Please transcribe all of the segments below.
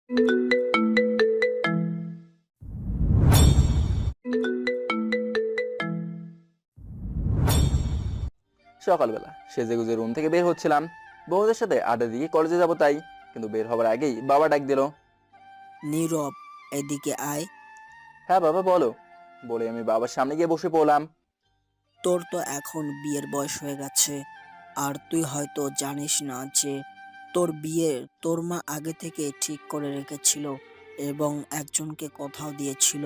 সকালবেলা সেজেগুজে রুম থেকে বের হচ্ছিলাম, বন্ধুদের সাথে আড্ডা দিয়ে কলেজে যাব তাই। কিন্তু বের হবার আগেই বাবা ডাক দিল। নীরব, এদিকে আয়। হ্যাঁ বাবা বলো, বলে আমি বাবার সামনে গিয়ে বসে পড়লাম। তোর তো এখন বিয়ের বয়স হয়ে গেছে, আর তুই হয়তো জানিস না যে তোর বিয়ে তোর মা আগে থেকে ঠিক করে রেখেছিল এবং একজনকে কথাও দিয়েছিল।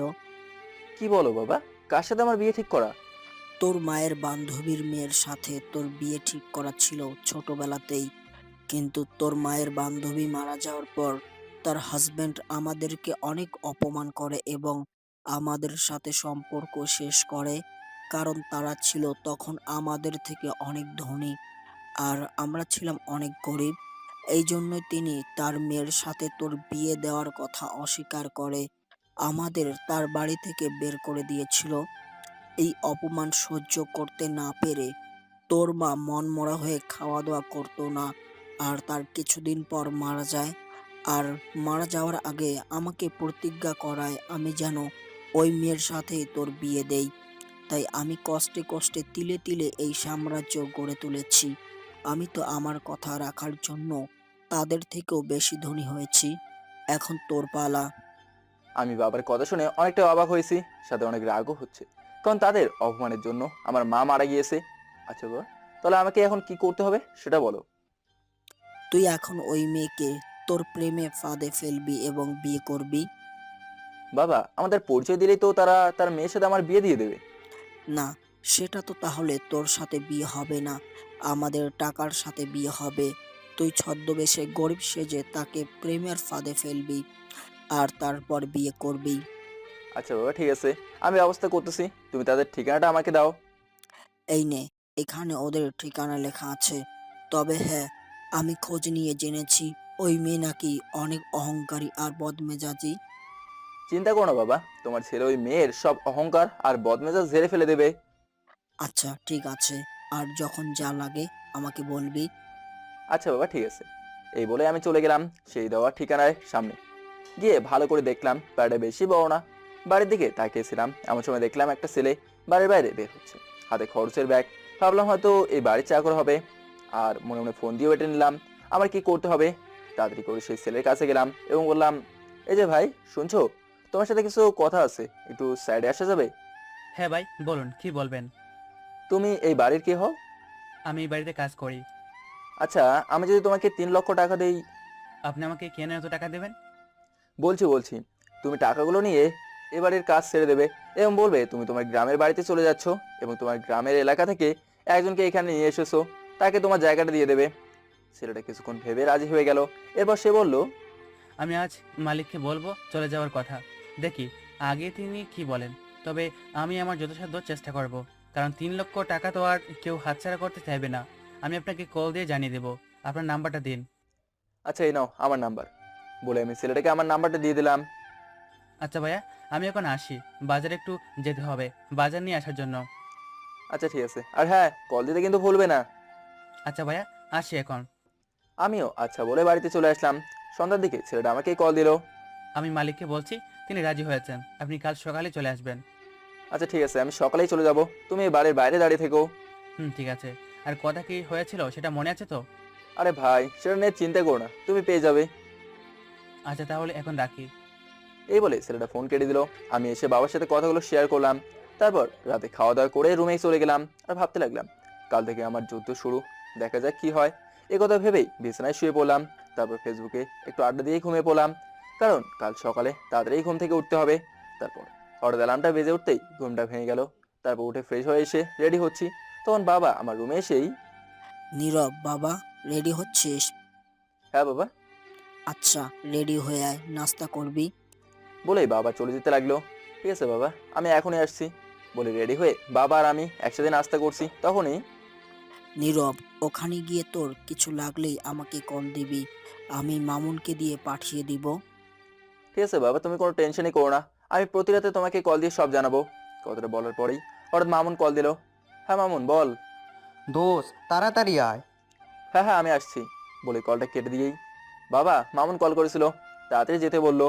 কি বলো বাবা, কার সাথে আমার বিয়ে ঠিক করা? তোর মায়ের বান্ধবীর মেয়ের সাথে তোর বিয়ে ঠিক করা ছিল ছোটবেলাতেই, কিন্তু তোর মায়ের বান্ধবী মারা যাওয়ার পর তার হাজবেন্ড আমাদেরকে অনেক অপমান করে এবং আমাদের সাথে সম্পর্ক শেষ করে, কারণ তারা ছিল তখন আমাদের থেকে অনেক ধনী আর আমরা ছিলাম অনেক গরিব। এই জন্যই তিনি তার মেয়ের সাথে তোর বিয়ে দেওয়ার কথা অস্বীকার করে আমাদের তার বাড়ি থেকে বের করে দিয়েছিল। এই অপমান সহ্য করতে না পেরে তোর মা মনমরা হয়ে খাওয়া দাওয়া করতো না, আর তার কিছুদিন পর মারা যায়। আর মারা যাওয়ার আগে আমাকে প্রতিজ্ঞা করায় আমি যেন ওই মেয়ের সাথেই তোর বিয়ে দেই। তাই আমি কষ্টে কষ্টে তিলে তিলে এই সাম্রাজ্য গড়ে তুলেছি। আমি তো আমার কথা রাখার জন্য তাদের থেকেও বেশি ধনী হয়েছি। এখন তোর পালা। আমি বাবার কথা শুনে অনেকটা অবাক হয়েছি, সাথে অনেক রাগও হচ্ছে, কারণ তাদের অপমানের জন্য আমার মা মারা গিয়েছে। আচ্ছা বাবা, তাহলে আমাকে এখন কি করতে হবে সেটা বলো। তুই এখন ওই মেয়েকে তোর প্রেমে ফাঁদে ফেলবি এবং বিয়ে করবি। বাবা, আমাদের পরিচয় দিলেই তো তারা তার মেয়ের সাথে আমার বিয়ে দিয়ে দেবে। না, সেটা তো তাহলে তোর সাথে বিয়ে হবে না, আমাদের টাকার সাথে বিয়ে হবে। তুই ছদ্মবেশে গরিব সেজে তাকে প্রেমের ফাঁদে ফেলবি আর তারপর বিয়ে করবি। আচ্ছা বাবা ঠিক আছে, আমি ব্যবস্থা করতেছি, তুমি তাদের ঠিকানাটা আমাকে দাও। এই নে, এখানে ওদের ঠিকানা লেখা আছে। তবে হ্যাঁ, আমি খোঁজ নিয়ে জেনেছি ওই মেয়ে নাকি অনেক অহংকারী আর বদমেজাজি। চিন্তা করো না বাবা, তোমার ছেলে ওই মেয়ের সব অহংকার আর বদমেজাজ ঝেড়ে ফেলে দেবে। আচ্ছা ঠিক আছে, আর যখন যা লাগে আমাকে বলবি। আচ্ছা বাবা ঠিক আছে। এই বলে আমি চলে গেলাম সেই দেওয়া ঠিকানায় সামনে। গিয়ে ভালো করে দেখলাম বাড়িটা বেশি বড় না। বাড়ির দিকে তাকিয়েছিলাম, এমন সময় দেখলাম একটা ছেলে বাড়ির বাইরে বের হচ্ছে, হাতে খরচের ব্যাগ। ভাবলাম হয়তো এই বাড়ির চাকর হবে, আর মনে মনে ফোন দিয়ে বেটে নিলাম আমার কি করতে হবে। তাড়াতাড়ি করে সেই ছেলের কাছে গেলাম এবং বললাম, এই যে ভাই শুনছো, তোমার সাথে কিছু কথা আছে, একটু সাইডে আসা যাবে? হ্যাঁ ভাই, বলুন কি বলবেন। তুমি এই বাড়ির কে হও? আমি এই বাড়িতে কাজ করি। আচ্ছা, আমি যদি তোমাকে 3 লক্ষ টাকা দেই? আপনি আমাকে কেন এত টাকা দেবেন? বলছি বলছি, তুমি টাকাগুলো নিয়ে এবারের কাজ ছেড়ে দেবে এবং বলবে তুমি তোমার গ্রামের বাড়িতে চলে যাচ্ছ এবং তোমার গ্রামের এলাকা থেকে একজনকে এখানে নিয়ে এসেছো, তাকে তোমার জায়গাটা দিয়ে দেবে। ছেলেটা কিছুক্ষণ ভেবে রাজি হয়ে গেল। এরপর সে বলল, আমি আজ মালিককে বলবো চলে যাওয়ার কথা, দেখি আগে তিনি কি বলেন। তবে আমি আমার যথাসাধ্য চেষ্টা করব, কারণ 3 লক্ষ টাকা তো আর কেউ হাতছাড়া করতে চাইবে না। আমি আপনাকে কল দিয়ে জানিয়ে দেবো। আপনার নাম্বারটা দিন। আচ্ছা এই নাও আমার নাম্বার। বলে আমি ছেলেটাকে আমার নাম্বারটা দিয়ে দিলাম। আচ্ছা ভাইয়া, আমি এখন আসি, বাজারে একটু যেতে হবে, বাজার নিয়ে আসার জন্য। আচ্ছা ঠিক আছে, আর হ্যাঁ কল দিতে কিন্তু ভুলবে না। আচ্ছা ভাইয়া, আসি এখন। আমিও আচ্ছা বলে বাড়িতে চলে আসলাম। সন্ধ্যার দিকে ছেলেটা আমাকেই কল দিল। আমি মালিককে বলছি, তিনি রাজি হয়েছেন, আপনি কাল সকালে চলে আসবেন। আচ্ছা ঠিক আছে, আমি সকালেই চলে যাব, তুমি এই বাড়ির বাইরে দাঁড়িয়ে থেকো। হুম, ঠিক আছে। আর কথা কি হয়েছিল সেটা মনে আছে তো? আরে ভাই সেটা নিয়ে চিন্তা করো না, তুমি পেয়ে যাবে। আচ্ছা তাহলে এখন রাখি। এই বলে ছেলেটা ফোন কেটে দিল। আমি এসে বাবার সাথে কথাগুলো শেয়ার করলাম। তারপর রাতে খাওয়া দাওয়া করে রুমেই চলে গেলাম আর ভাবতে লাগলাম কাল থেকে আমার যুদ্ধ শুরু, দেখা যাক কি হয়। এ কথা ভেবেই বিছানায় শুয়ে পড়লাম। তারপর ফেসবুকে একটু আড্ডা দিয়ে ঘুমিয়ে পড়লাম, কারণ কাল সকালে তাড়াতাড়ি ঘুম থেকে উঠতে হবে। তারপর হঠাৎ অ্যালার্মটা বেজে উঠতেই ঘুমটা ভেঙে গেল। তারপর উঠে ফ্রেশ হয়ে এসে রেডি হচ্ছি, তখন বাবা আমার রুমে এসেই, নীরব বাবা, রেডি হচ্ছিস? হ্যাঁ বাবা, আচ্ছা, রেডি হয়ে আয়, নাস্তা করবি। বলেই বাবা চলে যেতে লাগলো। ঠিক আছে বাবা, আমি এখনই আসছি, বলে রেডি হয়ে বাবা আর আমি একসাথে নাস্তা করছি। তখনই, নীরব, ওখানে গিয়ে তোর কিছু লাগলেই আমাকে কল দিবি, আমি মামুনকে দিয়ে পাঠিয়ে দিব। ঠিক আছে বাবা, তুমি কোনো টেনশনই করো না, আমি প্রতি রাতে তোমাকে কল দিয়ে সব জানাবো। কথাটা বলার পরেই হঠাৎ মামুন কল দিল। হ্যাঁ মামুন বল। দোস্ত তাড়াতাড়ি আয়। হ্যাঁ হ্যাঁ আমি আসছি, বলে কলটা কেটে দিয়েই, বাবা মামুন কল করেছিল, তাড়াতাড়ি যেতে বললো।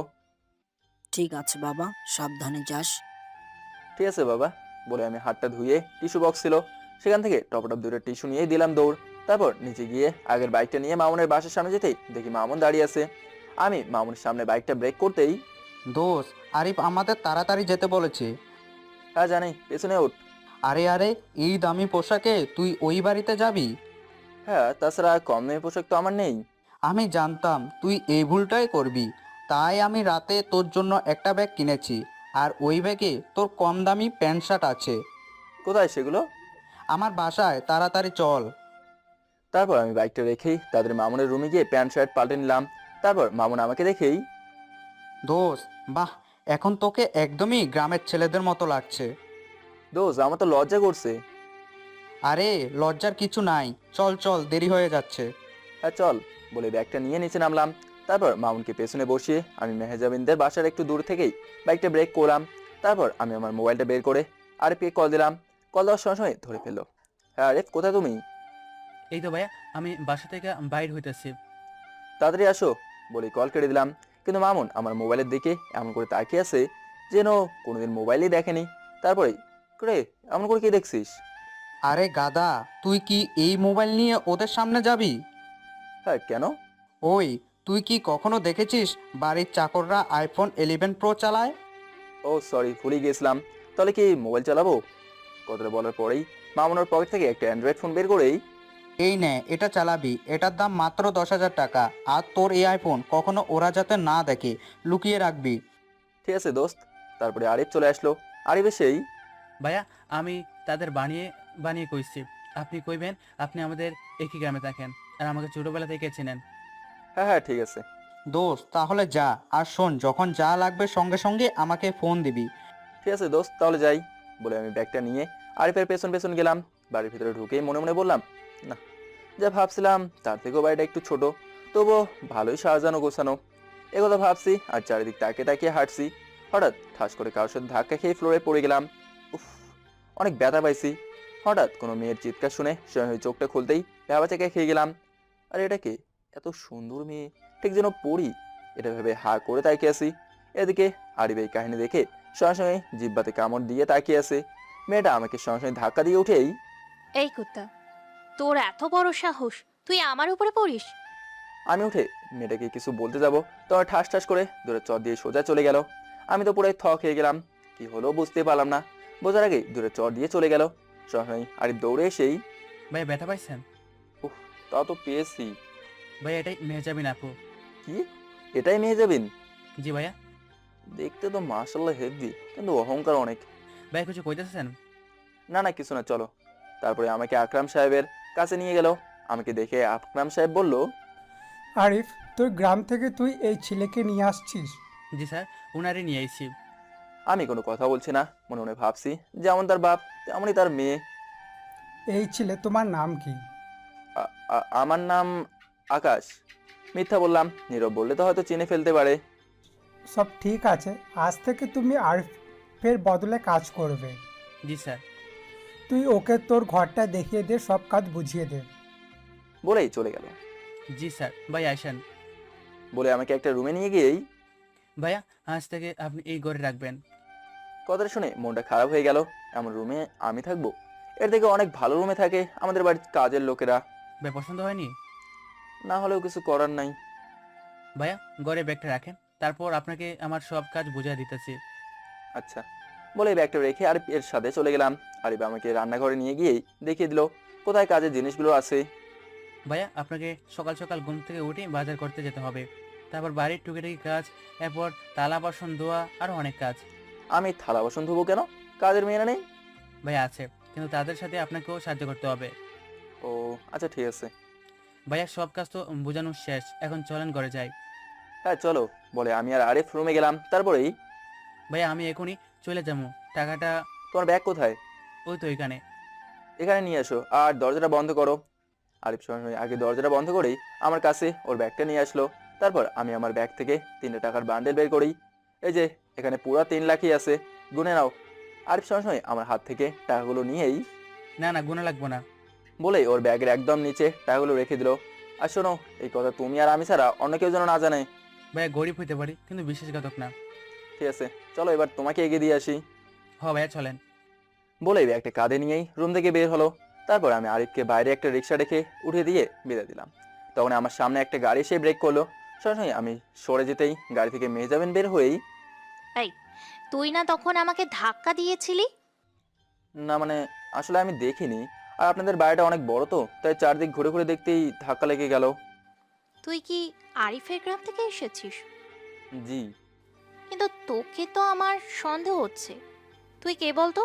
ঠিক আছে বাবা, সাবধানে যাস। ঠিক আছে বাবা, বলে আমি হাতটা ধুয়ে টিস্যু বক্স ছিল সেখান থেকে টপটপ দুটো টিস্যু নিয়ে দিলাম দৌড়। তারপর নিচে গিয়ে আগের বাইকটা নিয়ে মামুনের বাসার সামনে যেতেই দেখি মামুন দাঁড়িয়ে আছে। আমি মামুনের সামনে বাইকটা ব্রেক করতেই, দোস্ত, আরিফ আমাদের তাড়াতাড়ি যেতে বলেছে। হ্যাঁ জানি, পেছনে ওঠ। আরে আরে, এই দামি পোশাকে তুই ওই বাড়িতে যাবি? হ্যাঁ, তাছাড়া কম দামি পোশাক তো আমার নেই। আমি জানতাম তুই এই ভুলটাই করবি, তাই আমি রাতে তোর জন্য একটা ব্যাগ কিনেছি। আর ওই ব্যাগে তোর কম দামি প্যান্ট শার্ট আছে। কোথায় সেগুলো? আমার বাসায়, তাড়াতাড়ি চল। তারপর আমি বাইকটা রেখেই তাদের মামুনের রুমে গিয়ে প্যান্ট শার্ট পাল্টে নিলাম। তারপর মামুন আমাকে দেখেই, দোস্ত, বাহ, এখন তোকে একদমই গ্রামের ছেলেদের মতো লাগছে। দোস্ত আমার তো লজ্জা করছে। আরে লজ্জার কিছু নাই, চল চল, দেরি হয়ে যাচ্ছে। হ্যাঁ চল, বলে ব্যাগটা নিয়ে নিচে নামলাম। তারপর মামুনকে পেছনে বসিয়ে আমি মেহেজাবিনদের বাসার একটু দূর থেকেই বাইকটা ব্রেক করলাম। তারপর আমি আমার মোবাইলটা বের করে আরিফকে কল দিলাম। কল দেওয়ার সঙ্গে সঙ্গে ধরে ফেললো। হ্যাঁ আরিফ, কোথায় তুমি? এই তো ভাইয়া, আমি বাসা থেকে বাইর হইতেছি। তাড়াতাড়ি আসো, বলে কল কেটে দিলাম। কিন্তু মামুন আমার মোবাইলের দিকে এমন করে তাকিয়ে আছে যেন কোনোদিন মোবাইলই দেখেনি। তারপরে, করে এমন করে কি দেখছিস? আরে গাদা, তুই কি এই মোবাইল নিয়ে ওদের সামনে যাবি? হ্যাঁ কেন? ওই, তুই কি কখনো দেখেছিস বাড়ির চাকররা আইফোন 11 প্রো চালায়? ও সরি, ভুলে গিয়েছিলাম। তাহলে কি মোবাইল চালাবো? কথাটা বলার পরেই মামুনের পকেট থেকে একটা অ্যান্ড্রয়েড ফোন বের করেই, এই নে, এটা চালাবি, এটার দাম মাত্র 10,000 টাকা। আর তোর এই আইফোন কখনো ওরা যাতে না দেখে লুকিয়ে রাখবি। ঠিক আছে দোস্ত। তারপরে আরিফ চলে আসলো। আরিফ এসেই, ভাইয়া, আমি তাদের বানিয়ে বানিয়ে কইছি। আপনি কইবেন আপনি আমাদের একই গ্রামে থাকেন আর আমাকে ছোটবেলা থেকে চেনেন। হ্যাঁ হ্যাঁ ঠিক আছে। দোস্ত, তাহলে যা, আর শোন, যখন যা লাগবে সঙ্গে সঙ্গে আমাকে ফোন দিবি। ঠিক আছে দোস্ত, তাহলে যাই। বলে আমি ব্যাগটা নিয়ে আরিফের পেছন পেছন গেলাম। বাড়ির ভিতরে ঢুকেই মনে মনে বললাম, না, যা ভাবছিলাম তার থেকেও বাড়িটা একটু ছোট, তবুও ভালোই সাজানো গোছানো। একথা ভাবছি আর চারিদিক তাকিয়ে তাকিয়ে হাঁটছি। হঠাৎ ঠাস করে কারোর সাথে ধাক্কা খেয়ে ফ্লোরে পড়ে গেলাম। উফ, অনেক ব্যথা পাইছি। হঠাৎ কোনো মেয়ের চিৎকার শুনে স্বয়ং চোখটা খুলতেই ভেবা চেকে খেয়ে গেলাম। আর এটা কে? এত সুন্দর মেয়ে, ঠিক যেন পড়ি। এটা ভেবে হা করে তাকিয়ে আছি। এদিকে আরিফ এই কাহিনী দেখে সঙ্গে সঙ্গে জিব্বাতে কামড় দিয়ে তাকিয়ে আছে। মেয়েটা আমাকে সঙ্গে সঙ্গে ধাক্কা দিয়ে উঠেই, এই কুত্তা, তোর এত বড় সাহস, তুই আমার উপরে পড়িস? আমি উঠে মেয়েটাকে কিছু বলতে যাব, তোমার ঠাস ঠাস করে দূরে চর দিয়ে সোজা চলে গেল। আমি তো পুরো থ খেয়ে গেলাম, কি হলো বুঝতে পারলাম না। বোঝার আগেই দূরে চর দিয়ে চলে গেল। সঙ্গে আরিফ দৌড়ে এসেই, ভাইয়া, ব্যথা পাইছেন? উহ, তা তো পেয়েছি। ভাইয়া, এটাই মেহজাবিন আপু। কি? এটাই মেয়ে যাবেন? জি ভাইয়া। দেখতে তো মাশাআল্লাহ হেভি, কিন্তু অহংকার অনেক। ভাইয়া, কিছু কইতেছেন? না না, কিছু না, চলো। তারপরে আমাকে আকরাম সাহেবের কাছে নিয়ে গেল। আমাকে দেখে আকরাম সাহেব বলল, আরিফ, তোর গ্রাম থেকে তুই এই ছেলেকে নিয়ে আসছিস? জি স্যার, উনারে নিয়ে আইছি। আমি কোনো কথা বলছি না, মনে মনে ভাবছি যেমন তার বাপ তেমনই তার মেয়ে। এই ছেলে তোমার নাম কি? আমার নাম আকাশ। মিথ্যা বললাম, নীরব বললে তো হয়তো চিনে ফেলতে পারে। সব ঠিক আছে, আজ থেকে তুমি আরিফের বদলে কাজ করবে। জি স্যার। তুই ওকে তোর ঘরটা দেখিয়ে দে, সব কাজ বুঝিয়ে দে। বলেই চলে গেল। জি স্যার। ভাই আইসেন। বলে আমাকে একটা রুমে নিয়ে গিয়েই, ভাইয়া, আজ থেকে আপনি এই ঘরে রাখবেন। কথাটা শুনে মনটা খারাপ হয়ে গেল। এমন রুমে আমি থাকবো? এর থেকে অনেক ভালো রুমে থাকে আমাদের বাড়ির কাজের লোকেরা। ভাই, পছন্দ হয়নি? না হলেও কিছু করার নাই। ভাইয়া, ঘরে ব্যাগটা রাখেন, তারপর আপনাকে আমার সব কাজ বুঝিয়ে দিতেছি। আচ্ছা, বলে ব্যাগটা রেখে আর এর সাথে চলে গেলাম। আরিফ আমাকে রান্নাঘরে নিয়ে গিয়েই দেখিয়ে দিল কোথায় কাজের জিনিসগুলো আছে। ভাইয়া, আপনাকে সকাল সকাল ঘুম থেকে উঠে বাজার করতে যেতে হবে, তারপর বাড়ির টুকিটাকি কাজ, এরপর থালা বাসন ধোয়া, আরও অনেক কাজ। আমি থালা বাসন ধোবো কেন? কাজের মেয়েরা নেই? ভাইয়া আছে, কিন্তু তাদের সাথে আপনাকেও সাহায্য করতে হবে। ও আচ্ছা, ঠিক আছে। ভাইয়া, সব কাজ তো বোঝানো শেষ, এখন চলেন ঘরে যাই। হ্যাঁ চলো, বলে আমি আর আরিফ রুমে গেলাম। তারপরেই, ভাইয়া, আমি এখনই চলে যাবো, টাকাটা তোমার ব্যাগ কোথায়? ওই তো এখানে। এখানে নিয়ে এসো আর দরজাটা বন্ধ করো। আরিফ সঙ্গে আগে দরজাটা বন্ধ করেই আমার কাছে ওর ব্যাগটা নিয়ে আসলো। তারপর আমি আমার ব্যাগ থেকে 3টা টাকার বান্ডেল বের করি। এই যে এখানে পুরো 3 লাখই আছে, গুনে নাও। আরিফ সঙ্গে আমার হাত থেকে টাকাগুলো নিয়েই, না না, গুণা লাগবো না। বলেই ওর ব্যাগের একদম নিচে টাকাগুলো রেখে দিল। আর শোনো, এই কথা তুমি আর আমি ছাড়া অন্য কেউ যেন না জানে। ভাইয়া গরিব হইতে পারি কিন্তু বিশ্বাসঘাতক না। ঠিক আছে, চলো এবার তোমাকে এগিয়ে দিয়ে আসি। ভাইয়া চলেন। বলেই ব্যাগটা কাঁধে নিয়েই রুম থেকে বের হলো। তারপর আমি আরিফকে বাইরে একটা রিক্সা রেখে উঠে দিয়ে বিদায় দিলাম। তখন আমার সামনে একটা গাড়ি এসে ব্রেক করলো। সরাসরি আমি সরে যেতেই গাড়ি থেকে মেহজাবিন বের হয়েই, এই, তুই না তখন আমাকে ধাক্কা দিয়েছিলি? না মানে আসলে আমি দেখিনি, আর আপনাদের বাড়িটা অনেক বড় তো, তাই চারদিক ঘুরে ঘুরে দেখতেই ধাক্কা লেগে গেল। তুই কি আরিফের গ্রাম থেকে এসেছিস? জি। কিন্তু তোকে তো আমার সন্দেহ হচ্ছে। তুই কে বলতো?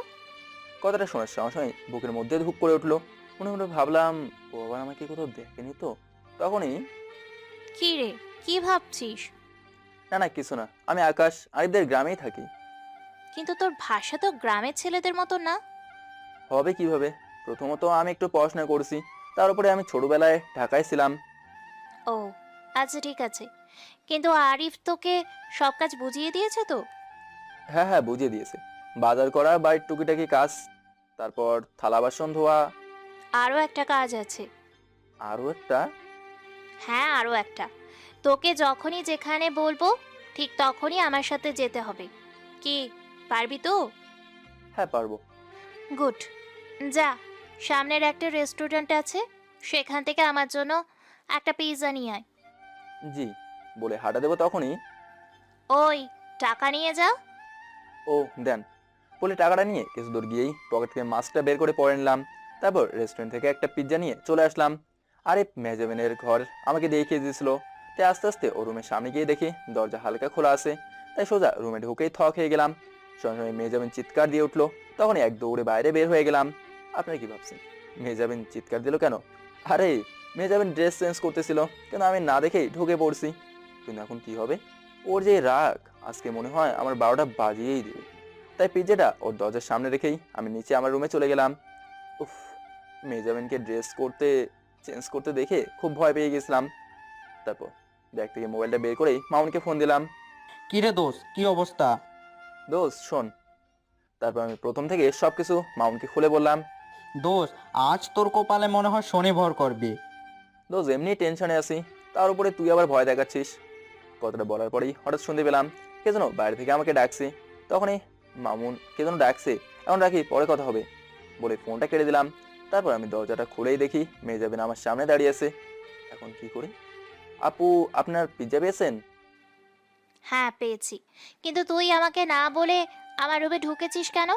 কথাটা শোনার সঙ্গে সঙ্গে বুকের মধ্যে ধুক করে উঠলো। মনে মনে ভাবলাম ও আবার আমাকে কোথাও দেখেনি তো। তখনই, কি রে, কি ভাবছিস? না না কিছু না, আমি আকাশ, আরিফদের গ্রামেই থাকি। কিন্তু তোর ভাষা তো গ্রামের ছেলেদের মতো না। হবে কিভাবে? প্রথমত আমি একটু পড়াশোনা করছি, তার উপরে আমি ছোটবেলায় ঢাকায় ছিলাম। ও আচ্ছা, ঠিক আছে। কিন্তু আরিফ তোকে সব কাজ বুঝিয়ে দিয়েছে তো? হ্যাঁ হ্যাঁ বুঝিয়ে দিয়েছে, বাজার করা, বাড়ির টুকিটাকি কাজ, তারপর থালা বাসন ধোয়া। আরও একটা কাজ আছে। আরও একটা? হ্যাঁ, আরও একটা। তোকে যখনই যেখানে বলবো ঠিক তখনই আমার সাথে যেতে হবে। কি, পারবি তো? হ্যাঁ পারবো। গুড। যা, সামনের একটা রেস্টুরেন্ট আছে, সেখান থেকে আমার জন্য একটা পিৎজা নিয়ে আয়। জি। বলে হাঁটা দেবো তখনই, ওই, টাকা নিয়ে যা। ও দেন। বলে টাকাটা নিয়ে কিছু দূর গিয়েই পকেট থেকে মাস্কটা বের করে পরে নিলাম। তারপর রেস্টুরেন্ট থেকে একটা পিৎজা নিয়ে চলে আসলাম। আরে মেহজাবিনের ঘর আমাকে দেখিয়ে দিয়েছিল, তাই আস্তে আস্তে ও রুমের সামনে গিয়ে দেখি দরজা হালকা খোলা আছে, তাই সোজা রুমে ঢুকেই থ খেয়ে গেলাম। সঙ্গে সঙ্গে মেহজাবিন চিৎকার দিয়ে উঠলো, তখনই এক দৌড়ে বাইরে বের হয়ে গেলাম। আপনারা কি ভাবছেন মেহজাবিন চিৎকার দিল কেন? আরে মেহজাবিন ড্রেস চেঞ্জ করতেছিল, কিন্তু আমি না দেখেই ঢুকে পড়ছি। কিন্তু এখন কি হবে? ওর যে রাগ, আজকে মনে হয় আমার 12টা বাজিয়েই দিবে। তাই পিজ্জাটা ওর দরজার সামনে রেখেই আমি নিচে আমার রুমে চলে গেলাম। উফ, মেজাবিনকে চেঞ্জ করতে দেখে খুব ভয় পেয়ে গেছিলাম। তারপর ব্যাগ থেকে মোবাইলটা বের করেই মামুনকে ফোন দিলাম। কিরে দোস্ত, কি অবস্থা? দোস্ত শোন। তারপর আমি প্রথম থেকে সবকিছু মামুনকে খুলে বললাম। দোস্ত, আজ তোর কপালে মনে হয় শনি ভর করবি। দোস্ত এমনি টেনশনে আছি, তার উপরে তুই আবার ভয় দেখাচ্ছিস। কথাটা বলার পরেই হঠাৎ শুনতে পেলাম কে যেন বাইরে থেকে আমাকে ডাকছে। তখনই মামুন কে যেন ডাকছে, এখন রাখি পরে কথা হবে বলে ফোনটা কেটে দিলাম। তারপর আমি দরজাটা খুলেই দেখি মেহজাবিন আমার সামনে দাঁড়িয়ে আছে। এখন কি করি? আপু, আপনার পিজ্জা পেয়েছেন? হ্যাঁ, পেয়েছি। কিন্তু তুই আমাকে না বলে আমার রুমে ঢুকেছিস কেন?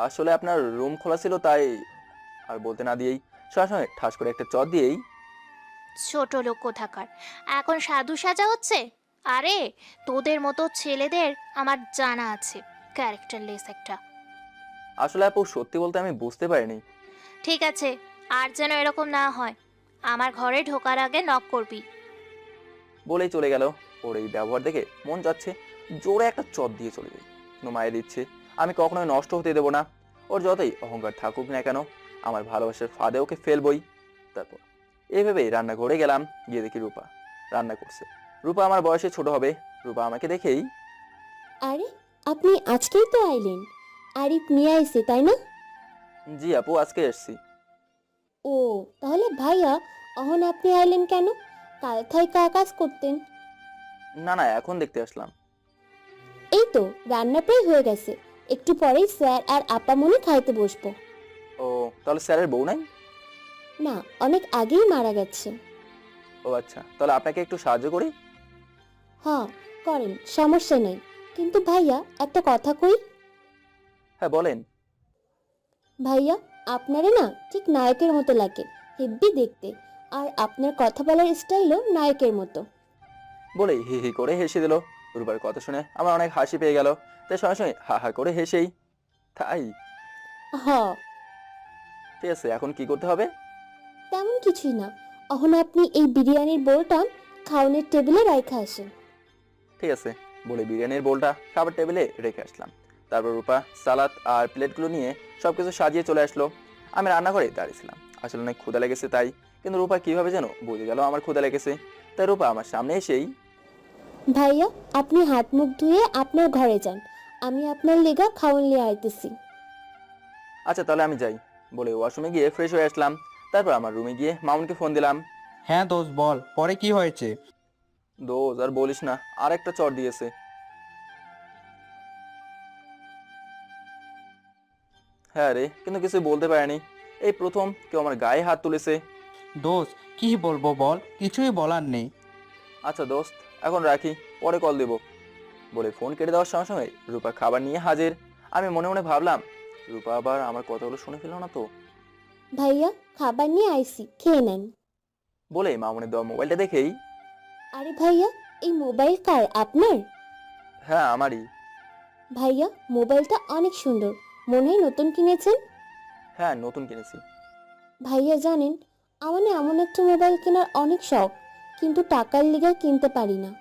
আসলে আপনার রুম খোলা ছিল তাই। আর বলতে না দিয়েই সঙ্গে ঠাস করে একটা চট দিয়েই, ছোট লোক কোথাকার, এখন সাধু সাজা হচ্ছে? আরে, তোদের মতো ছেলেদের আমার জানা আছে, ক্যারেক্টারলেস একটা। আসলে আপু সত্যি বলতে আমি বুঝতে পারিনি। ঠিক আছে, আর যেন এরকম না হয়। আমার ঘরে ঢোকার আগে নক করবি। বলেই চলে গেল। ওর এই ব্যবহার দেখে মন যাচ্ছে জোরে একটা চট দিয়ে চলে যাই, কিন্তু মায়ের ইচ্ছে আমি কখনোই নষ্ট হতে দেবো না। ওর যতই অহংকার থাকুক না কেন, আমার ভালোবাসার ফাঁদে ওকে ফেলবই। তারপর এইভাবেই রান্নাঘরে গেলাম, গিয়ে দেখি রূপা রান্না করছে। রূপা আমার বয়সে ছোট হবে। রূপা আমাকে দেখেই, আরে, আপনি আজকেই তো আইলেন? আরিফ নিয়ে আইছে তাই না? জি আপু আজকে এসছি। ও, তাহলে ভাইয়া, অহন আপনি আইলেন কেন? কাল থাইকা কাজ করতেন। না না এখন দেখতে আসলাম। এই তো রান্না প্রায় হয়ে গেছে, একটু পরেই স্যার আর আপা মনে খাইতে বসবো। ও তাহলে স্যারের বউ নাই? না, অনেক আগেই মারা গেছে। ও আচ্ছা, তাহলে আপনাকে একটু সাহায্য করি। হ্যাঁ, করেন, সমস্যা নেই। কিন্তু ভাইয়া, একটা কথা কই। হ্যাঁ বলেন। ভাইয়া, আপনারে না ঠিক নায়কের মতো লাগে, হেব্বি দেখতে। আর আপনার কথা বলার স্টাইলও নায়কের মতো। বলেই হি হি করে হেসে দিল। রূপার কথা শুনে আমার অনেক হাসি পেয়ে গেল, তাই সঙ্গে সঙ্গে হা হা করে হেসেই, তাই হ, ঠিক আছে এখন কি করতে হবে? তেমন কিছুই না। অহন আপনি এই বিরিয়ানির বোলটা খাওনের টেবিলে রাইখা আসেন। ঠিক আছে বলে বিরিয়ানির বোলটা খাবার টেবিলে রেখে আসলাম। তারপর রূপা সালাদ আর প্লেটগুলো নিয়ে সবকিছু সাজিয়ে চলে আসলো। আমি রান্নাঘরে দাঁড়িয়েছিলাম, আসলে অনেক ক্ষুধা লেগেছে তাই। কিন্তু রূপা কিভাবে যেন বুঝে গেল আমার ক্ষুধা লেগেছে, তাই রূপা আমার সামনে এসেই, ভাইয়া, আপনি হাত মুখ ধুয়ে আপনার ঘরে যান, আমি আপনার লেগা খাওন লিয়ে আইতেছি। আচ্ছা তাহলে আমি যাই বলে ওয়াশরুমে গিয়ে ফ্রেশ হয়ে আসলাম। তারপর আমার রুমে গিয়ে মামুনকে ফোন দিলাম। হ্যাঁ দোস্ত বল, পরে কি হয়েছে? দোষ আর বলিস না, আর একটা চড় দিয়েছে। হ্যাঁ রে, কিন্তু কিছু বলতে পারেনি। এই প্রথম কেউ আমার গায়ে হাত তুলেছে। দোস্ত কি বলবো বল, কিছুই বলার নেই। আচ্ছা দোস্ত, এখন রাখি, পরে কল দেব। বলে ফোন কেটে দেওয়ার সঙ্গে সঙ্গে রূপা খাবার নিয়ে হাজির। আমি মনে মনে ভাবলাম, রূপা আবার আমার কথাগুলো শুনে ফেলো না তো। ভাইয়া খাবার নিয়ে আইছি, খেয়ে নেন। বলে মামুনের দেওয়া মোবাইলটা দেখেই, আরে ভাইয়া, এই মোবাইল কার, আপনার? হ্যাঁ আমারই। ভাইয়া মোবাইলটা অনেক সুন্দর, মনে হয় নতুন কিনেছেন। হ্যাঁ নতুন কিনেছি। ভাইয়া জানেন, আমার না এমন একটা মোবাইল কেনার অনেক শখ, কিন্তু টাকার লিগে কিনতে পারি না।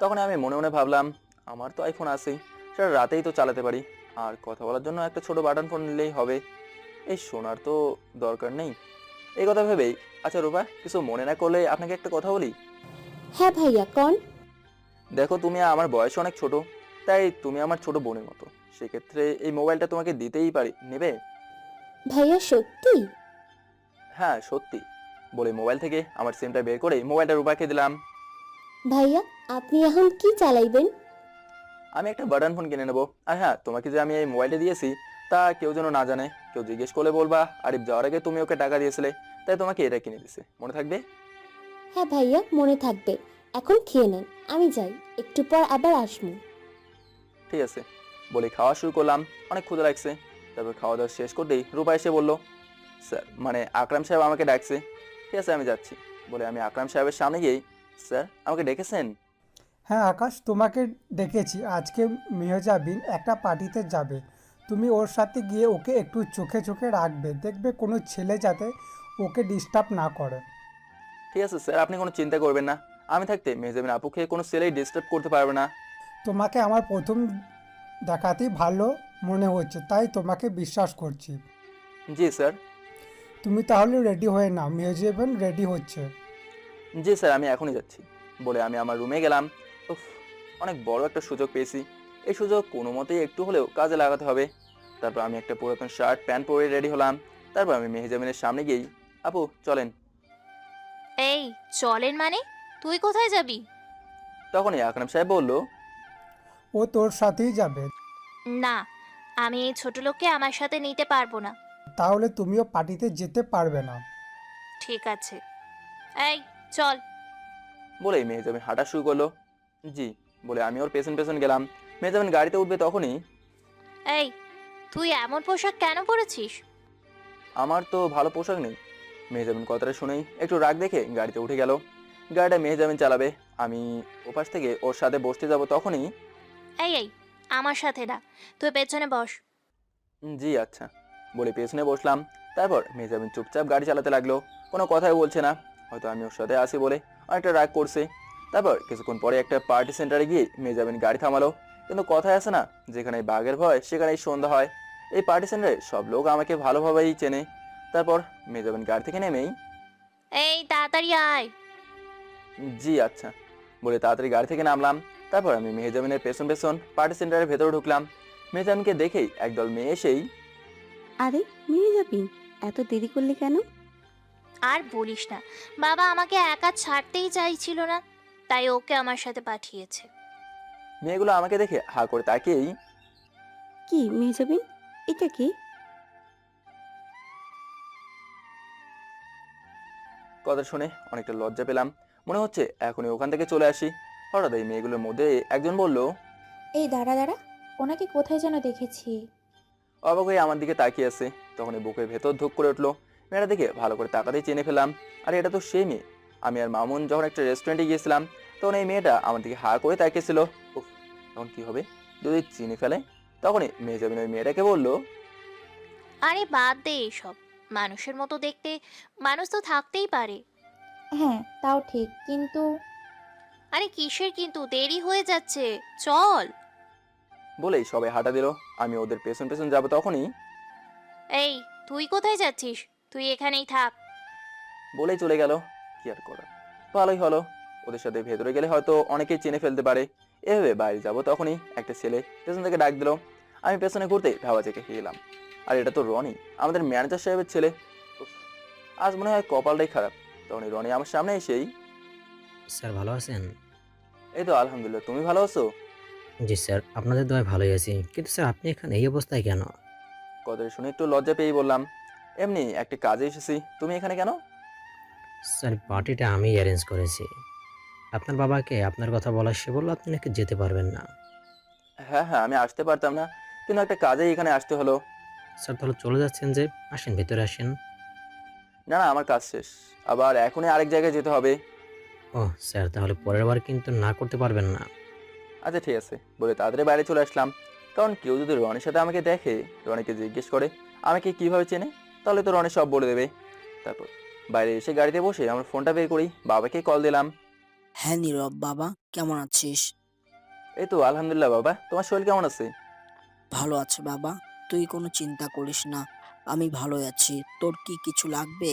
তখন আমি মনে মনে ভাবলাম, আমার তো আইফোন আছেই, সেটা রাতেই তো চালাতে পারি, আর কথা বলার জন্য একটা ছোট বাটন ফোন নিলেই হবে, এই সোনার তো দরকার নেই। এই কথা ভেবেই, আচ্ছা রূপা, কিছু মনে না করলে আপনাকে একটা কথা বলি। হ্যাঁ ভাইয়া কন। দেখো, তুমি আমার বয়স অনেক ছোট, তাই তুমি আমার ছোট বোনের মতো, সেক্ষেত্রে এই মোবাইলটা তোমাকে দিতেই পারি, নেবে? ভাইয়া সত্যি? হ্যাঁ সত্যি। বলে মোবাইল থেকে আমার সিমটা বের করে মোবাইলটা রূপাকে দিলাম। ভাইয়া আপনি এখন কি চালাইবেন? আমি একটা বাটন ফোন কিনে নেবো। আর হ্যাঁ, তোমাকে যে আমি এই মোবাইলটা দিয়েছি তা কেউ যেন না জানে, কেউ জিজ্ঞেস করলে বলবা আরিফ যাওয়ার আগে তুমি ওকে টাকা দিয়েছিলে, তাই তোমাকে এটা কিনে দিছে, মনে থাকবে? হ্যাঁ ভাইয়া মনে থাকবে। এখন খেয়ে নেন, আমি যাই, একটু পর আবার আসবো। ঠিক আছে। বলে খাওয়া শুরু করলাম, অনেক ক্ষুধা লাগছে। তারপর খাওয়া দাওয়া শেষ করতেই রূপা এসে বললো, স্যার মানে আকরাম সাহেব আমাকে ডাকছে। ঠিক আছে আমি যাচ্ছি। বলে আমি আকরাম সাহেবের সামনে গিয়েই, স্যার আমাকে ডেকেছেন? হ্যাঁ আকাশ, তোমাকে ডেকেছি। আজকে মেহজাবিন একটা পার্টিতে যাবে, তুমি ওর সাথে গিয়ে ওকে একটু চোখে চোখে রাখবে, দেখবে কোনো ছেলে যাতে ওকে ডিস্টার্ব না করে। ঠিক আছে স্যার, আপনি কোনো চিন্তা করবেন না, আমি থাকতে মেহজাবিন আপুকে কোনো ছেলেই ডিস্টার্ব করতে পারবে না। তোমাকে আমার প্রথম দেখাতেই ভালো মনে হচ্ছে, তাই তোমাকে বিশ্বাস করছি। জি স্যার। তুমি তাহলে রেডি হয়ে নাও, মেহজাবিন রেডি হচ্ছে। জি স্যার, আমি এখনই যাচ্ছি। বলে আমি আমার রুমে গেলাম। উফ, অনেক বড় একটা সুযোগ পেয়েছি, এই সুযোগ কোনো মতেই একটু হলেও কাজে লাগাতে হবে। তারপর আমি একটা পুরাতন শার্ট প্যান্ট পরে রেডি হলাম। তারপর আমি মেহজাবিনের সামনে গিয়েই, আপু চলেন। এই চলেন মানে? তুই কোথায় যাবি? তখনই আকরাম সাহেব বলল, ও তোর সাথেই যাবে। না, আমি এই ছোট লোককে আমার সাথে নিতে পারবো না। তাহলে তুমিও পার্টিতে যেতে পারবে না। ঠিক আছে, এই চল। বলে মেহজাবিন হাঁটা শুরু করলো। জি। বলে আমি ওর পেছন পেছন গেলাম। মেহজাবিন গাড়িতে উঠবে তখনই, এই তুই এমন পোশাক কেন পরেছিস? আমার তো ভালো পোশাক নেই। মেহজাবিন কথাটা শুনেই একটু রাগ দেখে গাড়িতে উঠে গেল। গাড়িটা মেহজাবিন চালাবে, আমি ওপাশ থেকে ওর সাথে বসতে যাব তখনই, এই আমার সাথে না, তুই পেছনে বস। জি আচ্ছা। বলে পেছনে বসলাম। তারপর মেহজাবিন চুপচাপ গাড়ি চালাতে লাগলো, কোনো কথাই বলছে না, হয়তো আমি ওর সাথে আসি বলে অনেকটা রাগ করছে। তারপর কিছুক্ষণ পরে একটা পার্টি সেন্টারে গিয়ে মেহজাবিন গাড়ি থামালো। কিন্তু কথায় আছে না, যেখানে বাঘের ভয় সেখানেই সন্ধ্যা হয়। এই পার্টি সেন্টারে সব লোক আমাকে ভালোভাবেই চেনে। তারপর মেহজাবিন গাড়ি থেকে নেমেই, এই তাড়াতাড়ি আয়। জি আচ্ছা। বলে তাড়াতাড়ি গাড়ি থেকে নামলাম। তারপর আমি মেহজাবিনের পেছন পেছন পার্টি সেন্টারের ভেতরে ঢুকলাম। মেহজাবিনকে দেখেই একদল মেয়ে এসেই, আরে মেয়ে যাবি, এত দেরি করলি কেন? আর বলিস না, বাবা আমাকে একা ছাড়তেই চাইছিল না, তাই ওকে আমার সাথে পাঠিয়েছে। মেয়েগুলো আমাকে দেখে হা করে তাকিয়েই, কি মেয়ে যাবি, এটা কি? কথা শুনে অনেকটা লজ্জা পেলাম, মনে হচ্ছে এখনই ওখান থেকে চলে আসি। হঠাৎ এই মেয়েগুলোর মধ্যে একজন বলল, এই দাঁড়া দাঁড়া, ওনাকে কোথায় যেন দেখেছি। অবাক হয়ে আমার দিকে তাকিয়ে আছে। তখন এই বুকের ভেতর ধুক করে উঠলো। মেয়েটা দেখে ভালো করে তাকাতেই চিনে ফেলাম, আরে এটা তো সেই মেয়ে। আমি আর মামুন যখন একটা রেস্টুরেন্টে গিয়েছিলাম, তখন এই মেয়েটা আমার দিকে হা করে তাকিয়েছিল। উফ, তখন কি হবে যদি চিনে ফেলে? তখনই মেহজাবিন ওই মেয়েটাকে বলল, আরে বাদ দে এসব, মানুষের মতো দেখতে মানুষ তো থাকতেই পারে। হ্যাঁ তাও ঠিক, কিন্তু আরে কিসের কিন্তু, দেরি হয়ে যাচ্ছে, চল। বলেই সবাই হাঁটা দিল। আমি ওদের পেছন পেছন যাবো তখনই, এই তুই কোথায় যাচ্ছিস? তুই এখানেই থাক। বলেই চলে গেল। কি আর করার, ভালোই হলো, ওদের সাথে ভেতরে গেলে হয়তো অনেকেই চিনে ফেলতে পারে। এভাবে বাইরে যাবো তখনই একটা ছেলে পেছন থেকে ডাক দিল। আমি পেছনে ঘুরতে ধাবা থেকে গেলাম। আর এটা তো রনি, আমাদের ম্যানেজার সাহেবের ছেলে। উফ, আজ মনে হয় কপালটাই খারাপ। তখন রনি আমার সামনে এসেই, স্যার ভালো আছেন? এই তো আলহামদুলিল্লাহ, তুমি ভালো আছো? জি স্যার, আপনাদের দয়ায় ভালোই আছি। কিন্তু স্যার আপনি এখানে এই অবস্থায় কেন? কথাটা শুনে একটু লজ্জা পেয়েই বললাম, এমনি একটা কাজে এসেছি। তুমি এখানে কেন? স্যার পার্টিটা আমি অ্যারেঞ্জ করেছি। আপনার বাবাকে আপনার কথা বলা সে বলল আপনি নাকি যেতে পারবেন না। হ্যাঁ হ্যাঁ, আমি আসতে পারতাম না, কিন্তু একটা কাজেই এখানে আসতে হলো। স্যার তাহলে চলে যাচ্ছেন যে? আসেন ভেতরে আসেন। না না, আমার কাজ শেষ, আবার এখনই আরেক জায়গায় যেতে হবে। ও স্যার তাহলে পরের বার কিন্তু না করতে পারবেন না। আচ্ছা ঠিক আছে বলে তাড়াতাড়ি বাইরে চলে আসলাম। কারণ কেউ যদি রনির সাথে আমাকে দেখে, রনিকে জিজ্ঞেস করে আমাকে কিভাবে চেনে, তাহলে তো রনি সব বলে দেবে। তারপর বাইরে এসে গাড়িতে বসে আমার ফোনটা বের করি, বাবাকে কল দিলাম। হ্যাঁ নীরব বাবা, কেমন আছিস? এই তো আলহামদুলিল্লাহ বাবা, তোমার শরীর কেমন আছে? ভালো আছে বাবা, তুই কোনো চিন্তা করিস না, আমি ভালোই আছি। তোর কি কিছু লাগবে?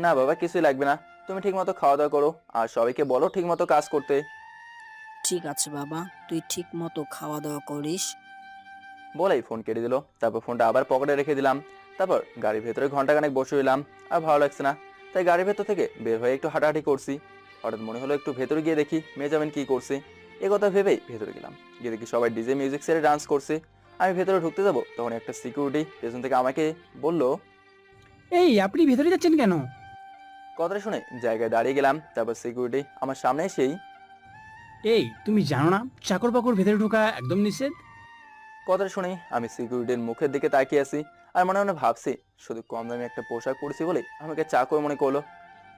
না বাবা, কিছুই লাগবে না। তুমি ঠিক মতো খাওয়া দাওয়া করো, আর সবাইকে বলো ঠিক মতো কাজ করতে। ঠিক আছে বাবা, তুই ঠিক মতো খাওয়া দাওয়া করিস। বলেই ফোন কেটে দিল। তারপর ফোনটা আবার পকেটে রেখে দিলাম। তারপর গাড়ির ভেতরে ঘন্টাখানেক বসে রইলাম, আর ভালো লাগছে না, তাই গাড়ির ভেতর থেকে বের হয়ে একটু হাঁটাহাঁটি করছি। হঠাৎ মনে হলো একটু ভেতরে গিয়ে দেখি মেজামিন কি করছে। এ কথা ভেবেই ভেতরে গেলাম। গিয়ে দেখি সবাই ডিজে মিউজিক ছেড়ে ডান্স করছে। আমি ভেতরে ঢুকতে যাবো, তখন একটা সিকিউরিটি পেছন থেকে আমাকে বলল। এই আপনি ভেতরে যাচ্ছেন কেন? কথাটা শুনে জায়গায় দাঁড়িয়ে গেলাম। তারপর সিকিউরিটি আমার সামনে এসেই, এই তুমি জানো না চাকর বাকর ভেতরে ঢোকা একদম নিষেধ? কথাটা শুনে আমি সিকিউরিটির মুখের দিকে তাকিয়ে আছি, আর মনে মনে ভাবছি শুধু কম দামি একটা পোশাক পরেছি বলে আমাকে চাকর মনে করলো।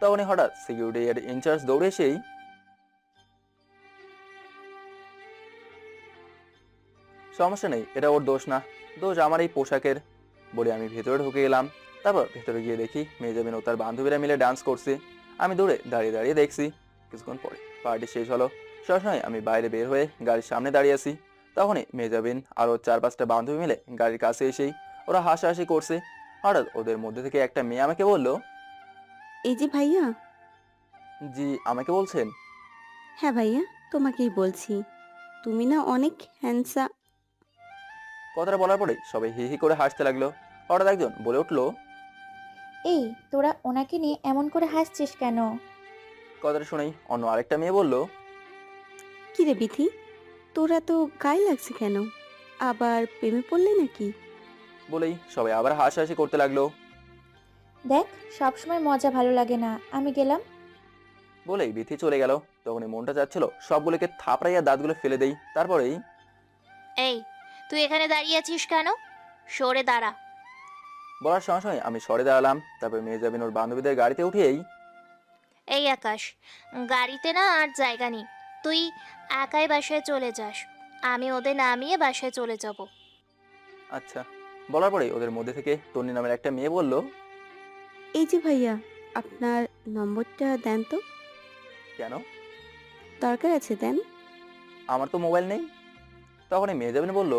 তখনই হঠাৎ সিকিউরিটি এর ইনচার্জ দৌড়ে এসেই, সমস্যা নেই, এটা ওর দোষ না, দোষ আমার এই পোশাকের, বলে আমি ভেতরে ঢুকে গেলাম। তারপর ভেতরে গিয়ে দেখি মেজাবিন ও তার বান্ধবীরা মিলে ডান্স করছে। আমি দূরে দাঁড়িয়ে দাঁড়িয়ে দেখছি। কিছুক্ষণ পরে পার্টি শেষ হলো। সবসময় আমি বাইরে বের হয়ে গাড়ির সামনে দাঁড়িয়ে আছি। তখনই মেজাবিন আরও 4-5টা বান্ধবী মিলে গাড়ির কাছে এসেই ওরা হাসাহাসি করছে। হঠাৎ ওদের মধ্যে থেকে একটা মেয়ে আমাকে বলল। এই যে ভাইয়া। জি, আমাকে বলছেন? হ্যাঁ ভাইয়া, তোমাকেই বলছি। তুমি না অনেক হ্যান্ডসাম। কথাটা বলার পরে সবাই হি হি করে হাসতে লাগলো। হঠাৎ একজন বলে উঠলো। এই তোরা ওনাকে নিয়ে এমন করে হাসছিস কেন? কথাটা শুনেই অন্য আরেকটা মেয়ে বলল। কি রে বিথি, তোরা তো গায়ে লাগছে কেন? আবার প্রেমে পড়লে নাকি? বলেই সবাই আবার হাসাহাসি করতে লাগলো। দেখ, সবসময় মজা ভালো লাগে না, আমি গেলাম। বলেই বিথি চলে গেল। তখনই মনটা চাচ্ছিল সবগুলোকে থাপড়াইয়া দাঁতগুলো ফেলে দেই। তারপরেই, এই, তুই এখানে দাঁড়িয়ে আছিস কেন? সরে দাঁড়া। বলার সঙ্গে সঙ্গে আমি সরে দাঁড়ালাম। তারপর মেজাবিন ওর বান্ধবীদের গাড়িতে উঠিয়েই, এই আকাশ, গাড়িতে না আর জায়গা নেই, তুই একাই বাসায় চলে যাস, আমি ওদের নামিয়ে বাসায় চলে যাব। আচ্ছা। বলার পরেই ওদের মধ্যে থেকে তন্নি নামের একটা মেয়ে বলল। এই যে ভাইয়া, আপনার নম্বরটা দেন তো। কেন? দরকার আছে, দেন। আমার তো মোবাইল নেই। তখনই মেজাবিন বলল।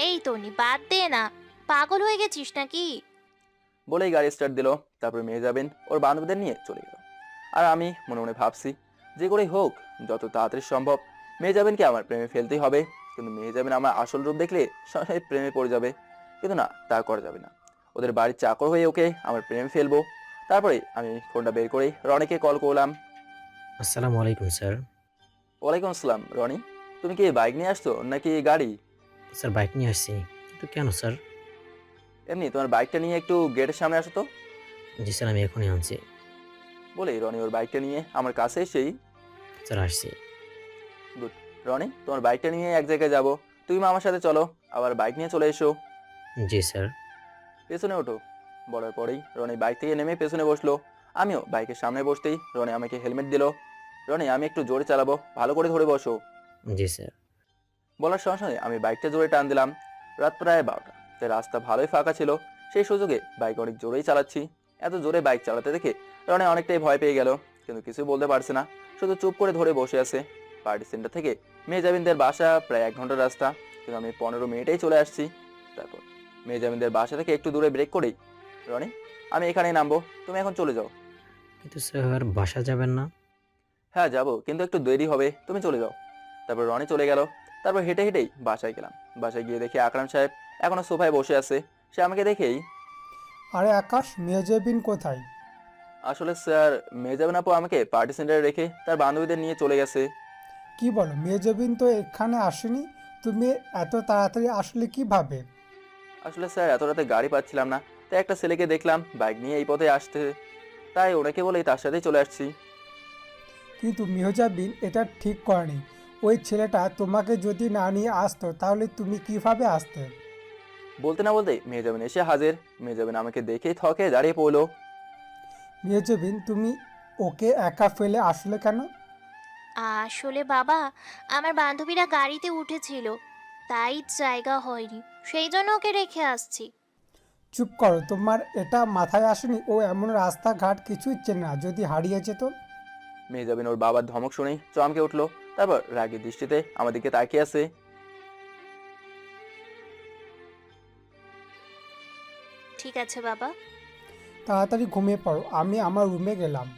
এই তনি, বাদ দে না, পাগল হয়ে গেছিস নাকি? বলেই গাড়ি স্টার্ট দিল। তারপর মেজাবিন ওর বান্ধবীদের নিয়ে চলে গেল। আর আমি মনে মনে ভাবছি, যে করেই হোক যত তাড়াতাড়ি সম্ভব মেজাবিনকে আমার প্রেমে ফেলতেই হবে। কিন্তু মেজাবিন আমার আসল রূপ দেখলে সবাই প্রেমে পড়ে যাবে। কিন্তু না, তা করা যাবে না। ওদের বাড়ির চাকর হয়ে ওকে আমার প্রেমে ফেলবো। তারপরে আমি ফোনটা বের করে রনিকে কল করলাম। আসসালামু আলাইকুম স্যার। ওয়ালাইকুম আসসালাম। রনি, তুমি কি বাইক নিয়ে আসছো নাকি গাড়ি? স্যার বাইক নিয়ে আসছি। কিন্তু কেন স্যার? এমনি তোমার বাইকটা নিয়ে একটু গেটের সামনে আসো তো। জি স্যার, আমি এখনই আনছি। বলেই রনি ওর বাইকটা নিয়ে আমার কাছে এসেই, স্যার আসছি। গুড। রনি, তোমার বাইকটা নিয়ে এক জায়গায় যাবো, তুমি আমার সাথে চলো, আবার বাইক নিয়ে চলে এসো। জি স্যার। পেছনে ওঠো। বলার পরেই রনি বাইক থেকে নেমে পেছনে বসলো। আমিও বাইকের সামনে বসতেই রনি আমাকে হেলমেট দিল। রনি, আমি একটু জোরে চালাবো, ভালো করে ধরে বসো। জি স্যার। বলার সঙ্গে সঙ্গে আমি বাইকটা জোরে টান দিলাম। রাত প্রায় 12টা, তাই রাস্তা ভালোই ফাঁকা ছিল। সেই সুযোগে বাইক অনেক জোরেই চালাচ্ছি। এত জোরে বাইক চালাতে দেখে রনি অনেকটাই ভয় পেয়ে গেল, কিন্তু কিছু বলতে পারছে না, শুধু চুপ করে ধরে বসে আছে। পার্টি সেন্টার থেকে মেজাবিনদের বাসা প্রায় 1 ঘন্টার রাস্তা, কিন্তু আমি 15 মিনিটেই চলে আসছি। তারপর মেজাবিনদের বাসা থেকে একটু দূরে ব্রেক করেই, রনি, আমি এখানেই নামবো, তুমি এখন চলে যাও। কিন্তু স্যার বাসা যাবেন না? হ্যাঁ যাবো, কিন্তু একটু দেরি হবে, তুমি চলে যাও। তারপর রনি চলে গেল। তারপর হেঁটে হেঁটেই বাসায় গেলাম। বাসায় গিয়ে দেখি আকরাম সাহেব এখনো সোফায় বসে আছে। সে আমাকে দেখেই, আরে আকাশ, মেজেবিন কোথায়? আসলে স্যার মেজাবিন আপু আমাকে পার্টি সেন্টারে রেখে তার বান্ধবীদের নিয়ে চলে গেছে। কি বলো, মেজবিন তো এখানে আসেনি, তুমি এত তাড়াতাড়ি আসলে কিভাবে? আসলে স্যার এত রাতে গাড়ি পাচ্ছিলাম না, তাই একটা ছেলেকে দেখলাম বাইক নিয়ে এই পথে আসতে, তাই ওনাকে বলেই তার সাথেই চলে আসছি। কিন্তু মেহজাবিন এটা ঠিক করেনি। ওই ছেলেটা তোমাকে যদি না নিয়ে আসতো তাহলে তুমি কিভাবে আসতে? বলতে না বলতেই মেজাবিন এসে হাজির। মেজাবিন আমাকে দেখেই থকে দাঁড়িয়ে পড়লো। মেহজাবিন, তুমি ওকে একা ফেলে আসলে কেন? আসলে বাবা, আমার বান্ধবীরা গাড়িতে উঠেছিল, তাই জায়গা হয়নি, সেই জন্য ওকে রেখে আসছি। চুপ করো, তোমার এটা মাথায় আসেনি ও এমন রাস্তাঘাট কিছুই চেনে না, যদি হারিয়ে যেত? মেজাবিন ওর বাবার ধমক শুনেই চমকে উঠলো, তারপর রাগী দৃষ্টিতে আমার দিকে তাকিয়ে আছে। ঠিক আছে বাবা। তাড়াতাড়ি ঘুমিয়ে পড়ো, আমি আমার রুমে গেলাম।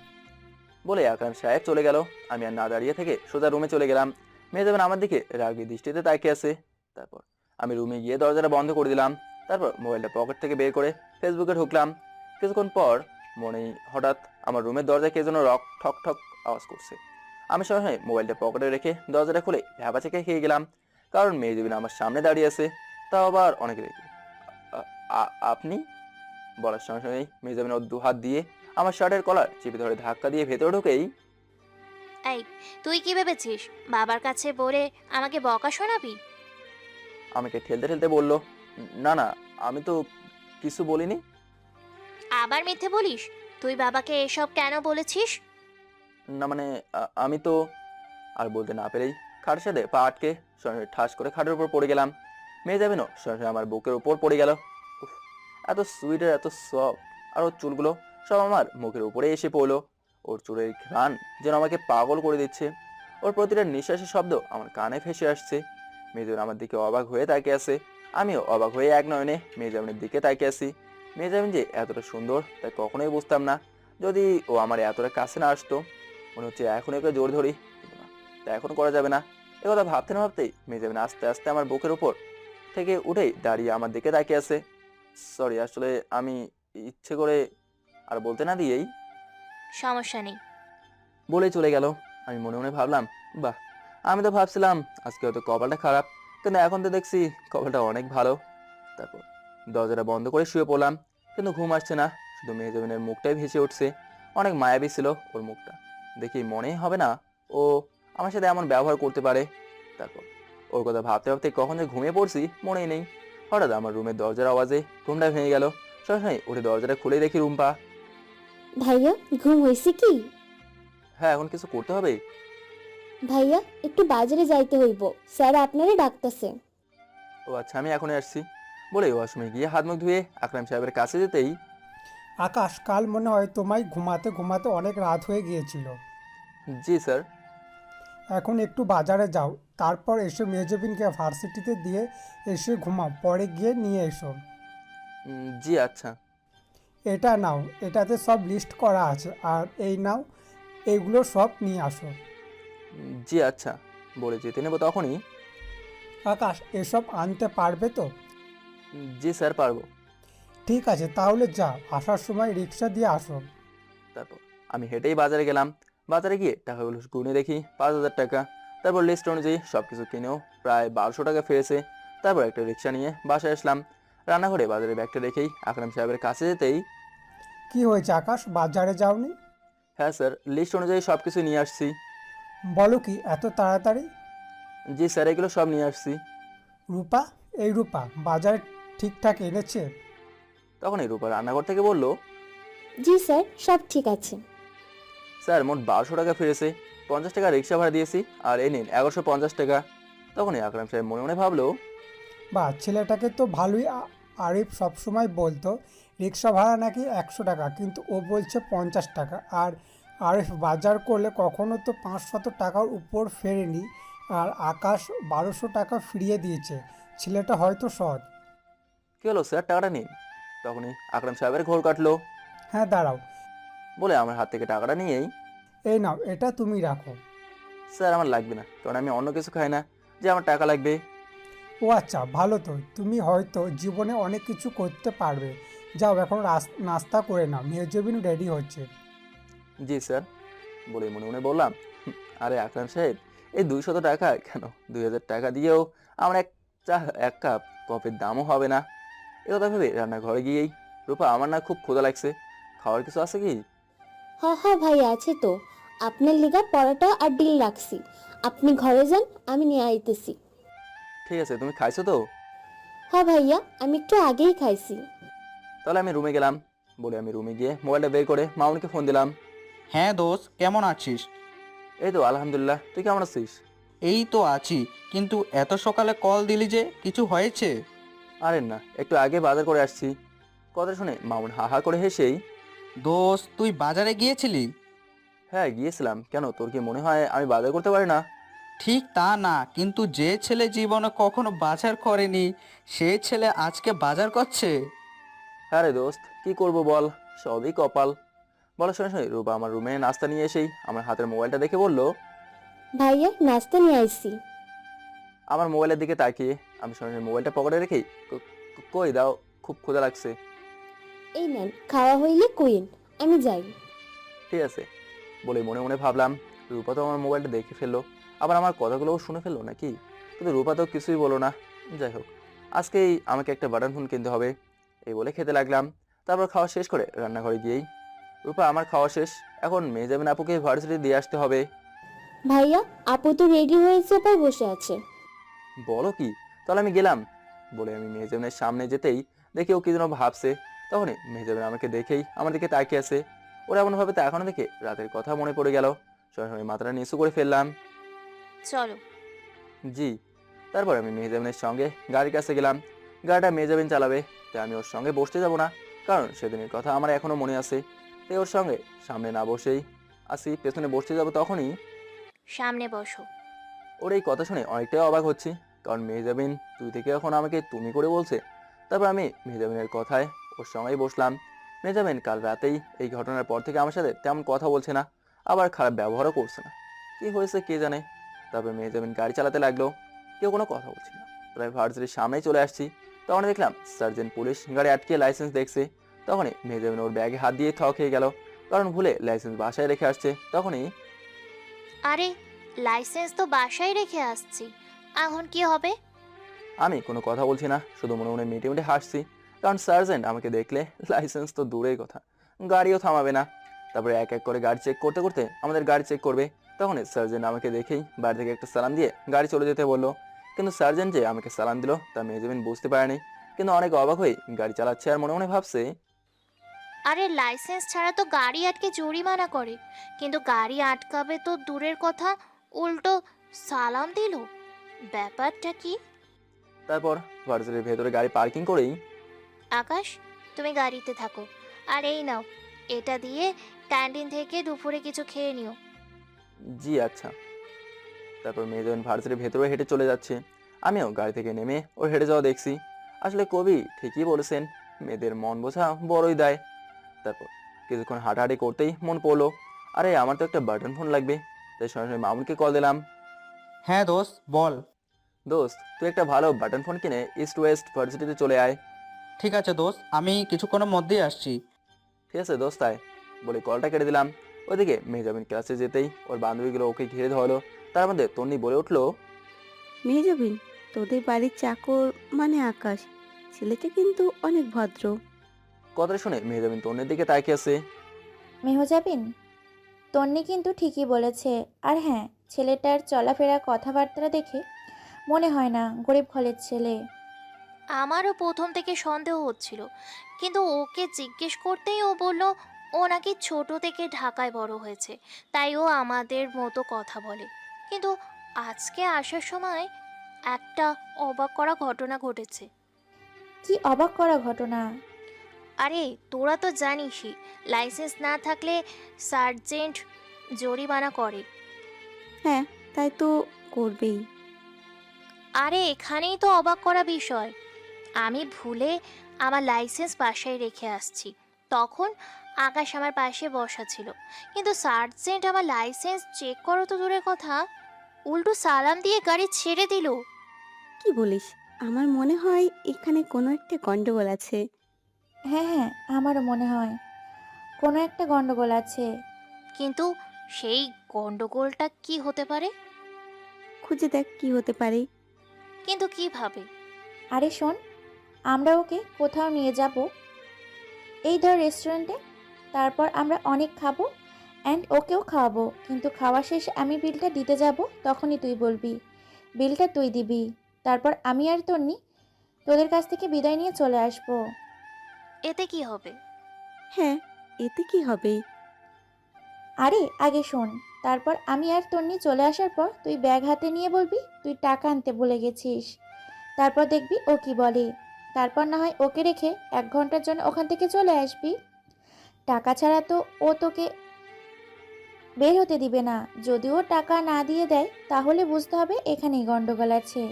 বলে আকরাম সাহেব চলে গেল। আমি আর না দাঁড়িয়ে থেকে সোজা রুমে চলে গেলাম। মেজাবিন আমার দিকে রাগী দৃষ্টিতে তাকিয়ে আছে। তারপর আমি রুমে গিয়ে দরজাটা বন্ধ করে দিলাম। তারপর মোবাইলটা পকেট থেকে বের করে ফেসবুকে ঢুকলাম। কিছুক্ষণ পর মনে হঠাৎ আমার রুমের দরজায় কে যেন রক ঠক ঠক আওয়াজ করছে। আমি সঙ্গে মোবাইলটা পকেটে রেখে দরজাটা খুলে ভ্যাবা চেকে খেয়ে গেলাম, কারণ মেজাবিন আমার সামনে দাঁড়িয়ে আছে, তাও আবার অনেক রেগে। আপনি বলার সঙ্গে সঙ্গেই মেজাবিন ওর দু হাত দিয়ে আমার শার্টের কলার চেপে ধরে ধাক্কা দিয়ে ভেতরে ঢুকেই, এই, তুই কি ভেবেছিস বাবার কাছে বলে আমাকে বকা শোনাবি? আমাকে ঠেলতে ঠেলতে বলল, না না, আমি তো কিছু বলিনি। আবার মিথ্যে বলিস? তুই বাবাকে এসব কেন বলেছিস? না মানে আমি তো। আর বলতে না পেরেই খাটের সাথে পা আটকে সঙ্গে ঠাস করে খাটের উপর পড়ে গেলাম। মেজাবিনও সঙ্গে আমার বুকের উপর পড়ে গেল। উফ, এত সুইট আর এত সফট, আর ওর চুলগুলো সব আমার মুখের উপরে এসে পড়লো। ওর চুলের ঘ্রাণ যেন আমাকে পাগল করে দিচ্ছে। ওর প্রতিটা নিঃশ্বাসের শব্দ আমার কানে ভেসে আসছে। মেজাবিন আমার দিকে অবাক হয়ে তাকিয়ে আছে। আমিও অবাক হয়ে এক নয়নে মেজাবিনের দিকে তাকিয়ে আছি। মেজাবিন যে এতটা সুন্দর তাই কখনোই বুঝতাম না, যদি ও আমার এতটা কাছে না আসতো। মনে হচ্ছে এখন ওকে জোর ধরি, কিন্তু না, তা এখন করা যাবে না। একথা ভাবতে না ভাবতেই মেজাবিন আস্তে আস্তে আমার বুকের উপর থেকে উঠেই দাঁড়িয়ে আমার দিকে তাকিয়ে আছে। সরি, আসলে আমি ইচ্ছে করে। আর বলতে না দিয়েই সমস্যা নেই। বলেই চলে গেল। আমি মনে মনে ভাবলাম, বাহ, আমি তো ভাবছিলাম আজকে হয়তো কপালটা খারাপ, কিন্তু এখন তো দেখছি কপালটা অনেক ভালো। তারপর দরজাটা বন্ধ করে শুয়ে পড়লাম, কিন্তু ঘুম আসছে না, শুধু মেহজাবিনের মুখটাই ভেসে উঠছে। অনেক মায়াবী ছিল ওর মুখটা, দেখি মনেই হবে না ও আমার সাথে এমন ব্যবহার করতে পারে। তারপর ওর কথা ভাবতে ভাবতে কখন যে ঘুমিয়ে পড়ছি মনেই নেই। হঠাৎ আমার রুমের দরজার আওয়াজে ঘুমটা ভেঙে গেল। সবসময় উঠে দরজাটা খুলে দেখি রুম্পা। ভাইয়া, ঘুম হয়েছে কি? হ্যাঁ, এখন কিছু করতে হবে? ভাইয়া, একটু বাজারে যাইতে হইব, স্যার আপনারে ডাকতেছে। ও আচ্ছা, আমি এখনই আসছি বলে ওয়াশরুমে গিয়ে হাত মুখ ধুয়ে আকরাম সাহেবের কাছে যেতেই, আকাশ, কাল মনে হয় তোমায় ঘুমাতে ঘুমাতে অনেক রাত হয়ে গিয়েছিল। জি স্যার। এখন একটু বাজারে যাও, তারপর এসে মেজবিনকে ভার্সিটিতে দিয়ে এসে ঘুমাও, পরে গিয়ে নিয়ে এসো। জি আচ্ছা। এটা নাও, এটাতে সব লিস্ট করা আছে, আর এই নাও, এইগুলো সব নিয়ে আসো। জি আচ্ছা বলে যেতে নেব তখনই, আকাশ, এসব আনতে পারবে তো? জি স্যার পারবো। ঠিক আছে, তাহলে যাও, আসার সময় রিক্সা দিয়ে আসো। তারপর আমি হেঁটেই বাজারে গেলাম। বাজারে গিয়ে টাকাগুলো গুনে দেখি 5,000 টাকা। তারপর লিস্ট অনুযায়ী সব কিছু কিনেও প্রায় 1200 টাকা ফিরেছে। তারপর একটা রিক্সা নিয়ে বাসায় আসলাম। রান্নাঘরে বাজারে ব্যাগটা রেখেই আকরাম সাহেবের কাছে যেতেই, কি হয়েছে আকাশ, বাজারে যাওনি? হ্যাঁ স্যার, লিস্ট অনুযায়ী সব কিছু নিয়ে আসছি। বলো কি, এত তাড়াতাড়ি? জি স্যার, এগুলো সব নিয়ে আসছি। রূপা, এই রূপা বাজারে ঠিকঠাক এনেছে? তখন এই রূপা রান্নাঘর থেকে বলল, জি স্যার, সব ঠিক আছে। স্যার মোট 1200 টাকা ফিরেছে, 50 টাকা রিক্সা ভাড়া দিয়েছি, আর এই নিন 1150 টাকা। তখনই আকরাম সাহেব মনে মনে ভাবলো, বা ছেলেটাকে তো ভালোই। আরিফ সবসময় বলতো রিক্সা ভাড়া নাকি 100 টাকা, কিন্তু ও বলছে 50 টাকা। আর আরিফ বাজার করলে কখনো তো 500 টাকার উপর ফেরেনি, আর আকাশ 1200 টাকা ফিরিয়ে দিয়েছে। ছেলেটা হয়তো সৎ। কি হলো স্যার, টাকাটা নিন। তখনই আকরাম সাহেবের ঘোর কাটলো। হ্যাঁ, দাঁড়াও, বলে আমার হাত থেকে টাকাটা নিয়েই, এই নাও, এটা তুমি রাখো। স্যার আমার লাগবে না, কারণ আমি অন্য কিছু খাই না যে আমার টাকা লাগবে। ও আচ্ছা, ভালো তো, তুমি হয়তো জীবনে অনেক কিছু করতে পারবে। যাও এখন নাস্তা করে নাও, মেহজাবিন রেডি হচ্ছে। জি স্যার, বলে মনে মনে বললাম, আরে আকরাম সাহেব, এই 200 টাকা কেন, 2000 টাকা দিয়েও আমার এক কাপ কফির দামও হবে না। একথা ভেবে রান্নাঘরে গিয়েই, রূপা আমার না খুব ক্ষুধা লাগছে, খাওয়ার কিছু আছে কি? হ্যাঁ হ্যাঁ ভাইয়া আছে তো, আপনার লিগা পরোটা আর ডিল রাখছি। আপনি ঘরে যান, আমি নিয়ে আইতেছি। ঠিক আছে, তুমি খাইছো তো? হ্যাঁ ভাইয়া, আমি একটু আগেই খাইছি। তাহলে আমি রুমে গেলাম। বলে আমি রুমে গিয়ে মোবাইলটা বের করে মামুনকে ফোন দিলাম। হ্যাঁ দোস্ত, কেমন আছিস? এই তো আলহামদুলিল্লাহ, তুই কেমন আছিস? এই তো আছি, কিন্তু এত সকালে কল দিলি যে, কিছু হয়েছে? আরে না, একটু আগে বাজার করে আসছি। কথা শুনে মামুন হা হা করে হেসেই, দোস্ত তুই বাজারে গিয়েছিলি? হ্যাঁ গিয়েছিলাম। কেন, তোর কি মনে হয় আমি বাজার করতে পারি না? ঠিক তা না, কিন্তু যে ছেলে জীবনে কখনো বাজার করেনি সে ছেলে আজকে বাজার করছে। হ্যাঁ রে দোস্ত, কি করব বল, সবই কপাল। বলার সঙ্গে সঙ্গে রূপা আমার রুমে নাস্তা নিয়ে এসেই আমার হাতের মোবাইলটা দেখে বলল, ভাইয়া নাস্তা নিয়ে আইছি। আমার মোবাইলের দিকে তাকিয়ে আমি সঙ্গে সঙ্গে মোবাইলটা পকেটে রেখেই, কই দাও, খুব ক্ষুধা লাগছে। এই নেন, খাওয়া হইলে কইন, আমি যাই। ঠিক আছে, বলে মনে মনে ভাবলাম, রূপা তো আমার মোবাইলটা দেখে ফেললো, আবার আমার কথাগুলোও শুনে ফেললো নাকি। কিন্তু রূপা তো কিছুই বলো না। যাই হোক, আজকেই আমাকে একটা বাটন ফোন কিনতে হবে, এই বলে খেতে লাগলাম। তারপর খাওয়া শেষ করে রান্নাঘরে গিয়েই, রূপা আমার খাওয়া শেষ, এখন মেহজাবিন আপুকে ভার্সিটি দিয়ে আসতে হবে। ভাইয়া আপু তো রেডি হয়ে সোফায় বসে আছে। বলো কি, তাহলে আমি গেলাম। বলে আমি মেহজাবিনের সামনে যেতেই দেখি ও কি যেন ভাবছে। তখনই মেহজাবিন আমাকে দেখেই আমার দিকে তাকিয়ে আছে। ওরা এমনভাবে তাকানো দেখে রাতের কথা মনে পড়ে গেল। সঙ্গে সঙ্গে মাথাটা নিচু করে ফেললাম। চলো। জি। তারপর আমি মেহজাবিনের সঙ্গে গাড়ির কাছে গেলাম। গাড়িটা মেহজাবিন চালাবে, তাই আমি ওর সঙ্গে বসতে যাব না, কারণ সেদিনের কথা আমার এখনো মনে আছে। তাই ওর সঙ্গে সামনে না বসেই আসি, পেছনে বসতে যাব। তখনই সামনে বসো। ওর এই কথা শুনে অনেকটাই অবাক হচ্ছি, কারণ মেহজাবিন তুই থেকে এখন আমাকে তুমি করে বলছে। তারপর আমি মেহজাবিনের কথায় ওর সঙ্গেই বসলাম। মেহজাবিন কাল রাতেই এই ঘটনার পর থেকে আমার সাথে তেমন কথা বলছে না, আবার খারাপ ব্যবহারও করছে না। কি হয়েছে কে জানে। তারপর মেহজাবিন গাড়ি চালাতে লাগলো, কেউ কোনো কথা বলছে না। প্রায় ভার্সিটির সামনেই চলে আসছি, তখন দেখলাম সার্জেন্ট পুলিশ গাড়ি আটকে লাইসেন্স দেখছে। তখনই মেহজাবিন ওর ব্যাগে হাত দিয়ে থ খেয়ে গেল, কারণ ভুলে লাইসেন্স বাসায় রেখে আসছে। তখনই, আরে লাইসেন্স তো বাসায় রেখে আসছি, এখন কি হবে? আমি কোনো কথা বলছি না, শুধু মনে মনে মিটে মিটে হাসছি, কারণ সার্জেন্ট আমাকে দেখলে লাইসেন্স তো দূরের কথা, গাড়িও থামাবে না। তারপরে এক এক করে গাড়ি চেক করতে করতে আমাদের গাড়ি চেক করবে। তখন সার্জেন্ট আমাকে দেখেই বাড়ি থেকে একটা সালাম দিয়ে গাড়ি চলে যেতে বললো। কিন্তু সার্জেন্ট যে আমাকে সালাম দিল তা মেহজাবিন বুঝতে পারেনি, কিন্তু অনেক অবাক হয়ে গাড়ি চালাচ্ছে আর মনে মনে ভাবছে, আরে লাইসেন্স ছাড়া তো গাড়ি আটকে জরিমানা করে, কিন্তু গাড়ি আটকাবে তো দূরের কথা, উল্টো সালাম দিল, ব্যাপারটা কি? তারপর ভার্সিটির ভেতরে গাড়ি পার্কিং করেই, আকাশ, তুমি গাড়িতে থাকো, আর এই নাও, এটা দিয়ে ক্যান্টিন থেকে দুপুরে কিছু খেয়ে নিও। জি আচ্ছা। তারপর মেহজাবিন ভার্সিটির ভেতরে হেঁটে চলে যাচ্ছে, আমিও গাড়ি থেকে নেমে ওর হেঁটে যাওয়া দেখছি। আসলে কবি ঠিকই বলেছেন, মেয়েদের মন বোঝা বড়ই দায়। তারপর কিছুক্ষণ হাঁটাহাঁটি করতেই মন পড়লো, আরে আমার তো একটা বাটন ফোন লাগবে। তাই সঙ্গে সঙ্গে মামুনকে কল দিলাম। হ্যাঁ দোস্ত বল। দোস্ত, তুই একটা ভালো বাটন ফোন কিনে ইস্ট ওয়েস্ট ভার্সিটিতে চলে আয়। ঠিক আছে দোস্ত, আমি কিছুক্ষণের মধ্যেই আসছি। ঠিক আছে দোস্ত, আয়। বলে কলটা কেটে দিলাম। ওইদিকে মেহজাবিন ক্লাসে যেতেই ওর বান্ধবীগুলো ওকে ঘিরে ধরলো। তার মধ্যে তন্নি বলে উঠলো, মেহজাবিন, তোদের বাড়ির চাকর মানে আকাশ, ছেলেটা কিন্তু অনেক ভদ্র। কথাটা শুনে মেহজাবিন তন্নির দিকে তাকিয়ে আছে। মেহজাবিন, তন্নি কিন্তু ঠিকই বলেছে। আর হ্যাঁ, ছেলেটার চলাফেরা কথাবার্তা দেখে মনে হয় না গরিব ঘরের ছেলে। আমারও প্রথম থেকে সন্দেহ হচ্ছিল, কিন্তু ওকে জিজ্ঞেস করতেই ও বলল ও নাকি ছোট থেকে ঢাকায় বড় হয়েছে, তাই ও আমাদের মতো কথা বলে। কিন্তু আজকে আসার সময় একটা অবাক করা ঘটনা ঘটেছে। কি অবাক করা ঘটনা? আরে তোরা তো জানিসই, লাইসেন্স না থাকলে সার্জেন্ট জরিমানা করে। হ্যাঁ, তাই তো করবেই। আরে এখানেই তো অবাক করা বিষয়, আমি ভুলে আমার লাইসেন্স বাসায় রেখে আসছি, তখন আকাশ আমার পাশে বসা ছিল, কিন্তু সার্জেন্ট আমার লাইসেন্স চেক করো তো দূরের কথা, উল্টো সালাম দিয়ে গাড়ি ছেড়ে দিল। কি বলিস? আমার মনে হয় এখানে কোনো একটা গন্ডগোল আছে। হ্যাঁ হ্যাঁ, আমারও মনে হয় কোনো একটা গন্ডগোল আছে। কিন্তু সেই গন্ডগোলটা কি হতে পারে? খুঁজে দেখ কি হতে পারে। কিন্তু কিভাবে? আরে শোন, আমরা ওকে কোথাও নিয়ে যাব, এই ধর রেস্টুরেন্টে। তারপর আমরা অনেক খাবো অ্যান্ড ওকেও খাওয়াবো, কিন্তু খাওয়া শেষে আমি বিলটা দিতে যাব, তখনই তুই বলবি, বিলটা তুই দিবি। তারপর আমি আর তন্নি তোদের কাছ থেকে বিদায় নিয়ে চলে আসবো। এতে কি হবে? হ্যাঁ, এতে কি হবে? আরে আগে শোন, তারপর আমি আর তন্নি চলে আসার পর তুই ব্যাগ হাতে নিয়ে বলবি তুই টাকা আনতে ভুলে গেছিস। তারপর দেখবি ও কি বলে। তারপর না হয় ওকে রেখে 1 ঘন্টার জন্য ওখান থেকে চলে আসবি। টাকা ছাড়া তো ও তোকে বের হতে দিবে না। যদিও টাকা না দিয়ে দেয় তাহলে বুঝতে হবে এখানেই গন্ডগোল আছে।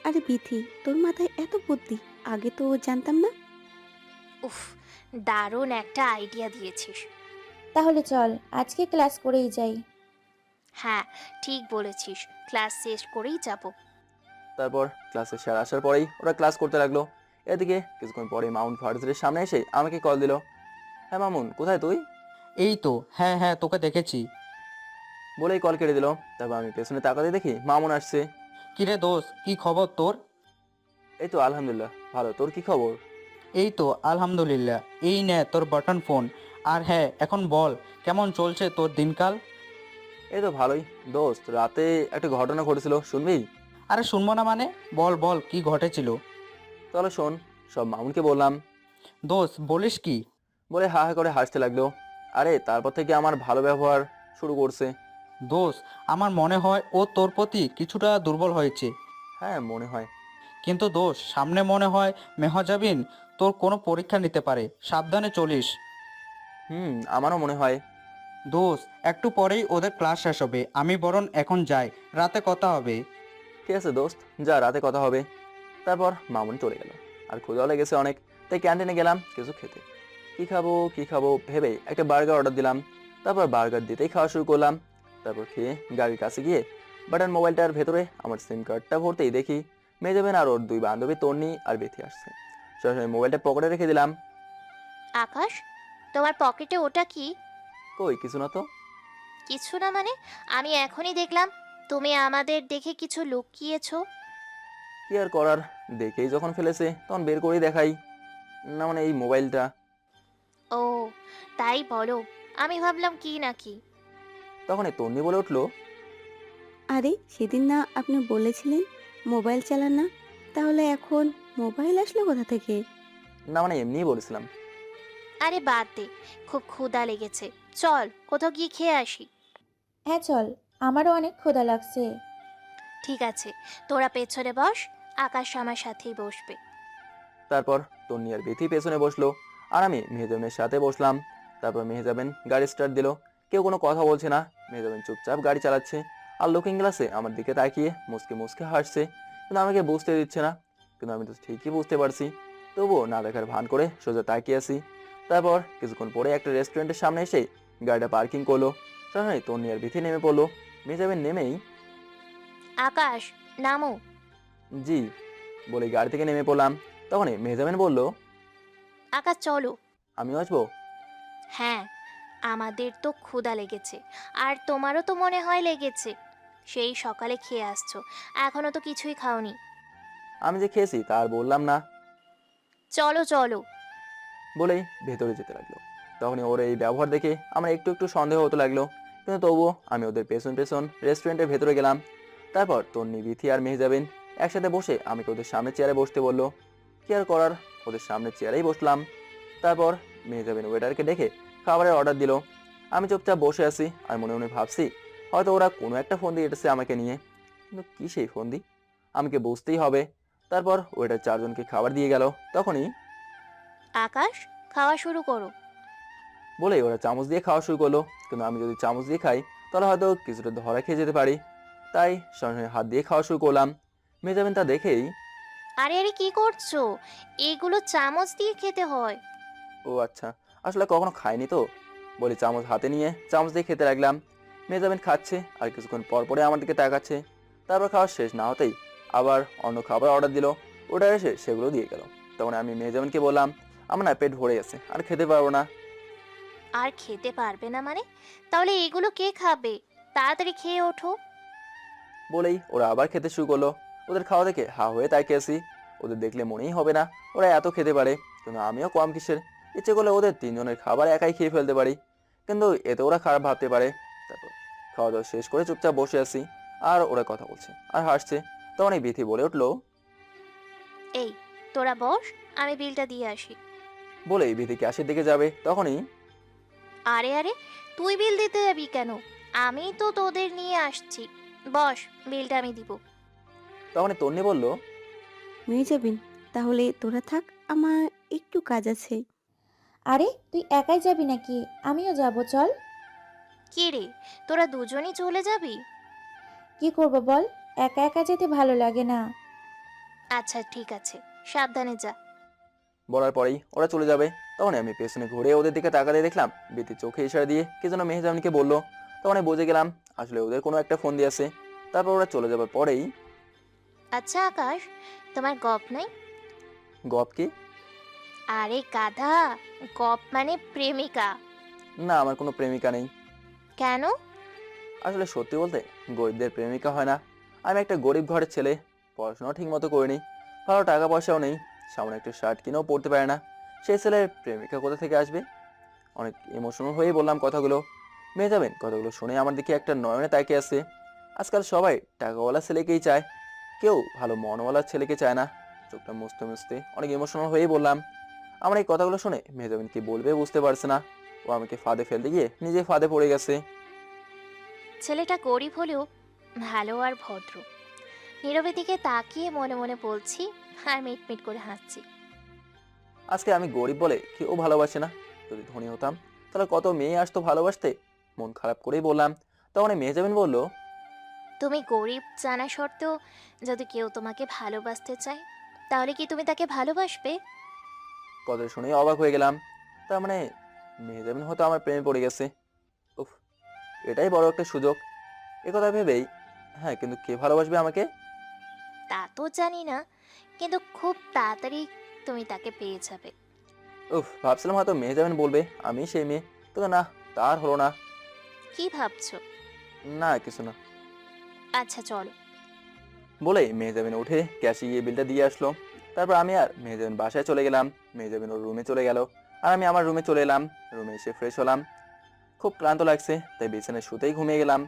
আরে বিথি, তোর মাথায় এত বুদ্ধি, আগে তো জানতাম না। উফ, দারুণ একটা আইডিয়া দিয়েছিস। তাহলে চল আজকে ক্লাস করেই যাই। হ্যাঁ, ঠিক বলেছিস, ক্লাস শেষ করেই যাব। তারপর ক্লাসে স্যার আসার পরেই ওরা ক্লাস করতে লাগলো। এদিকে কিছুক্ষণ পরে মাউন্ট ভার্সিটির সামনে এসে আমাকে কল দিল। হ্যাঁ মামুন, কোথায় তুই? এই তো, হ্যাঁ হ্যাঁ, তোকে দেখেছি। বলেই কল কেটে দিল। তারপর আমি পেছনে তাকাতে দেখি মামুন আসছে। কিরে দোস্ত, কি খবর তোর? এই তো আলহামদুলিল্লাহ ভালো, তোর কি খবর? এই তো আলহামদুলিল্লাহ। এই নে তোর বাটন ফোন। আর হ্যাঁ, এখন বল, কেমন চলছে তোর দিনকাল? এই তো ভালোই। দোস্ত, রাতে একটা ঘটনা ঘটেছিল, শুনবি? আরে শুনবো না মানে? বল বল, কি ঘটেছিল? তাহলে শোন। সব মামুনকে বললাম। দোস্ত বলিস কি? বলে হা হা করে হাসতে লাগলো। আরে তারপর থেকে আমার ভালো ব্যবহার শুরু করছে। দোস্ত, আমার মনে হয় ও তোর প্রতি কিছুটা দুর্বল হয়েছে। হ্যাঁ মনে হয়। কিন্তু দোস্ত, সামনে মনে হয় মেহজাবিন তোর কোনো পরীক্ষা নিতে পারে, সাবধানে চলিস। আমারও মনে হয়। দোস্ত, একটু পরেই ওদের ক্লাস শেষ হবে, আমি বরং এখন যাই, রাতে কথা হবে। ঠিক আছে দোস্ত, যা, রাতে কথা হবে। তারপর মামুন চলে গেল। আর ক্ষুধাও লেগেছে অনেক, তাই ক্যান্টিনে গেলাম কিছু খেতে। কি খাবো ভেবে একটা বার্গার অর্ডার দিলাম। তারপর বার্গার দিতেই খাওয়া শুরু করলাম। তারপর খেয়ে গাড়ির কাছে গিয়ে বাটন মোবাইলটার ভেতরে আমার সিম কার্ডটা ভরতেই দেখি মেজাবেন আর ওর 2 বান্ধবী তন্নি আর বেথি আসছে। সরাসরি মোবাইলটা পকেটে রেখে দিলাম। আকাশ, তোমার পকেটে ওটা কি? কই, কিছু না তো। কিছু না মানে? আমি এখনই দেখলাম তুমি আমাদের দেখে কিছু লুকিয়েছো। কি আর করার, দেখেই যখন ফেলেছে তখন বের করেই দেখাই। না মানে এই মোবাইলটা। ও, তাই বলো, আমি ভাবলাম কি নাকি। তখন এই তন্নি বলে উঠলো, আরে সেদিন না আপনি বলেছিলেন মোবাইল চালান না, তাহলে এখন মোবাইল আসলো কোথা থেকে? না মানে এমনিই বলেছিলাম। আরে বাদ দে, খুব ক্ষুধা লেগেছে, চল কোথাও গিয়ে খেয়ে আসি। হ্যাঁ চল, আমারও অনেক ক্ষুধা লাগছে। ঠিক আছে, তোরা পেছনে বস, আকাশ আমার সাথেই বসবে। তারপর তন্নি আর বেথি পেছনে বসলো আর আমি মেহজাবিনের সাথে বসলাম। তারপর মেহজাবিন গাড়ি স্টার্ট দিল। কেউ কোনো কথা বলছে না, মেহজাবিন চুপচাপ গাড়ি চালাচ্ছে আর লুকিং গ্লাসে আমার দিকে তাকিয়ে মুসকে মুসকে হাসছে। কিন্তু আমাকে বুঝতে দিচ্ছে না, কিন্তু আমি তো ঠিকই বুঝতে পারছি। তবুও না দেখার ভান করে সোজা তাকিয়ে আছি। তারপর কিছুক্ষণ পরে একটা রেস্টুরেন্টের সামনে এসে গাড়িটা পার্কিং করলো। সরাসরি তন্নি আর বেথি নেমে পড়লো। মেহজাবিন নেমেই, আকাশ নামো। জি বলে গাড়ি থেকে নেমে পড়লাম। তখনই মেহজাবিন বলল, আকাশ চলো। আমিও আসবো? হ্যাঁ, আমাদের তো ক্ষুধা লেগেছে, আর তোমারও তো মনে হয় লেগেছে। সেই সকালে খেয়ে আসছো, এখনো তো কিছুই খাওনি। আমি যে খেয়েছি তা আর বললাম না। চলো চলো বলেই ভেতরে যেতে লাগলো। তখনই ওর এই ব্যবহার দেখে আমার একটু একটু সন্দেহ হতে লাগলো, কিন্তু তবুও আমি ওদের পেছন পেছন রেস্টুরেন্টের ভেতরে গেলাম। তারপর তন্নি, বিথি আর মেহজাবিন একসাথে বসে আমাকে ওদের সামনে চেয়ারে বসতে বললো। কি আর করার, ওদের সামনে চেয়ারেই বসলাম। তারপর মেহজাবিন ওয়েটারকে ডেকে খাবারের অর্ডার দিল। আমি চুপচাপ বসে আছি আর মনে মনে ভাবছি হয়তো ওরা কোনো একটা ফোন দিয়ে এসেছে আমাকে নিয়ে, কিন্তু কি সেই ফোন দি আমাকে বুঝতেই হবে। তারপর ওয়েটার 4 জনকে খাবার দিয়ে গেল। তখনই আকাশ, খাওয়া শুরু করো। বলে ওরা চামচ দিয়ে খাওয়া শুরু করলো। কিন্তু আমি যদি চামচ দিয়ে খাই তাহলে হয়তো কিছুটা ধরা খেয়ে যেতে পারি, তাই সরাসরি হাত দিয়ে খাওয়া শুরু করলাম। মেজাবিন তা দেখেই, আরে আরে কি করছো, এগুলো চামচ দিয়ে খেতে হয়। ও আচ্ছা, আসলে কখনো খাইনি তো, বলি চামচ হাতে নিয়ে চামচ দিয়ে খেতে লাগলাম। মেজাবিন খাচ্ছে আর কিছুক্ষণ পর পরে আমার দিকে তাকাচ্ছে। তারপর খাওয়া শেষ না হতেই আবার অন্য খাবার অর্ডার দিল। ওটা এসে সেগুলো দিয়ে গেল। তখন আমি মেজাবিনকে বললাম, আমার না পেট ভরে গেছে, আর খেতে পারবো না। আর খেতে পারবে না মানে? তাহলে এগুলো কে খাবে? তাড়াতাড়ি খেয়ে ওঠো। বলেই ওরা আবার খেতে শুরু করলো। ওদের খাওয়া দেখে হা হয়ে তাকিয়ে আছি। ওদের দেখলে মনেই হবে না ওরা এত খেতে পারে, কিন্তু আমিও কম কিসের। ইচ্ছে করলে ওদের তিনজনের খাবার একাই খেয়ে ফেলতে পারি, কিন্তু এতে ওরা খারাপ ভাবতে পারে। তারপর খাওয়া দাওয়া শেষ করে চুপচাপ বসে আছি, আর ওরা কথা বলছে আর হাসছে। তখন এই বিথি বলে উঠলো, এই তোরা বস, আমি বিলটা দিয়ে আসি। বলেই বিথি ক্যাশের দিকে যাবে, তখনই আরে আরে, তুই বিল দিতে যাবি কেন? আমি তো তোদের নিয়ে আসছি। বস, বিলটা আমি দিব। তখনই তন্নি বলল, মেহজাবিন, তাহলে তোরা থাক, আমার একটু কাজ আছে। আরে তুই একাই যাবি নাকি? আমিও যাব, চল। কি রে, তোরা দুজনই চলে যাবি? কি করব বল, একা একা যেতে ভালো লাগে না। আচ্ছা ঠিক আছে, সাবধানে যা। বলার পরেই ওরা চলে যাবে। তখন আমি পেছনে ঘুরে ওদের দিকে তাকাতে দেখলাম বিথি চোখে ইশারা দিয়ে কি যেন মেহজাবিনকে বললো। তখন বুঝে গেলাম আসলে ওদের কোনো একটা ফোন দিয়েছে। তারপর ওরা চলে যাবার পরেই, আচ্ছা আকাশ, তোমার গপ নাই? গপ কি? আরে গাধা, গপ মানে প্রেমিকা। না, আমার কোনো প্রেমিকা নেই। কেন? আসলে সত্যি বলতে গরিবদের প্রেমিকা হয় না। আমি একটা গরিব ঘরের ছেলে, পড়াশোনা ঠিক মতো করিনি, ভালো টাকা পয়সাও নেই, সামনে একটা শার্ট কিনেও পড়তে পারে না। সেই ছেলের প্রেমিকা কোথা থেকে আসবে? অনেক ইমোশনাল হয়েই বললাম কথাগুলো। মেয়ে যাবেন কথাগুলো শুনে আমার দিকে একটা নয়নে তাকিয়ে আছে। আজকাল সবাই টাকাওয়ালা ছেলেকেই চায়, কেউ ভালো মনওয়ালা ছেলেকে চায় না। চোখটা মুছতে মুছতে অনেক ইমোশনাল হয়েই বললাম। আমার এই কথাগুলো শুনে মেয়ে যাবেন কি বলবে বুঝতে পারছে না। ও আমাকে ফাঁদে ফেলতে গিয়ে নিজে ফাঁদে পড়ে গেছে। ছেলেটা গরিব হলেও ভালো আর ভদ্র। নীরবের দিকে তাকিয়ে মনে মনে বলছি আর মিটমিট করে হাসছি। আজকে আমি গরিব বলে কেউ ভালোবাসে না। যদি ধনী হতাম তাহলে কত মেয়ে আসতো ভালোবাসতে। মন খারাপ করেই বললাম। তখন মেয়ে যাবেন বলল, তুমি গরিব জানা সত্ত্বেও যদি কেউ তোমাকে ভালোবাসতে চায়, তাহলে কি তুমি তাকে ভালোবাসবে? কথা শুনেই অবাক হয়ে গেলাম। তার মানে মেয়ে যাবেন হয়তো আমার প্রেমে পড়ে গেছে। উফ, এটাই বড় একটা সুযোগ। একথা ভেবেই, হ্যাঁ, কিন্তু কে ভালোবাসবে আমাকে? তা তো জানি না, কিন্তু খুব তাড়াতাড়ি তুমি তাকে পেয়ে যাবে। উফ, ভাবছিলাম হয়তো মেয়ে যাবেন বলবে আমি সেই মেয়ে, কিন্তু না, তার হলো না। কি ভাবছো? না, কিছু না। আচ্ছা চলো। বলেই মেয়ে যাবেন উঠে ক্যাশে গিয়ে বিলটা দিয়ে আসলো। তারপর আমি আর মেয়ে যাবেন বাসায় চলে গেলাম। মেয়ে যাবেন ওর রুমে চলে গেল, আর আমি আমার রুমে চলে এলাম। রুমে এসে ফ্রেশ হলাম। খুব ক্লান্ত লাগছে, তাই বিছানায় শুতেই ঘুমিয়ে গেলাম।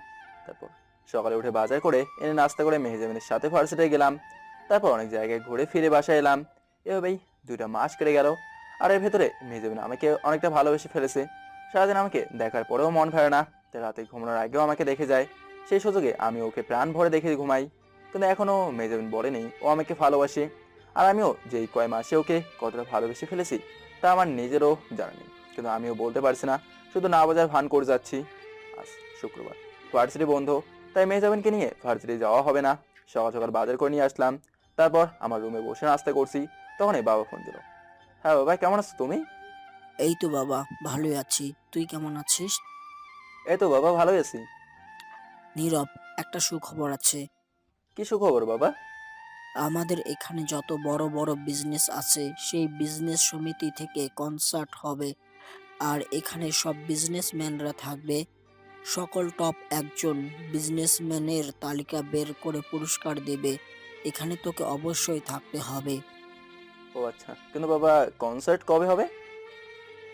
তারপর সকালে উঠে বাজার করে এনে নাস্তা করে মেহজাবিনের সাথে ভার্সিটি গেলাম। তারপর অনেক জায়গায় ঘুরে ফিরে বাসায় এলাম। এভাবেই 2টা মাস কেটে গেল। আর এর ভেতরে মেহজাবিন আমাকে অনেকটা ভালোবেসে ফেলেছে। সারাদিন আমাকে দেখার পরেও মন ভরে না, তাই রাতে ঘুমানোর আগেও আমাকে দেখে যায়। সেই সুযোগে আমি ওকে প্রাণ ভরে দেখে ঘুমাই। কিন্তু এখনও মেহজাবিন বলেনি ও আমাকে ভালোবাসে। আর আমিও যেই কয় মাসে ওকে কতটা ভালোবেসে ফেলেছি তা আমার নিজেরও জানা নেই, কিন্তু আমিও বলতে পারছি না, শুধু না বোঝার ভান করে যাচ্ছি। আজ শুক্রবার, ভার্সিটি বন্ধ, তাই মেহজাবিনকে নিয়ে ভার্সিটি যাওয়া হবে না। সকাল সকাল বাজার করে নিয়ে আসলাম। তারপর আমার রুমে বসে নাস্তা করছি, তখনই বাবা ফোন দিল। হ্যাঁ বাবা, কেমন আছো তুমি? এই তো বাবা, ভালোই আছি। তুই কেমন আছিস? এই তো বাবা, ভালোই আছি। নীরব, একটা সুখবর আছে। কি সুখবর বাবা? আমাদের এখানে যত বড় বড় বিজনেস আছে সেই বিজনেস সমিতি থেকে কনসার্ট হবে, আর এখানে সব বিজনেসম্যানরা থাকবে। সকল টপ একজন বিজনেসম্যানের তালিকা বের করে পুরস্কার দেবে। এখানে তোকে অবশ্যই থাকতে হবে। ও আচ্ছা, কিন্তু বাবা কনসার্ট কবে হবে?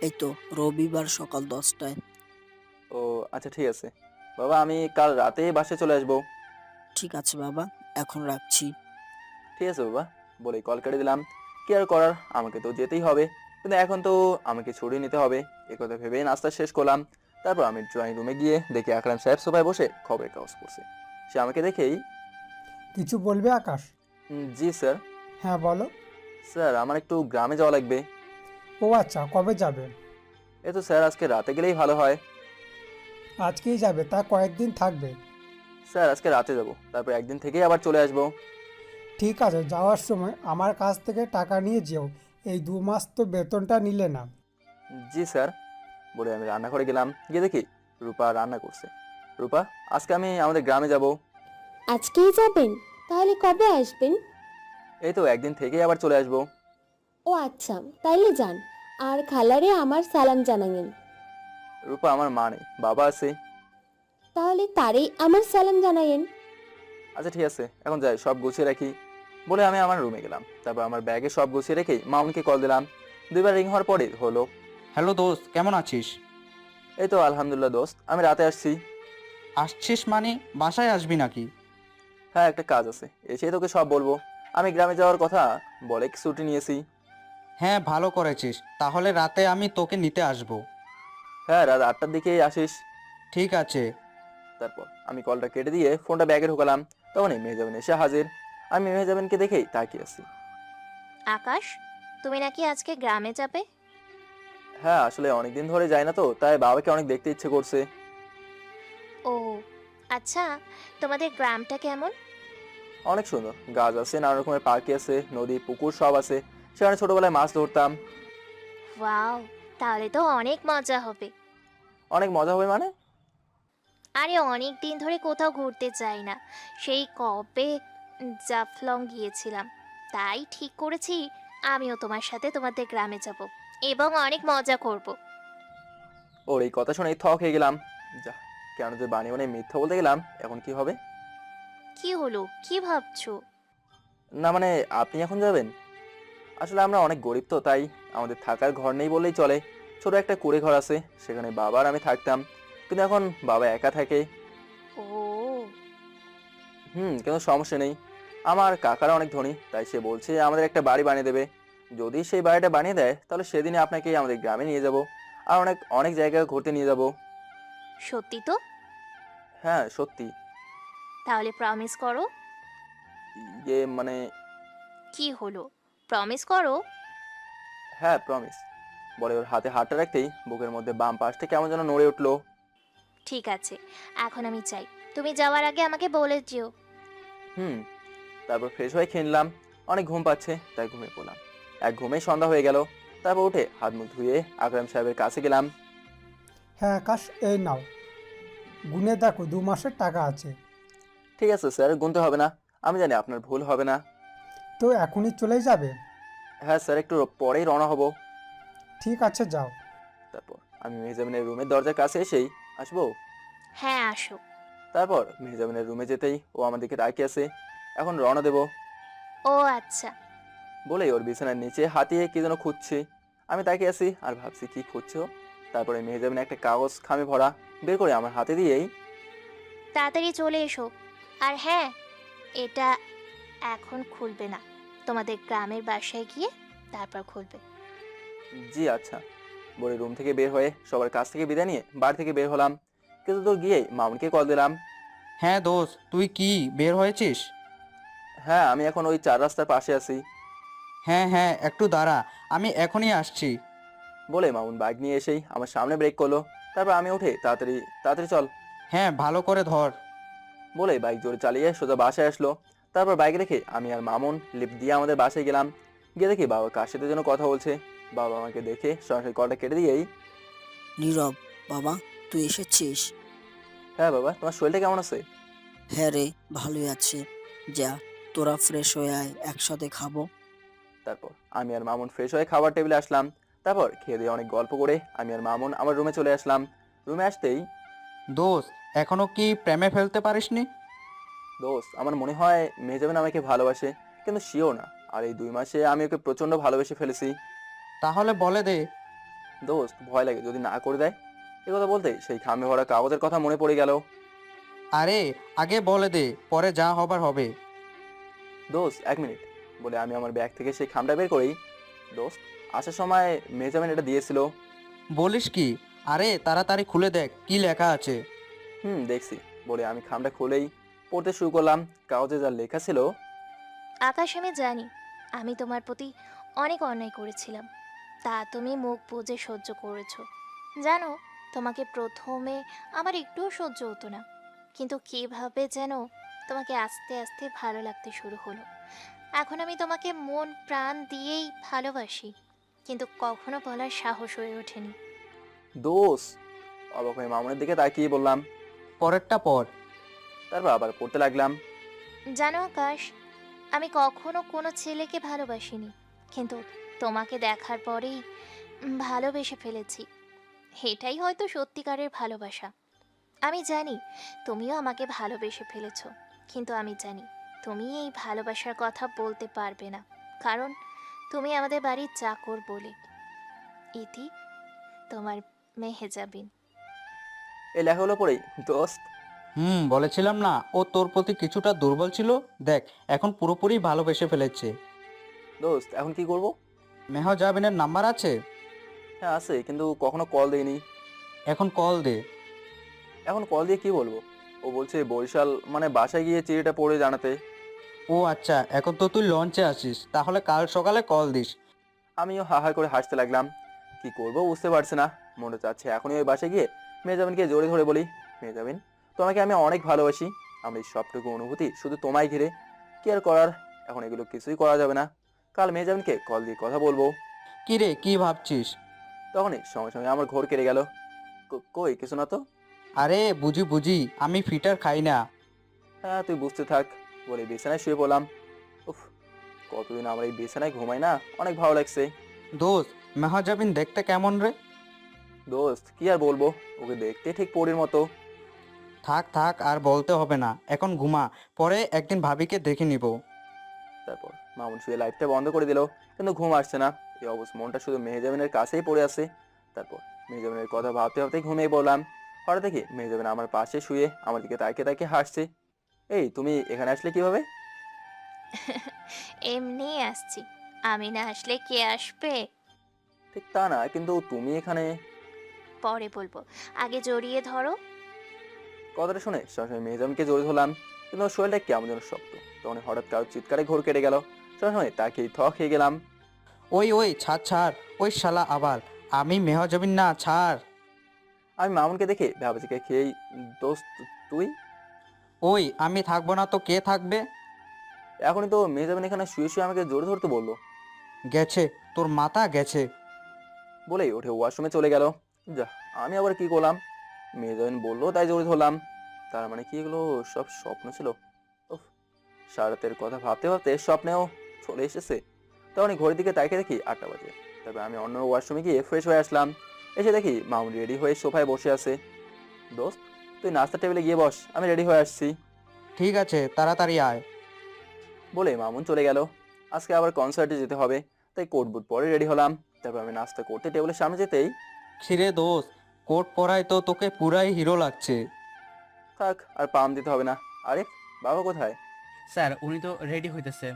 এই তো রবিবার সকাল 10টায়। ও আচ্ছা, ঠিক আছে বাবা, আমি কাল রাতে বাসায় চলে আসবো। ঠিক আছে বাবা, এখন রাখছি। ঠিক আছে বাবা, বলেই কল কেটে দিলাম। কি আর করার, আমাকে তো যেতেই হবে, কিন্তু এখন তো আমাকে ছুটি নিতে হবে। একথা ভেবেই নাস্তা শেষ করলাম। তারপর আমি ড্রয়িং রুমে গিয়ে দেখি আকরাম সাহেব সোফায় বসে খবরের কাগজ পড়ছে। সে আমাকে দেখেই, কিছু বলবে আকাশ? জি স্যার। হ্যাঁ বলো। স্যার, আমার একটু গ্রামে যাওয়া লাগবে। ও আচ্ছা, কবে যাবে? এ তো স্যার আজকে রাতে গেলেই ভালো হয়। আজকেই যাবে? তা কয়েকদিন থাকবে? স্যার আজকে রাতে যাব, তারপর একদিন থেকেই আবার চলে আসবো। ঠিক আছে, যাওয়ার সময় আমার কাছ থেকে টাকা নিয়ে যেও। এই 2 মাস তো বেতনটা নিলে না। জি স্যার। বলে আমি রান্নাঘরে গেলাম, গিয়ে দেখি রূপা রান্না করছে। রূপা, আজকে আমি আমাদের গ্রামে যাব। আজকেই যাবেন? তাহলে কবে আসবেন? এই তো একদিন থেকেই আবার চলে আসবো। ও আচ্ছা, তাইলে যান, আর খালারে আমার সালাম জানাবেন। রূপা আমার মা নেই, বাবা আছে। তাহলে তারই আমার সালাম জানায়েন। আচ্ছা ঠিক আছে, এখন যাই, সব গুছিয়ে রাখি। বলে আমি আমার রুমে গেলাম। তারপর আমার ব্যাগে সব গুছিয়ে রেখেই মামুনকে কল দিলাম। 2বার রিং হওয়ার পরে হলো। হ্যালো দোস্ত, কেমন আছিস? এই তো আলহামদুলিল্লাহ দোস্ত, আমি রাতে আসছি। আসছিস মানে বাসায় আসবি নাকি? হ্যাঁ, একটা কাজ আছে, এসেই তোকে সব বলবো। আমি গ্রামে যাওয়ার কথা বলে ছুটি নিয়েছি। হ্যাঁ, ভালো করেছিস। তাহলে রাতে আমি তোকে নিতে আসবো। হ্যাঁ, রাত 8টার দিকেই আসিস। ঠিক আছে। তারপর আমি কলটা কেটে দিয়ে ফোনটা ব্যাগে ঢোকালাম। তখনই মেহজাবিন এসে হাজির। আমি মেহজাবিনকে দেখেই তাকিয়ে আছি। আকাশ, তুমি নাকি আজকে গ্রামে যাবে? হ্যাঁ, আসলে অনেকদিন ধরে যাই না তো, তাই বাবাকে অনেক দেখতে ইচ্ছে করছে। ও আচ্ছা, তোমাদের গ্রামটা কেমন? অনেক সুন্দর, গাছ আছে, নানা রকমের পার্কি আছে, নদী পুকুর সব আছে। সেখানে ছোটবেলায় মাছ ধরতাম। ওয়াও, তাহলে তো অনেক মজা হবে। অনেক মজা হবে মানে? আরে অনেক দিন ধরে কোথাও ঘুরতে যাই না, সেই কবে জাফলং গিয়েছিলাম। তাই ঠিক করেছি আমিও তোমার সাথে তোমাদের গ্রামে যাব এবং অনেক মজা করব। ওর এই কথা শুনে থ খেয়ে গেলাম। যা, কেন যে বানিয়ে বানিয়ে মিথ্যা বলতে গেলাম। এখন কি হবে? কি হলো, কি ভাবছো? না মানে, আপনি এখন যাবেন? আসলে আমরা অনেক গরিব তো, তাই আমাদের থাকার ঘর নেই বললেই চলে। ছোট একটা কুড়ে ঘর আছে, সেখানে বাবা আর আমি থাকতাম। কিন্তু এখন বাবা একা থাকে। ও কিন্তু সমস্যা নেই। আমার কাকারা অনেক ধনী, তাই সে বলছে আমাদের একটা বাড়ি বানিয়ে দেবে। যদি সেই বাড়িটা বানিয়ে দেয়, তাহলে সেদিনে আপনাকে আমাদের গ্রামে নিয়ে যাব, আর অনেক অনেক জায়গায় ঘুরতে নিয়ে যাব। সত্যি তো? হ্যাঁ সত্যি। তাহলে প্রমিস করো। মানে, কি হলো, প্রমিস করো। হ্যাঁ প্রমিস। বলে ওর হাতে হাতটা রাখতেই বুকের মধ্যে বাম পাশটা কেমন যেন নড়ে উঠলো। ঠিক আছে, এখন আমি চাই তুমি যাওয়ার আগে আমাকে বলে যেও। হুম। তারপর ফ্রেশ হয়ে খেয়ে নিলাম। অনেক ঘুম পাচ্ছে, তাই ঘুমিয়ে পড়লাম। এক ঘুমেই সন্ধ্যা হয়ে গেল। তারপর উঠে হাত মুখ ধুয়ে আকরাম সাহেবের কাছে গেলাম। হ্যাঁ আকাশ, এই নাও, গুনে দেখো 2 মাসের টাকা আছে। ঠিক আছে স্যার, গুনতে হবে না, আমি জানি আপনার ভুল হবে না। তো এখনই চলে যাবে? হ্যাঁ স্যার, একটু পরেই রওনা হব। ঠিক আছে, যাও। তারপর আমি মেহজাবিনের রুমের দরজার কাছে এসেই, আসবো? হ্যাঁ আসো। তারপর মেহজাবিনের রুমে যেতেই ও আমার দিকে তাকিয়ে আছে। এখন রওনা দেব ও আচ্ছা। বলেই ওর বিছানার নিচে হাতিয়ে কি যেন খুঁজছে। আমি তাকিয়ে আছি আর ভাবছি কি খুঁজছে ও। তারপরে মেহজাবিন একটা কাগজ খামে ভরা বের করে আমার হাতে দিয়েই, তাড়াতাড়ি চলে এসো। আর হ্যাঁ, এটা এখন খুলবে না, তোমাদের গ্রামের বাসায় গিয়ে তারপর খুলবে। জি আচ্ছা। বলে রুম থেকে বের হয়ে সবার কাছ থেকে বিদায় নিয়ে বাড়ি থেকে বের হলাম। কিন্তু দূর গিয়েই মামুনকে কল দিলাম। হ্যাঁ দোস্ত, তুই কি বের হয়েছিস? হ্যাঁ, আমি এখন ওই 4 রাস্তার পাশে আছি। হ্যাঁ হ্যাঁ, একটু দাঁড়া, আমি এখনই আসছি। বলে মামুন বাইক নিয়ে এসেই আমার সামনে ব্রেক করলো। তারপর আমি উঠে তাড়াতাড়ি তাড়াতাড়ি চল হ্যাঁ, ভালো করে ধর। বলে বাইক জোরে চালিয়ে সোজা বাসায় আসলো। তারপর বাইক রেখে আমি আর মামুন লিফট দিয়ে আমাদের বাসায় গেলাম। গিয়ে দেখি বাবা কার সাথে যেন কথা বলছে। বাবা আমাকে দেখে সরাসরি কলটা কেটে দিয়েই, নীরব, বাবা তুই এসেছিস? হ্যাঁ বাবা, তোমার শরীরটা কেমন আছে? হ্যাঁ রে, ভালোই আছে। যা, তোরা ফ্রেশ হয়ে আয়, একসাথে খাবো। তারপর আমি আর মামুন ফ্রেশ হয়ে খাবার টেবিলে আসলাম। তারপর খেয়ে দিয়ে অনেক গল্প করে আমি আর মামুন আমার রুমে চলে আসলাম। রুমে আসতেই, দোস্ত, এখনো কি প্রেমে ফেলতে পারিসনি? দোস্ত আমার মনে হয় মেহজাবিন আমাকে ভালোবাসে, কিন্তু শিওর না। আর এই 2 মাসে আমি ওকে প্রচন্ড ভালোবেসে ফেলেছি। তাহলে বলে দে। দোস্ত ভয় লাগে যদি না করে দেয়। এ কথা বলতে সেই খামে ভরা কাগজের কথা মনে পড়ে গেল। আরে আগে বলে দে, পরে যা হবার হবে। দোস্ত 1 মিনিট। বলে আমি আমার ব্যাগ থেকে সেই খামটা বের করি। দোস্ত, আসার সময় মেহজাবিন এটা দিয়েছিল। বলিস কি? আরে তাড়াতাড়ি খুলে দেখ কি লেখা আছে। দেখছি। বলে আমি খামটা খুলেই পড়তে শুরু করলাম। কাগজে যা লেখা ছিল, আকাশ, আমি জানি আমি তোমার প্রতি অনেক অন্যায় করেছিলাম, তা তুমি মুখ বুজে সহ্য করেছো। জানো, তোমাকে প্রথমে আমার একটুও সহ্য হতো না, কিন্তু কিভাবে যেন তোমাকে আস্তে আস্তে ভালো লাগতে শুরু হলো। এখন আমি তোমাকে মন প্রাণ দিয়েই ভালোবাসি, কিন্তু কখনো বলার সাহস হয়ে ওঠেনি। দোস্ত অবাক হয়ে মামুনের দিকে তাকিয়ে বললাম। পরেরটা পর। তারপর আবার পড়তে লাগলাম। জানো আকাশ, আমি কখনো কোনো ছেলেকে ভালোবাসিনি, কিন্তু তোমাকে দেখার পরেই ভালোবেসে ফেলেছি। এটাই হয়তো সত্যিকারের ভালোবাসা। আমি জানি তুমিও আমাকে ভালোবেসে ফেলেছো, কিন্তু আমি জানি তুমি এই ভালোবাসার কথা বলতে পারবে না, কারণ তুমি আমাদের বাড়ির চাকর বলে। ইতি, তোমার মেহেজাবিন। এই লেখাগুলো পড়েই দোস্ত। বলেছিলাম না ও তোর প্রতি কিছুটা দুর্বল ছিল, দেখ এখন পুরোপুরি ভালোবেসে ফেলেছে। দোস্ত এখন কি করব? মেহজাবিনের নাম্বার আছে? হ্যাঁ আছে, কিন্তু কখনো কল দেয়নি। এখন কল দে। এখন কল দিয়ে কি বলবো? ও বলছে বরিশাল, মানে বাসায় গিয়ে চিঠিটা পড়ে জানাতে। ও আচ্ছা, এখন তো তুই লঞ্চে আসিস, তাহলে কাল সকালে কল দিস। আমিও হাহা করে হাসতে লাগলাম। কি করব বুঝতে পারছি না। মনে চাচ্ছে এখনই ওই বাসায় গিয়ে মেহজাবিনকে জোরে ধরে বলি, মেহজাবিন তোমাকে আমি অনেক ভালোবাসি, আমার এই সবটুকু অনুভূতি শুধু তোমায় ঘিরে। কি আর করার, এখন এগুলো কিছুই করা যাবে না। কাল মেহজাবিনকে কল দিয়ে কথা বলবো। কি রে, কি ভাবছিস? তখনই সঙ্গে সঙ্গে আমার ঘোর কেড়ে গেল। কই কিছু না তো। আরে বুঝি বুঝি, আমি ফিটার খাই না। হ্যাঁ তুই বুঝতে থাক বলে বিছানায় শুয়ে পড়লাম। উফ, কতদিন আমার এই বিছানায় ঘুমাই না, অনেক ভালো লাগছে। দোস্ত, মেহজাবিন দেখতে কেমন রে? দোস্ত কি আর বলবো, ওকে দেখতে ঠিক পরীর মতো। থাক থাক, আর বলতে হবে না, এখন ঘুমা, পরে একদিন ভাবিকে দেখে নিব। তারপর মামুন শুয়ে লাইটটা বন্ধ করে দিল, কিন্তু ঘুম আসছে না। এই অবস্থা, মনটা শুধু মেহজাবিনের কাছেই পড়ে আছে। তারপর মেহজাবিনের কথা ভাবতে ভাবতে ঘুমিয়ে পড়লাম। হঠাৎ দেখি মেহজাবিন আমার পাশে শুয়ে আমার দিকে তাকিয়ে তাকিয়ে হাসছে। এই তুমি এখানে আসলে কিভাবে? এমনি আসছি, আমি না আসলে কে আসবে? ঠিক তা না, কিন্তু তুমি এখানে। পরে বলবো, আগে জড়িয়ে ধরো। কথাটা শুনে সরাসরি মেহজাবিনকে জড়িয়ে ধরলাম, কিন্তু ওর শরীরটা কেমন যেন শক্ত। তখন হঠাৎ কারো চিৎকারে ঘোর কেটে গেল। সরাসরি তাকে থ খেয়ে গেলাম। ওই ওই, ছাড় ছাড়, ওই শালা আবার। আমি মেহজাবিন না, ছাড়। আমি মামুনকে দেখে ভাবছিকে খেয়েই, দোস্ত তুই? ওই, আমি থাকবো না তো কে থাকবে? এখনই তো মেহজাবিন এখানে শুয়ে শুয়ে আমাকে জোরে ধরতে বললো। গেছে, তোর মাথা গেছে। বলেই ওঠে ওয়াশরুমে চলে গেল। যা, আমি আবার কি করলাম? মেহজাবিন বললো তাই জোরে ধরলাম। তার মানে কি এগুলো সব স্বপ্ন ছিল? উফ, সারা রাতের কথা ভাবতে ভাবতে স্বপ্নেও চলে এসেছে। তখন ঘড়ির দিকে তাকিয়ে দেখি 8টা বাজে। তবে আমি অন্য ওয়াশরুমে গিয়ে ফ্রেশ হয়ে আসলাম। এসে দেখি মামুন রেডি হয়ে সোফায় বসে আছে। দোস্ত তুই নাস্তার টেবিলে গিয়ে বস, আমি রেডি হয়ে আসছি। ঠিক আছে, তাড়াতাড়ি আয়। বলে মামুন চলে গেল। আজকে আবার কনসার্টে যেতে হবে, তাই কোট বুট পরে রেডি হলাম। তারপর আমি নাস্তা করতে টেবিলের সামনে যেতেই, খিরে দোস্ত, কোট পরায় তো তোকে পুরাই হিরো লাগছে। থাক আর পাম দিতে হবে না। আরে বাবা কোথায়? স্যার উনি তো রেডি হইতেছে।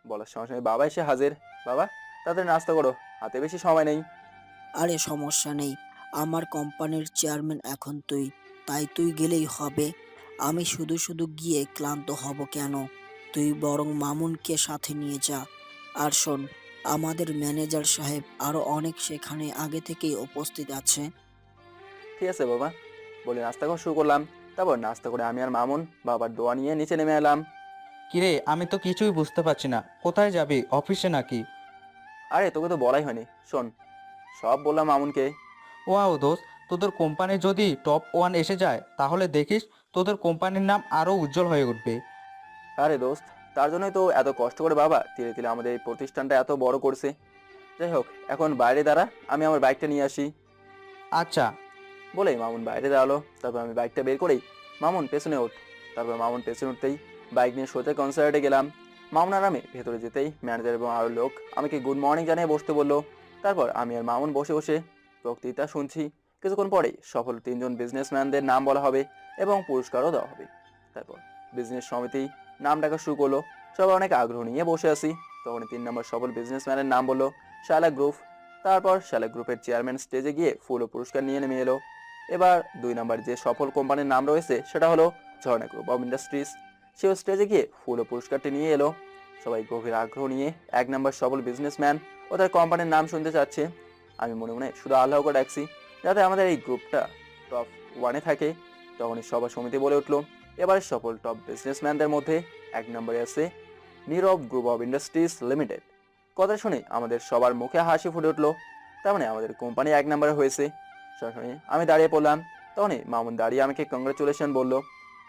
বলার সঙ্গে সঙ্গে বাবা এসে হাজির। বাবা তাড়াতাড়ি নাস্তা করো, হাতে বেশি সময় নেই। আরে সমস্যা নেই, আমার কোম্পানির চেয়ারম্যান এখন তুই, তাই তুই গেলেই হবে। আমি শুধু শুধু গিয়ে ক্লান্ত হব কেন? তুই বরং মামুনকে সাথে নিয়ে যা। আর শোন, আমাদের ম্যানেজার সাহেব আরো অনেক সেখানে আগে থেকেই উপস্থিত আছে। ঠিক আছে বাবা, বলে নাস্তা করা শুরু করলাম। তারপর নাস্তা করে আমি আর মামুন বাবার দোয়া নিয়ে নিচে নেমে এলাম। কিরে, আমি তো কিছুই বুঝতে পারছি না, কোথায় যাবি, অফিসে নাকি? আরে তোকে তো বলাই হয়নি, শোন সব বললাম মামুনকে। ওয়াও দোস্ত, তোদের কোম্পানি যদি টপ 1 এসে যায় তাহলে দেখিস তোদের কোম্পানির নাম আরো উজ্জ্বল হয়ে উঠবে। আরে দোস্ত, তার জন্যই তো এত কষ্ট করে বাবা ধীরে ধীরে আমাদের এই প্রতিষ্ঠানটা এত বড় করছে। যাই হোক, এখন বাইরে দাঁড়া, আমি আমার বাইকটা নিয়ে আসি। আচ্ছা। বলেই মামুন বাইরে দাঁড়ালো। তারপর আমি বাইকটা বের করেই, মামুন পেছনে ওঠ। তারপর মামুন পেছনে উঠতেই বাইক নিয়ে সোজা কনসার্টে গেলাম। মামুন আর আমি ভেতরে যেতেই ম্যানেজার এবং আরো লোক আমাকে গুড মর্নিং জানিয়ে বসতে বললো। তারপর আমি আর মামুন বসে বসে বক্তৃতা শুনছি। কিছুক্ষণ পরেই সফল 3জন বিজনেসম্যানদের নাম বলা হবে এবং পুরস্কারও দেওয়া হবে। তারপর বিজনেস সমিতি নাম ডাকা শুরু করলো। সবাই অনেক আগ্রহ নিয়ে বসে আছি। তখন 3 নম্বর সফল বিজনেসম্যানের নাম বললো শালা গ্রুপ। তারপর শালা গ্রুপের চেয়ারম্যান স্টেজে গিয়ে ফুল ও পুরস্কার নিয়ে নেমে এলো। এবার 2 নম্বর যে সফল কোম্পানির নাম রয়েছে সেটা হলো ঝর্ণা গ্রুপ অফ ইন্ডাস্ট্রিজ। সেও স্টেজে গিয়ে ফুল ও পুরস্কারটি নিয়ে এলো। সবাই গভীর আগ্রহ নিয়ে 1 নম্বর সফল বিজনেসম্যান ও তার কোম্পানির নাম শুনতে চাচ্ছে। আমি মনে মনে শুধু আল্লাহকে ডাকছি যাতে আমাদের এই গ্রুপটা টপ 1-এ থাকে। তখনই সভা সমিতি বলে উঠলো, এবার সফল টপ বিজনেসম্যানদের মধ্যে 1 নম্বরে আছে নীরব গ্রুপ অফ ইন্ডাস্ট্রিজ লিমিটেড। কথা শুনে আমাদের সবার মুখে হাসি ফুটে উঠলো। তার মানে আমাদের কোম্পানি 1 নম্বরে হয়েছে। সরাসরি আমি দাঁড়িয়ে পড়লাম। তখনই মামুন দাঁড়িয়ে আমাকে কংগ্রাচুলেশন বললো।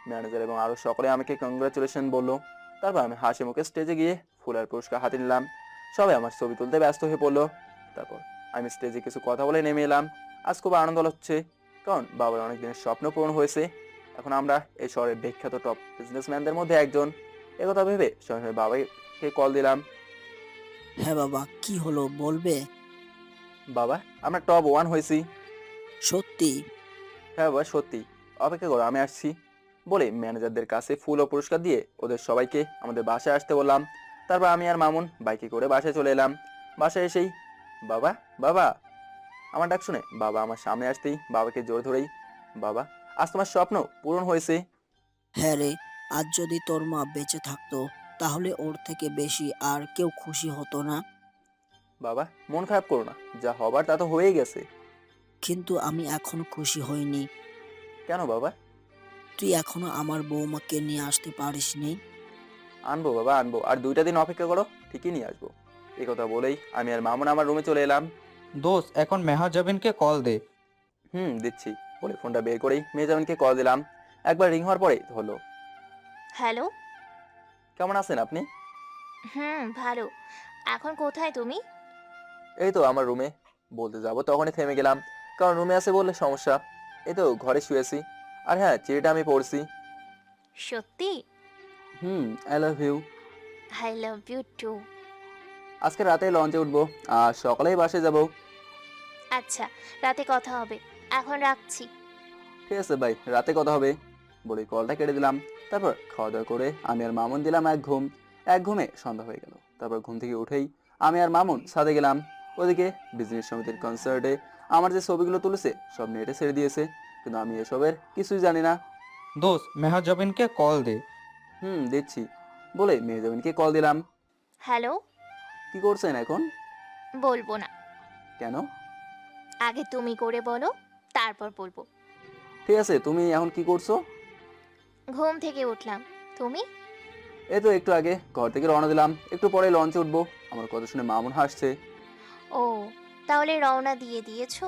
ম্যানেজার এবং আরও সকলে আমাকে কংগ্রাচুলেশন বললো। তারপর আমি হাসি মুখে স্টেজে গিয়ে ফুলের পুরস্কার হাতে নিলাম। সবাই আমার ছবি তুলতে ব্যস্ত হয়ে পড়লো। তারপর আমি স্টেজে কিছু কথা বলে নেমে এলাম। আজ খুব আনন্দ হচ্ছে, কারণ বাবার অনেক দিনের স্বপ্ন পূরণ হয়েছে। এখন আমরা এই শহরের বিখ্যাত টপ বিজনেসম্যানদের মধ্যে একজন। একথা ভেবে সঙ্গে সঙ্গে বাবাকে কল দিলাম। হ্যাঁ বাবা, কি হলো বলবে? বাবা, আমরা টপ 1 হয়েছি। সত্যি? হ্যাঁ বাবা, সত্যি। অপেক্ষা করো, আমি আসছি বলে ম্যানেজারদের কাছে ফুল ও পুরস্কার দিয়ে ওদের সবাইকে আমাদের বাসায় আসতে বললাম। তারপর আমি আর মামুন বাইকে করে বাসায় চলে এলাম। বাসায় এসেই বাবা বাবা আমার ডাক শুনে বাবা আমার সামনে আসতেই বাবাকে জোর ধরেই, বাবা আজ তোমার স্বপ্ন পূরণ হয়েছে। হ্যাঁ রে, আজ যদি তোর মা বেঁচে থাকতো তাহলে ওর থেকে বেশি আর কেউ খুশি হতো না। বাবা মন খারাপ করো না, যা হবার তা তো হয়েই গেছে। কিন্তু আমি এখনো খুশি হইনি। কেন বাবা? তুই এখনো আমার বৌমাকে নিয়ে আসতে পারিসনি। আনবো বাবা, আনবো, আর 2টা দিন অপেক্ষা করো, ঠিকই নিয়ে আসবো। এই কথা বলেই আমি আর মামুন আমার রুমে চলে এলাম। দোস্ত, এখন মেহজাবিনকে কল দে। দিচ্ছি বলে ফোনটা বের করেই মেজামিনকে কল দিলাম। একবার রিং হওয়ার পরে হলো। হ্যালো। কেমন আছেন আপনি? ভালো। এখন কোথায় তুমি? এই তো আমার রুমে। বলতে যাব তখনই থেমে গেলাম, কারণ রুমে আছে বললে সমস্যা। এই তো ঘরে শুয়েছি। আর হ্যাঁ, চিঠিটা আমি পড়ছি। সত্যি? I love you. I love you too. আজকে রাতে লঞ্চে উঠবো আর সকালেই বাসে যাব। আচ্ছা, রাতে কথা হবে, এখন রাখছি। ঠিক আছে ভাই, রাতে কথা হবে বলে কলটা কেটে দিলাম। তারপর খাওয়া দাওয়া করে আমি আর মামুন দিলাম এক ঘুম। এক ঘুমে সন্ধ্যা হয়ে গেল। তারপর ঘুম থেকে উঠেই আমি আর মামুন ছাদে গেলাম। ওদিকে বিজনেস সমিতির কনসার্টে আমার যে ছবিগুলো তুলেছে সব নেটে ছেড়ে দিয়েছে, কিন্তু আমি এসবের কিছুই জানি না। দোস্ত, মেহজাবিনকে কল দে। দিচ্ছি বলে মেহজাবিনকে কল দিলাম। হ্যালো। কি করছেন এখন? বলবো না। কেন? আগে তুমি করে বলো, তারপর বলবো। ঠিক আছে, তুমি এখন কি করছো? ঘুম থেকে উঠলাম। তুমি? এই তো একটু আগে ঘর থেকে রওনা দিলাম, একটু পরে লঞ্চে উঠবো। আমার কথা শুনে মামুন হাসছে। ও, তাহলে রওনা দিয়ে দিয়েছো?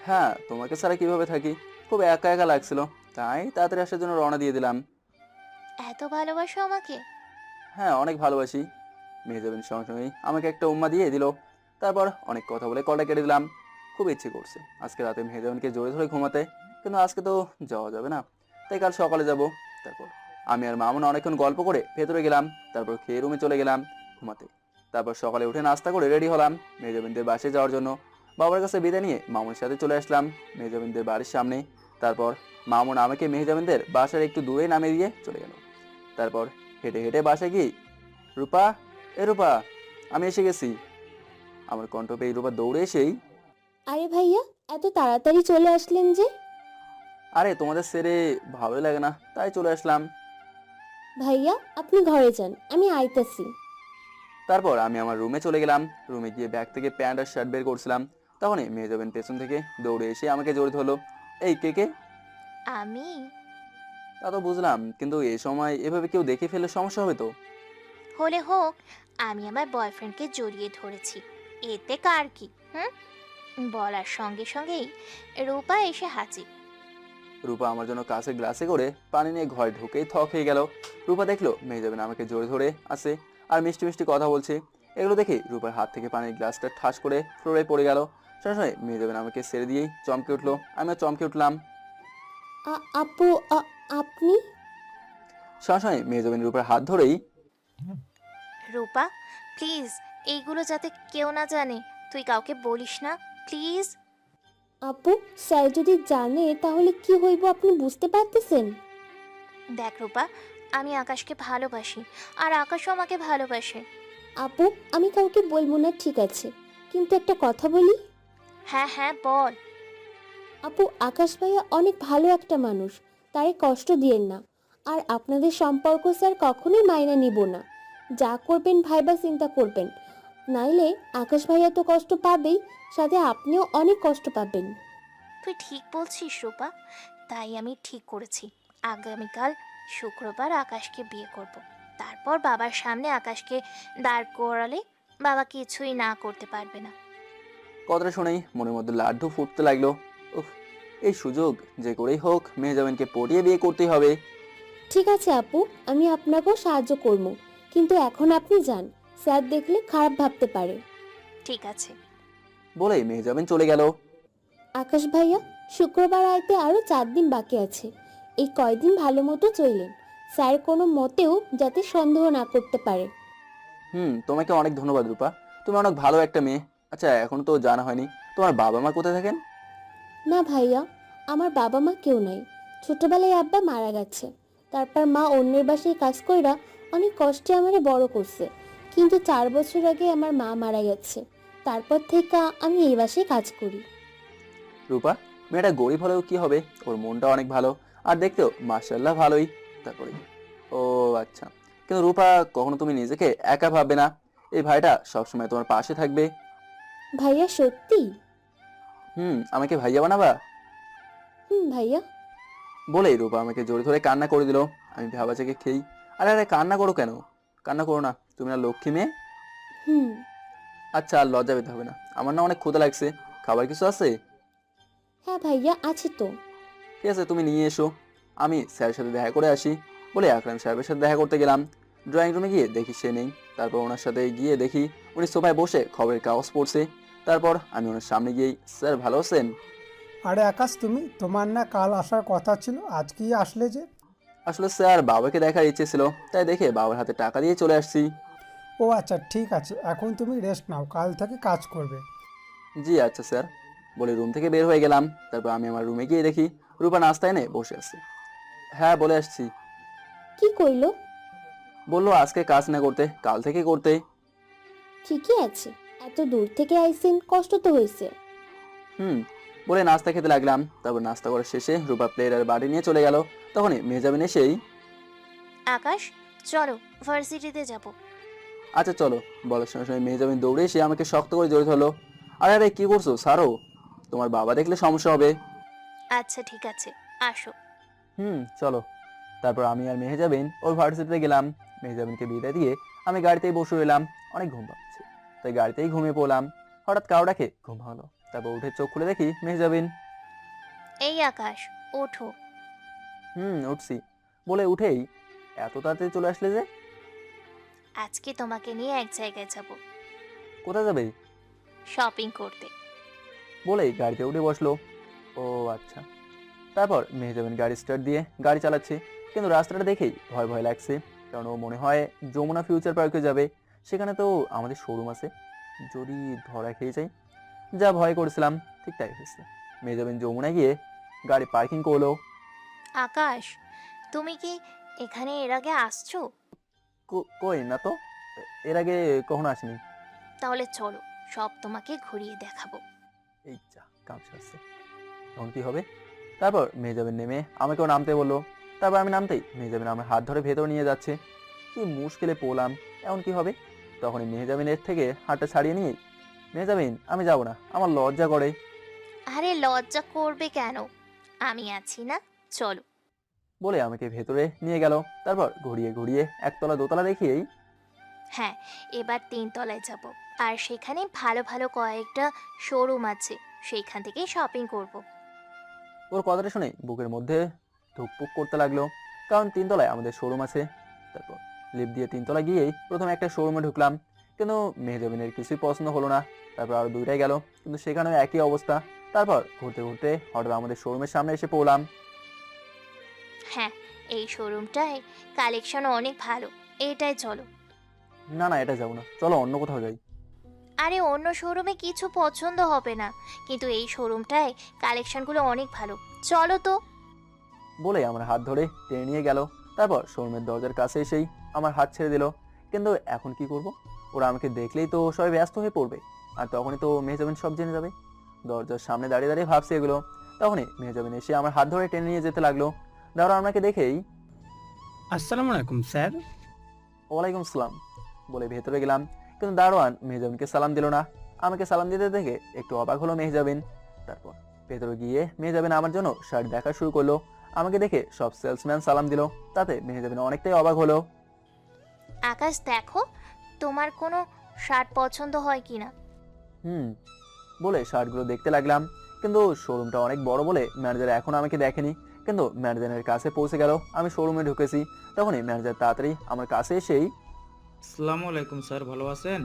হ্যাঁ, তোমাকে ছাড়া কিভাবে থাকি, খুব একা একা লাগছিল, তাই তাড়াতাড়ি আসার জন্য রওনা দিয়ে দিলাম। এত ভালোবাসো আমাকে? হ্যাঁ, অনেক ভালোবাসি। মেহজাবিন সঙ্গে সঙ্গেই আমাকে একটা উম্মা দিয়ে দিল। তারপর অনেক কথা বলে কলটা কেটে দিলাম। খুব ইচ্ছে করছে আজকে রাতে মেহজাবিনকে জোরে ধরে ঘুমাতে, কিন্তু আজকে তো যাওয়া যাবে না, তাই কাল সকালে যাব। তারপর আমি আর মামুন অনেকক্ষণ গল্প করে ভেতরে গেলাম। তারপর খেয়ে রুমে চলে গেলাম ঘুমাতে। তারপর সকালে উঠে নাস্তা করে রেডি হলাম মেহজাবিনদের বাসায় যাওয়ার জন্য। বাবার কাছে বিদায় নিয়ে মামুনের সাথে চলে আসলাম মেহজাবিনদের বাড়ির সামনে। তারপর মামুন আমাকে মেহজাবিনদের বাসার একটু দূরে নামিয়ে দিয়ে চলে গেল। তারপর হেঁটে হেঁটে বাসায় গিয়ে, রূপা, এ রূপা, আমি এসে গেছি। আমার কণ্ঠ পেয়ে রূপা দৌড়ে এসেই, আরে ভাইয়া, এত তাড়াতাড়ি চলে আসলেন যে? আরে তোমাদের সেরে ভালোই লাগে না, তাই চলে আসলাম। ভাইয়া, আপনি ঘরে যান, আমি আইতাছি। তারপর আমি আমার রুমে চলে গেলাম। রুমে গিয়ে ব্যাগ থেকে প্যান্ট আর শার্ট বের করছিলাম, তখনই মেহজাবিন পেছন থেকে দৌড়ে এসে আমাকে জড়িত হলো। এই কে কে? আমি? তা তো বুঝলাম, কিন্তু এই সময় এভাবে কেউ দেখে ফেলে সমস্যা হবে তো? হলে হোক, আমি আমার বয়ফ্রেন্ডকে জড়িয়ে ধরেছি, এতে কার কি? বলার সঙ্গে সঙ্গেই রূপা এসে হাজির। রূপা আমার জন্য কাছে গ্লাসে করে পানি নিয়ে ঘরে ঢুকেই থক হয়ে গেল। রূপা দেখলো মেহজাবিন আমাকে জোরে ধরে আছে আর মিষ্টি মিষ্টি কথা বলছে। এগুলো দেখে রূপার হাত থেকে পানির গ্লাসটা ঠাস করে ফ্লোরে পড়ে গেল। সঙ্গে সঙ্গে মেহজাবিন আমাকে ছেড়ে দিয়েই চমকে উঠলো। আমিও চমকে উঠলাম। আপু, আপনি? সঙ্গে সঙ্গে মেহজাবিন রূপার হাত ধরেই, রূপা প্লিজ, এইগুলো যাতে কেউ না জানে, তুই কাউকে বলিস না প্লিজ। আপু, স্যার যদি জানে তাহলে কি হইব আপনি বুঝতে পারতেছেন? দেখ রূপা, আমি আকাশকে ভালোবাসি আর আকাশও আমাকে ভালোবাসে। আপু, আমি কাউকে বলবো না, ঠিক আছে, কিন্তু একটা কথা বলি। হ্যাঁ হ্যাঁ বল। আপু, আকাশ ভাইয়া অনেক ভালো একটা মানুষ, তারে কষ্ট দিয়েন না। আর আপনাদের সম্পর্ক স্যার কখনোই মাইনা নিব না। যা করবেন ভাইবা চিন্তা করবেন, নাইলে আকাশ ভাইয়া তো কষ্ট পাবেই, সাথে আপনিও অনেক কষ্ট পাবেন। তুই ঠিক বলছিস রূপা, তাই আমি ঠিক করেছি আগামীকাল শুক্রবার আকাশকে বিয়ে করব। তারপর বাবার সামনে আকাশকে দাঁড় করালে বাবা কিছুই না করতে পারবে না। কথাটা শুনেই মনের মধ্যে লাড্ডু ফুটতে লাগলো। উফ, এই সুযোগ যে করেই হোক মেহজাবিনকে পটিয়ে বিয়ে করতেই হবে। ঠিক আছে আপু, আমি আপনাকেও সাহায্য করব, কিন্তু এখন আপনি যান, স্যার দেখলে খারাপ ভাবতে পারে। ঠিক আছে বলেই মেহজাবিন চলে গেল। আকাশ ভাইয়া, শুক্রবার আইতে আরো 4 দিন বাকি আছে। এই কয়দিন ভালো মতো চললেন, স্যার কোনো মতেও যাতে সন্দেহ না করতে পারে। তোমাকে অনেক ধন্যবাদ রূপা, তুমি অনেক ভালো একটা মেয়ে। আচ্ছা, এখন তো জানা হয়নি, তোমার বাবা মা কোথায় থাকেন? না ভাইয়া, আমার বাবা মা কেউ নাই। ছোটবেলায় আব্বা মারা গেছে, তারপর মা অন্যের বাসায় কাজ কইরা অনেক কষ্টে আমারে বড় করছে। কিন্তু 4 বছর আগে আমার মা মারা গেছে, তারপর থেকে আমি এই বাসায় কাজ করি। রূপা, মেয়েটা গরিব হলেও কি হবে, ওর মনটা অনেক ভালো, আর দেখতেও মাশাআল্লাহ ভালোই। তারপরে ও আচ্ছা, কিন্তু রূপা, কখনো তুমি নিজেকে একা ভাববে না, এই ভাইটা সবসময় তোমার পাশে থাকবে। ভাইয়া সত্যি? আমাকে ভাইয়া বানাবা? ভাইয়া। বলেই রূপা আমাকে জোরে ধরে কান্না করে দিল। আমি ভাবা থেকে খেই, আরে আরে কান্না করো কেন? কান্না করো না, তুমি না লক্ষ্মী মেয়ে। হুম। আচ্ছা, আর লজ্জা পেতে হবে না, আমার না অনেক ক্ষুধা লাগছে, খাবার কিছু আছে? হ্যাঁ ভাইয়া, আছে তো। ঠিক আছে, তুমি নিয়ে এসো, আমি স্যারের সাথে দেখা করে আসি। বলে আকরাম সাহেবের সাথে দেখা করতে গেলাম। ড্রয়িং রুমে গিয়ে দেখি সে নেই। তারপর ওনার সাথে গিয়ে দেখি উনি সোফায় বসে খবরের কাগজ পড়ছে। তারপর আমি ওনার সামনে গিয়েই, স্যার ভালো আছেন? আরে আকাশ, তুমি, তোমার না কাল আসার কথা ছিল, আজকেই আসলে যে? আসলে স্যার, বাবাকে দেখার ইচ্ছে ছিল, তাই দেখে বাবার হাতে টাকা দিয়ে চলে আসছি। ও আচ্ছা, ঠিক আছে, এখন তুমি রেস্ট নাও, কাল থেকে কাজ করবে। জি আচ্ছা স্যার। বলে রুম থেকে বের হয়ে গেলাম। তারপর আমি আমার রুমে গিয়ে দেখি রূপা নাস্তা এনে বসে আছে। হ্যাঁ, বলে আসছি। কি কইলো? বললো আজকে কাজ না করতে, কাল থেকে করতে। ঠিকই আছে, এত দূর থেকে আইসেন, কষ্ট তো হয়েছে। বলে নাস্তা খেতে লাগলাম। তারপর নাস্তা করার শেষে রূপা প্লেট আর বাড়ি নিয়ে চলে গেল। তখনই মেহজাবিন এসেই, আকাশ, চলো ভার্সিটিতে যাব। আচ্ছা চলো বলার সঙ্গে সঙ্গে মেহজাবিন দৌড়ে এসে আমাকে শক্ত করে জড়িয়ে ধরলো। আরে আরে, কি করছো? সারো, তোমার বাবা দেখলে সমস্যা হবে। আচ্ছা ঠিক আছে, আসো। চলো। তারপর আমি আর মেহজাবিন ওর ভার্সিটিতে গেলাম। মেহজাবিনকে বিদায় দিয়ে আমি গাড়িতেই বসে রইলাম। অনেক ঘুম পাচ্ছে, তাই গাড়িতেই ঘুমিয়ে পড়লাম। হঠাৎ কারো ডাকে ঘুম ভাঙলো। তারপর উঠে চোখ খুলে দেখি মেহজাবিন। এই আকাশ, ওঠো। উঠছি। বলে উঠেই, এত তাড়াতাড়ি চলে আসলে যে? আজকে তোমাকে নিয়ে এক জায়গায় যাব, কোথায় যাবে? শপিং করতে। বলেই গাড়িতে উঠে বসলো। ও আচ্ছা। তারপর মেহজাবিন গাড়ি স্টার্ট দিয়ে গাড়ি চালাচ্ছে, কিন্তু রাস্তাটা দেখেই ভয় ভয় লাগছে। কারণ ও মনে হয় যমুনা ফিউচার পার্কে যাবে, সেখানে তো আমাদের শোরুম আছে, যদি ধরা খেয়ে যাই। যা ভয় করেছিলাম ঠিক তাই হয়েছে। মেহজাবিন যমুনায় গিয়ে গাড়ি পার্কিং করলো। আকাশ, তুমি কি এখানে এর আগে আসছো? কই না তো, এর আগে কখনো আসেনি। তাহলে চলো, সব তোমাকে ঘুরিয়ে দেখাবো। এই যা, কাজ আসছে, এখন কি হবে? তারপর মেহজাবিন নেমে আমাকেও নামতে বললো। তারপর আমি নামতেই মেহজাবিন আমার হাত ধরে ভেতর নিয়ে যাচ্ছে। কি মুশকিলে পড়লাম, এখন কি হবে? তখনই মেহজাবিনের থেকে হাতটা ছাড়িয়ে নিয়ে, মেহজাবিন আমি যাব না, আমার লজ্জা করে। আরে লজ্জা করবে কেন, আমি আছি না, চলো। বলে আমাকে ভেতরে নিয়ে গেল। তারপর ঘুরিয়ে ঘুরিয়ে একতলা দোতলা দেখিয়েই, হ্যাঁ, এবার 3 তলায় যাব, আর সেখানে ভালো ভালো কয়েকটা শোরুম আছে, সেইখান থেকে শপিং করব। ওর কথাটা শুনে বুকের মধ্যে ধুকপুক করতে লাগলো, কারণ 3 তলায় আমাদের শোরুম আছে। তারপর লিফট দিয়ে 3 তলায় গিয়েই প্রথমে একটা শোরুমে ঢুকলাম, কিন্তু মেহজাবিনের কিছুই পছন্দ হলো না। তারপর আরো 2টায় গেল, কিন্তু সেখানেও একই অবস্থা। তারপর ঘুরতে ঘুরতে হঠাৎ আমাদের শোরুমের সামনে এসে পড়লাম। হ্যাঁ, এই শোরুমটায় কালেকশন অনেক ভালো, এটাই চলো। না না, এটা যাবো না, চলো অন্য কোথাও যাই। আরে অন্য শোরুমে কিছু পছন্দ হবে না, কিন্তু এই শোরুমটায় কালেকশনগুলো অনেক ভালো, চলো তো। বলে আমার হাত ধরে টেনে নিয়ে গেল। তারপর শোরুমের দরজার কাছে এসেই আমার হাত ছেড়ে দিল। কিন্তু এখন কি করব? ওরা আমাকে দেখলেই তো সবাই ব্যস্ত হয়ে পড়বে, আর তখনই তো মেহজাবিন সব জেনে যাবে। দরজার সামনে দাঁড়িয়ে দাঁড়িয়ে ভাবছি এগুলো। তখনই মেহজাবিন এসে আমার হাত ধরে টেনে নিয়ে যেতে লাগলো। দাঁড়া, আমাকে দেখেই, আসসালামু আলাইকুম স্যার। ওয়ালাইকুম সালাম বলে ভেতরে গেলাম, কিন্তু দারোয়ান মেহজাবিনকে সালাম দিল না। আমাকে সালাম দিতে দেখে একটু অবাক হলো মেহজাবিন। তারপর ভেতরে গিয়ে মেহজাবিন আমার জন্য শার্ট দেখা শুরু করলো। আমাকে দেখে সব সেলসম্যান সালাম দিল, তাতে মেহজাবিন অনেকটাই অবাক হলো। আকাশ, দেখো তোমার কোনো শার্ট পছন্দ হয় কিনা। বলে শার্টগুলো দেখতে লাগলাম, কিন্তু শোরুমটা অনেক বড় বলে ম্যানেজার এখন আমাকে দেখেনি। কিন্তু ম্যানেজারের কাছে পৌঁছে গেল, আমি শোরুমে ঢুকেছি। তখনই ম্যানেজার তাড়াতাড়ি আমার কাছে এসেই, আসসালামু আলাইকুম স্যার, ভালো আছেন?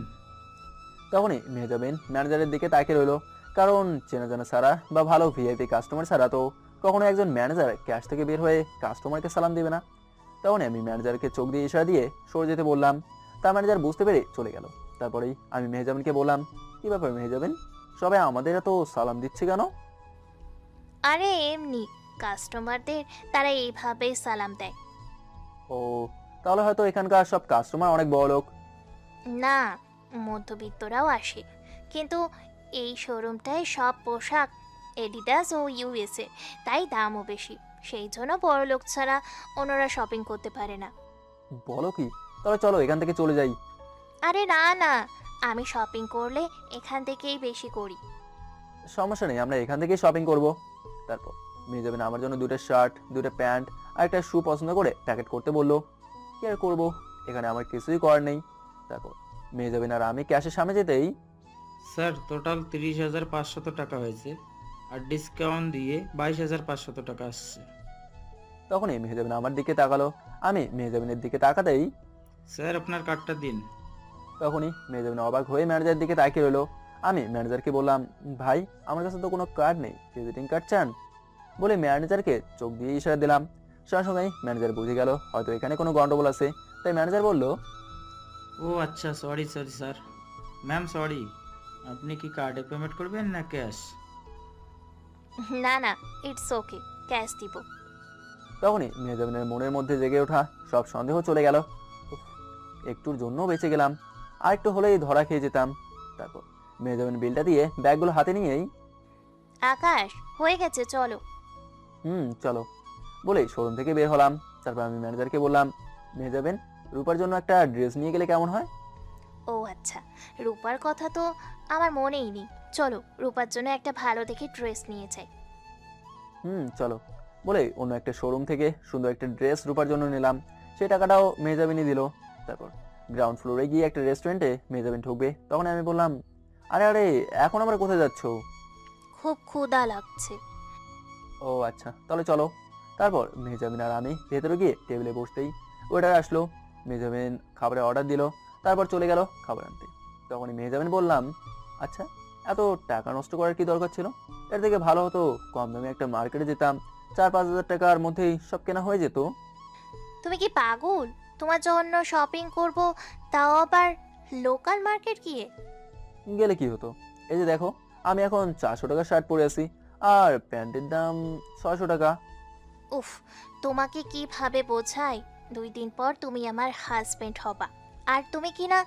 তখনই মেহজাবিন ম্যানেজারের দিকে তাকিয়ে রইলো, কারণ চেনা জানা ছাড়া বা ভালো ভিআইপি কাস্টমার ছাড়া তো কখনো একজন ম্যানেজার ক্যাশ থেকে বের হয়ে কাস্টমারকে সালাম দেবে না। তখন আমি ম্যানেজারকে চোখ দিয়ে ইশারা দিয়ে সরে যেতে বললাম। তা ম্যানেজার বুঝতে পেরে চলে গেল। তারপরেই আমি মেহজাবিনকে বললাম, কি ব্যাপার মেহজাবিন, সবাই আমাদের এত সালাম দিচ্ছে কেন? আরে এমনি কাস্টমারদের তারা এইভাবেই সালাম দেয়। ও, তাহলে হয়তো এখানকার সব কাস্টমার অনেক বড় লোক। না, মধ্যবিত্তরাও আসে, কিন্তু এই শোরুমটায় সব পোশাক এডিডাস ও ইউএসএ, তাই দামও বেশি। সেই জন্য বড় লোক ছাড়া অন্যরা শপিং করতে পারে না। বলো কি, তাহলে চলো এখান থেকে চলে যাই। আরে না না, আমি শপিং করলে এখান থেকেই বেশি করি। সমস্যা নেই, আমরা এখান থেকেই শপিং করব। তারপর মেহজাবিন আমার জন্য 2টা শার্ট, 2টা প্যান্ট আর একটা শু পছন্দ করে প্যাকেট করতে বললো। কি আর করবো, এখানে আমার কিছুই করার নেই। তারপর মেহজাবিন আর আমি ক্যাশের সামনে যেতেই, স্যার টোটাল 30,500 টাকা হয়েছে, আর ডিসকাউন্ট দিয়ে 22,500 টাকা আসছে। তখনই মেহজাবিন আমার দিকে তাকালো। আমি মেহজাবিনের দিকে তাকাতেই স্যার আপনার কার্ডটা দিন। তখনই মেহজাবিন অবাক হয়ে ম্যানেজারের দিকে তাকিয়ে রইলো। আমি ম্যানেজারকে বললাম, ভাই আমার কাছে তো কোনো কার্ড নেই, ভিজিটিং কার্ড চান? বলে ম্যানেজারকে চোখ দিয়ে ইশারা দিলাম। সঙ্গে সঙ্গেই ম্যানেজার বুঝে গেল হয়তো এখানে কোনো গন্ডগোল আছে। তাই ম্যানেজার বলল, ও আচ্ছা, সরি স্যার। ম্যাম সরি, আপনি কি কার্ডে পেমেন্ট করবেন না ক্যাশ? না না, ইটস ওকে, ক্যাশ দিব। তখনই মেহজাবিনের মনের মধ্যে জেগে ওঠা সব সন্দেহ চলে গেল। উফ, একটুর জন্য বেঁচে গেলাম, আর একটু হলেই ধরা খেয়ে যেতাম। তারপর মেহজাবিন বিলটা দিয়ে ব্যাগগুলো হাতে নিয়েই, আকাশ হয়ে গেছে, চলো। চলো বলেই শোরুম থেকে বের হলাম। তারপর আমি ম্যানেজারকে বললাম, মেহজাবিন রূপার জন্য একটা ড্রেস নিয়ে গেলে কেমন হয়? ও আচ্ছা, রূপার কথা তো আমার মনেই নেই। চলো রূপার জন্য একটা ভালো দেখে ড্রেস নিয়ে যাই। চলো বলে অন্য একটা শোরুম থেকে সুন্দর একটা ড্রেস রূপার জন্য নিলাম। সেই টাকাটাও মেহজাবিনই দিল। তারপর গ্রাউন্ড ফ্লোরে গিয়ে একটা রেস্টুরেন্টে মেহজাবিন ঢুকবে। তখন আমি বললাম, আরে আরে এখন আমরা কোথায় যাচ্ছ? খুব ক্ষুধা লাগছে। ও আচ্ছা, তাহলে চলো। তারপর মেহজাবিন আর আমি ভেতরে গিয়ে টেবিলে বসতেই ওয়েটার আসলো। মেহজাবিন খাবারের অর্ডার দিল, তারপর চলে গেল খাবার আনতে। তখনই মেহজাবিন বললাম, আচ্ছা এত টাকা নষ্ট করার কি দরকার ছিল? এর থেকে ভালো হতো কম দামে একটা মার্কেটে যেতাম, 4-5 হাজার টাকার মধ্যেই সব কেনা হয়ে যেত। তুমি কি পাগল? তোমার জন্য শপিং করব, তাও আবার লোকাল মার্কেট গিয়ে? গেলে কি হতো? এই যে দেখো, আমি এখন 400 টাকার শার্ট পরে আছি আর প্যান্টের দাম 600 টাকা। উফ, তোমাকে কিভাবে বোঝাই? 2 দিন পর তুমি আমার হাজবেন্ড হবা, আর তুমি কি না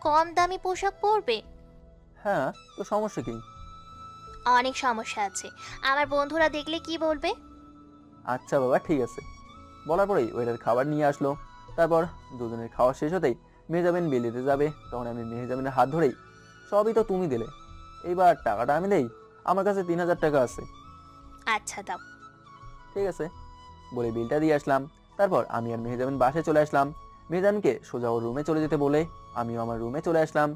কম দামি পোশাক পরবে? হ্যাঁ, তো সমস্যা কি? অনেক সমস্যা আছে। আমার বন্ধুরা দেখলে কি বলবে? আচ্ছা বাবা, ঠিক আছে। বলার পরেই ওয়েটার খাবার নিয়ে আসলো। তারপর দুজনের খাওয়া শেষ হতেই মেহজাবিন বিল দিতে যাবে। তখন আমি মেহজাবিনের হাত ধরেই, সবই তো তুমি দিলে, এইবার টাকাটা আমি দেই, আমার কাছে 3000 টাকা আছে। আচ্ছা দাও। ঠিক আছে বলে বিলটা দিয়ে আসলাম। তারপর আমি আর মেহজাবিন বাসায় চলে আসলাম। মেহজাবিনকে সোজা ওর রুমে চলে যেতে বলে আমিও আমার রুমে চলে আসলাম।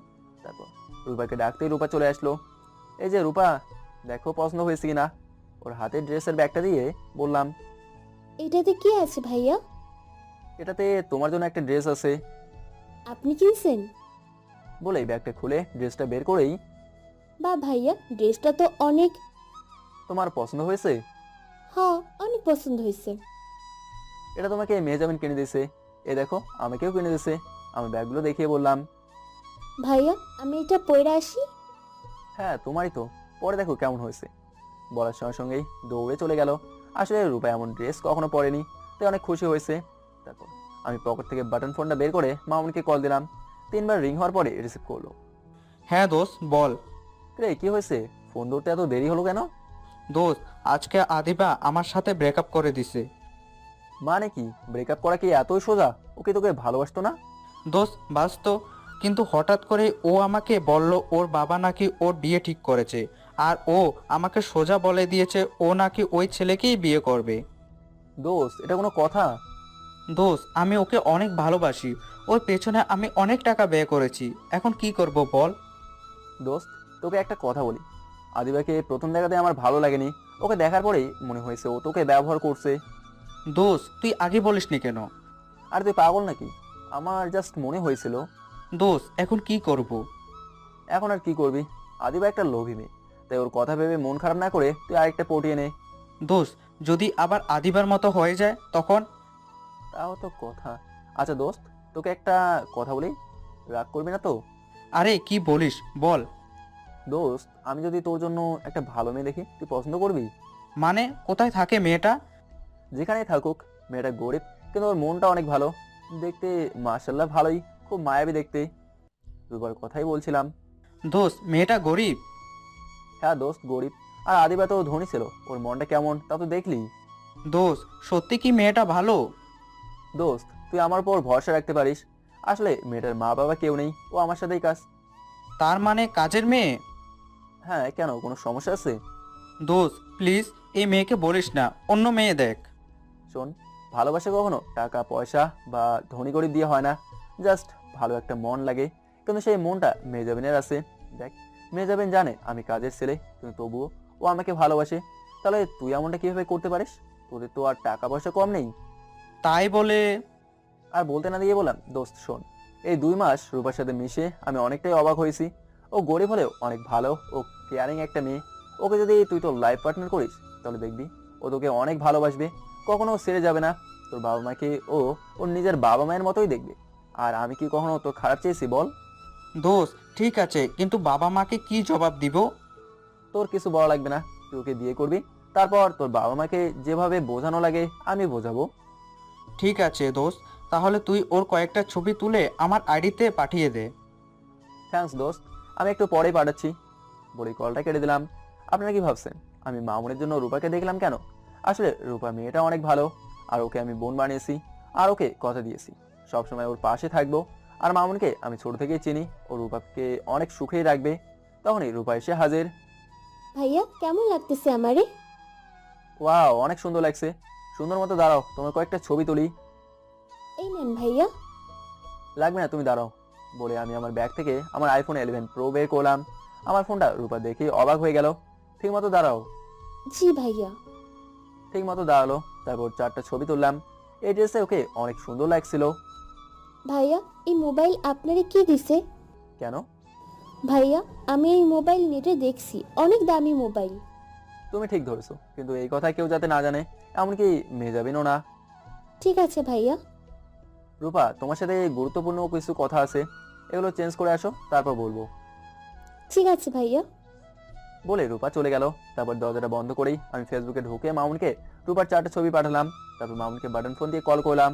তারপর রূপাকে ডাকতেই রূপা চলে আসলো। এই যে রূপা, দেখো পছন্দ হয়েছে কিনা। ওর হাতে ড্রেসের ব্যাগটা দিয়ে বললাম, এটাতে কি আছে ভাইয়া? এটাতে তোমার জন্য একটা ড্রেস আছে। আপনি কিনছেন? বলেই ব্যাগটা খুলে ড্রেসটা বের করেই, বা ভাইয়া, ড্রেসটা তো অনেক। তোমার পছন্দ হয়েছে? হ্যাঁ, অনেক পছন্দ হয়েছে। এটা তোমাকে মেহজাবিন কিনে দিয়েছে, এ দেখো আমাকেও কিনে দিয়েছে। আমি ব্যাগগুলো দেখিয়ে বললাম, ভাইয়া, আমি এটা পরে আসি? হ্যাঁ তোমারই তো, পরে দেখো কেমন হয়েছে। বলার সঙ্গে সঙ্গেই দৌড়ে চলে গেল। আসলে রূপা এমন ড্রেস কখনো পরেনি, তাই অনেক খুশি হয়েছে। তারপর আমি পকেট থেকে বাটন ফোনটা বের করে মামুনিকে কল দিলাম। 3বার রিং হওয়ার পরে রিসিভ করলো। হ্যাঁ দোস্ত, বল। রে কি হয়েছে, ফোন ধরতে এত দেরি হলো কেন? দোস্ত, আজকে আদিবা আমার সাথে ব্রেকআপ করে দিছে। মানে কি, ব্রেকআপ করা কি এতই সোজা? ওকে তোকে ভালোবাসতো না? দোস্ত বাসতো, কিন্তু হঠাৎ করে ও আমাকে বলল ওর বাবা নাকি ওর বিয়ে ঠিক করেছে, আর ও আমাকে সোজা বলে দিয়েছে ও নাকি ওই ছেলেকেই বিয়ে করবে। দোস্ত এটা কোনো কথা? দোস্ত, আমি ওকে অনেক ভালোবাসি, ওর পেছনে আমি অনেক টাকা ব্যয় করেছি, এখন কি করব বল? দোস্ত তোকে একটা কথা বলি, আদিবাকে প্রথম দেখাতে আমার ভালো লাগেনি, ওকে দেখার পরেই মনে হয়েছে ও তোকে ব্যবহার করছে। দোস্ত তুই আগে বলিসনি কেন? আর তুই পাগল নাকি? আমার জাস্ট মনে হয়েছিল। দোস্ত এখন কি করব? এখন আর কি করবি, আদিবা একটা লোভী মেয়ে, তাই ওর কথা ভেবে মন খারাপ না করে তুই আরেকটা পটিয়ে নে। দোস্ত যদি আবার আদিবার মতো হয়ে যায় তখন? তাও তো কথা। আচ্ছা দোস্ত, তোকে একটা কথা বলি, রাগ করবি না তো? আরে কি বলিস বল। দোস্ত, আমি যদি তোর জন্য একটা ভালো মেয়ে দেখি, তুই পছন্দ করবি? মানে কোথায় থাকে মেয়েটা? যেখানেই থাকুক, মেয়েটা গরিব কিন্তু ওর মনটা অনেক ভালো, দেখতে মাশাল্লাহ ভালোই, খুব মায়াবী দেখতে। রূপার কথাই বলছিলাম। দোস্ত মেয়েটা গরিব? হ্যাঁ দোস্ত, গরিব। আর আদিবা তো ধনী ছিল, ওর মনটা কেমন তা তো দেখলি। দোস্ত সত্যি কি মেয়েটা ভালো? দোস্ত, তুই আমার উপর ভরসা রাখতে পারিস। আসলে মেয়েটার মা বাবা কেউ নেই, ও আমার সাথেই কাজ। তার মানে কাজের মেয়ে? হ্যাঁ, কেন কোনো সমস্যা আছে? দোস্ত প্লিজ এই মেয়েকে বলিস না, অন্য মেয়ে দেখ। শোন, ভালোবাসা কখনো টাকা পয়সা বা ধনী গরিব দিয়ে হয় না, জাস্ট ভালো একটা মন লাগে। কিন্তু সেই মনটা মেজাবিনের আছে। দেখ, মেজাবিন জানে আমি কাজের ছেলে, কিন্তু তবুও ও আমাকে ভালোবাসে। তাহলে তুই এমনটা কিভাবে করতে পারিস? তোদের তো আর টাকা পয়সা কম নেই। তাই বলে? আর বলতে না দিয়ে বললাম, দোস্ত শোন, এই 2 মাস রূপার সাথে মিশে আমি অনেকটাই অবাক হয়েছি। ও গরিব হলেও অনেক ভালো ও কেয়ারিং একটা মেয়ে। ওকে যদি তুই তোর লাইফ পার্টনার করিস, তাহলে দেখবি ও তোকে অনেক ভালোবাসবে, কখনো ছেড়ে যাবে না। তোর বাবা মাকে ও ওর নিজের বাবা মায়ের মতোই দেখবে। আর আমি কি কখনো তোর খারাপ চেয়েছি বল? দোস্ত ঠিক আছে, কিন্তু বাবা মাকে কি জবাব দিব? তোর কিছু বলা লাগবে না, তুই ওকে বিয়ে করবি, তারপর তোর বাবা মাকে যেভাবে বোঝানো লাগে আমি বোঝাবো। ঠিক আছে দোস্ত, তাহলে তুই ওর কয়েকটা ছবি তুলে আমার আইডিতে পাঠিয়ে দে। থ্যাঙ্কস দোস্ত, আমি একটু পরেই পাঠাচ্ছি। বলি কলটা কেটে দিলাম। আপনারা কি ভাবছেন আমি মামুনের জন্য রূপাকে দেখলাম কেন? আসলে রূপা মেয়েটা অনেক ভালো, আর ওকে আমি বোন বানিয়েছি, আর ওকে কথা দিয়েছি সবসময় ওর পাশে থাকবো। আর মামুনকে আমি ছোট থেকেই চিনি, ও রূপাকে অনেক সুখেই রাখবে। তখনই রূপা এসে হাজির। ভাইয়া কেমন লাগতেছে আমারে? ওয়াও, অনেক সুন্দর লাগছে। সুন্দর মতো দাঁড়াও, তোমার কয়েকটা ছবি তুলি। এই নেন ভাইয়া। লাগবে না, তুমি দাঁড়াও। বলে আমি আমার ব্যাগ থেকে আমার আইফোন 11 প্রো বের করলাম। আমার ফোনটা রূপা দেখে অবাক হয়ে গেল। ঠিক মতো দাঁড়াও। জি ভাইয়া। ঠিক মতো দাঁড়ালো, তারপর 4টা ছবি তুললাম। এই ড্রেসে ওকে অনেক সুন্দর লাগছিল। ভাইয়া এই মোবাইল আপনারে কি দিছে? কেন? ভাইয়া আমি এই মোবাইল নেটে দেখছি, অনেক দামি মোবাইল। তুমি ঠিক ধরেছো, কিন্তু এই কথা কেউ যাতে না জানে, এমনকি মেজাবিনও না। ঠিক আছে ভাইয়া। রূপা, তোমার সাথে গুরুত্বপূর্ণ কিছু কথা আছে, এগুলো চেঞ্জ করে আসো, তারপর বলবো। ঠিক আছে ভাইয়া। বলে রূপা চলে গেল। তারপর দরজাটা বন্ধ করেই আমি ফেসবুকে ঢুকে মামুনকে রূপার 4টা ছবি পাঠালাম। তারপর মামুনকে বাটন ফোন দিয়ে কল করলাম।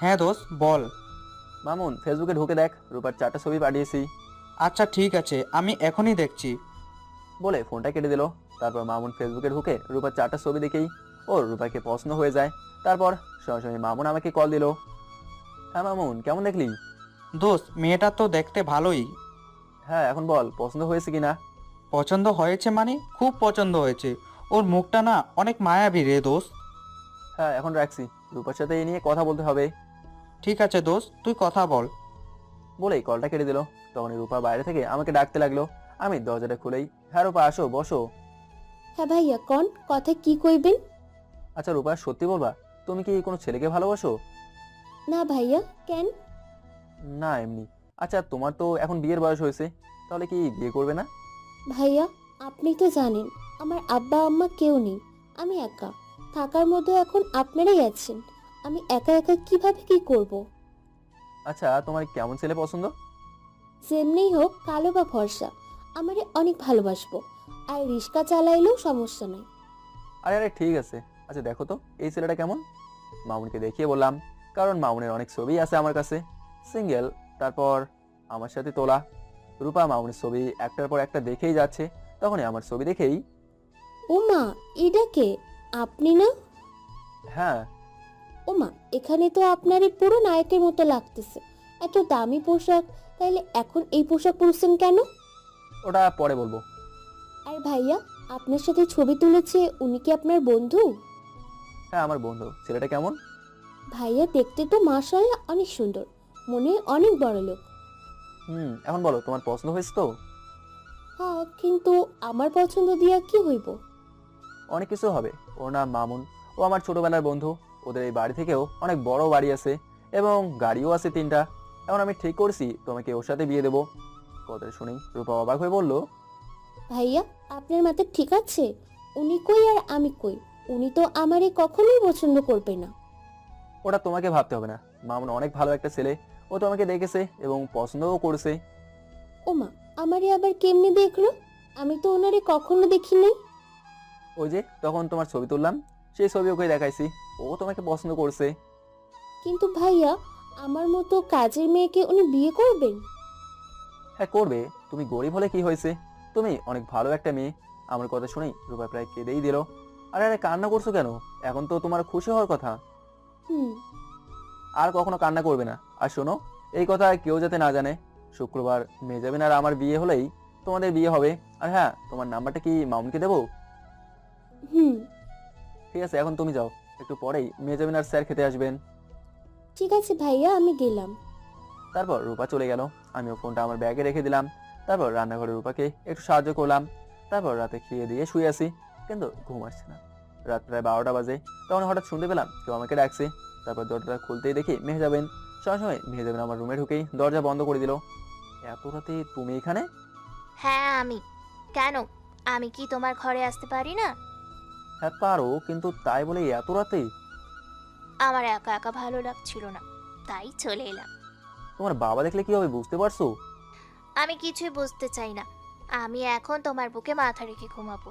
হ্যাঁ দোস্ত বল। মামুন, ফেসবুকে ঢুকে দেখ, রূপার 4টা ছবি পাঠিয়েছি। আচ্ছা ঠিক আছে, আমি এখনই দেখছি। বলে ফোনটা কেটে দিল। তারপর মামুন ফেসবুকে ঢুকে রূপার 4টা ছবি দেখেই ওর রূপাকে পছন্দ হয়ে যায়। তারপর সরাসরি মামুন আমাকে কল দিল। হ্যাঁ মামুন, কেমন দেখলি? দোস্ত মেয়েটা তো দেখতে ভালোই। হ্যাঁ, এখন বল পছন্দ হয়েছে কিনা? পছন্দ হয়েছে মানে খুব পছন্দ হয়েছে। ওর মুখটা না অনেক মায়াবী রে দোস্ত। হ্যাঁ, এখন রাখছি, রূপার সাথে এই নিয়ে কথা বলতে হবে। ঠিক আছে দোস্ত, তুই কথা বল। বলেই কলটা কেটে দিল। তখন রূপা বাইরে থেকে আমাকে ডাকতে লাগলো। আমি দরজাটা খুলেই, হ্যাঁ রূপা আসো, বসো। হ্যাঁ ভাইয়া কোন কথা কি কইবেন? আচ্ছা রূপা, সত্যি বলবা, তুমি কি কোনো ছেলেকে ভালোবাসো? না ভাইয়া, কেন? না এমনি। আচ্ছা, তোমার তো এখন বিয়ের বয়স হয়েছে, তাহলে কি বিয়ে করবে না? ভাইয়া আপনি তো জানেন আমার আব্বা আম্মা কেউ নেই, আমি একা। থাকার মধ্যে এখন আপনারাই আছেন, আমি একা একা কিভাবে কি করব? আচ্ছা, তোমার কেমন ছেলে পছন্দ? যেমনিই হোক, কালো বা ফর্সা, আমারে অনেক ভালোবাসবো। আর রিক্সা চালাইলেও সমস্যা নাই। আরে আরে ঠিক আছে। আচ্ছা দেখো তো এই ছেলেটা কেমন। মামুনকে দেখিয়ে বললাম, কারণ মামুনের অনেক ছবি আছে আমার কাছে, সিঙ্গেল, তারপর আমার সাথে তোলা। রূপা মামুনের ছবি একটার পর একটা দেখেই যাচ্ছে। তখনই আমার ছবি দেখেই, ওমা এটা কে? আপনি না? হ্যাঁ। ওমা এখানে তো আপনার পুরো নায়কের মতো লাগতেছে, এত দামি পোশাক, তাইলে এখন এই পোশাক পরছেন কেন? ওটা পরে বলবো। আর ভাইয়া আপনার সাথে ছবি তুলেছে, উনি কি আপনার বন্ধু? হ্যাঁ আমার বন্ধু। ছেলেটা কেমন? ভাইয়া দেখতে তো মাশাআল্লাহ অনেক সুন্দর, মনে হয় অনেক বড় লোক। এখন বলো তোমার পছন্দ হয়েছে তো? হ্যাঁ, কিন্তু আমার পছন্দ দিয়া কি হইব? অনেক কিছু হবে। ওর নাম মামুন, ও আমার ছোটবেলার বন্ধু। ওদের এই বাড়ি থেকেও অনেক বড় বাড়ি আছে এবং গাড়িও আছে 3টা। এখন আমি ঠিক করছি তোমাকে ওর সাথে বিয়ে দেবো। কথাটা শুনেই রূপা অবাক হয়ে বলল, ভাইয়া, আপনার মাথা ঠিক আছে? উনি কই আর আমি কই? উনি তো আমারে কখনোই পছন্দ করবে না। ওটা তোমাকে ভাবতে হবে না, মামুন অনেক ভালো একটা ছেলে, ও তোমাকে দেখেছে এবং পছন্দও করেছে। ওমা, আমারে আবার কেমনে দেখলো? আমি তো ওনারে কখনো দেখি নাই। ওই যে তখন তোমার ছবি তুললাম, সেই ছবি ওকে দেখাইছি, ও তোমাকে পছন্দ করছে। কিন্তু ভাইয়া, আমার মতো কাজের মেয়েকে উনি বিয়ে করবেন? হ্যাঁ করবে, তুমি গরিব হলে কি হয়েছে, তুমি অনেক ভালো একটা মেয়ে। আমার কথা শুনেই রূপা প্রায় কেঁদেই দিল। আরে আরে কান্না করছো কেন? এখন তো তোমার খুশি হওয়ার কথা। হুম। আর কখনো কান্না করবে না। আর শোনো, এই কথা কেউ যাতে না জানে, শুক্রবার মেজাবিন আর আমার বিয়ে হলেই তোমাদের বিয়ে হবে। আর হ্যাঁ, তোমার নাম্বারটা কি মামুনকে দেবো? হুম। ঠিক আছে, এখন তুমি যাও, একটু পরেই মেজাবিন আর স্যার খেতে আসবেন। ঠিক আছে ভাইয়া, আমি গেলাম। তারপর রূপা চলে গেল, আমিও ফোনটা আমার ব্যাগে রেখে দিলাম। তারপর রান্নাঘরে রূপাকে একটু সাহায্য করলাম। তারপর রাতে খেয়ে দিয়ে শুয়ে আসি, কিন্তু ঘুম আসছে না। রাত প্রায় 12টা বাজে, তখন হঠাৎ শুনতে পেলাম কেউ আমাকে ডাকছে। তারপর দরজাটা খুলতেই দেখি মেহজাবিন। সঙ্গে সঙ্গে মেহজাবিন আমার রুমে ঢুকেই দরজা বন্ধ করে দিল। এত রাতে তুমি এখানে? হ্যাঁ আমি। কেন, আমি কি তোমার ঘরে আসতে পারি না? হ্যাঁ পারো, কিন্তু তাই বলে এত রাতে? আমার একা একা ভালো লাগছিল না, তাই চলে এলাম। তোমার বাবা দেখলে কি হবে বুঝতে পারছো? আমি কিছুই বুঝতে চাই না, আমি এখন তোমার বুকে মাথা রেখে ঘুমাবো।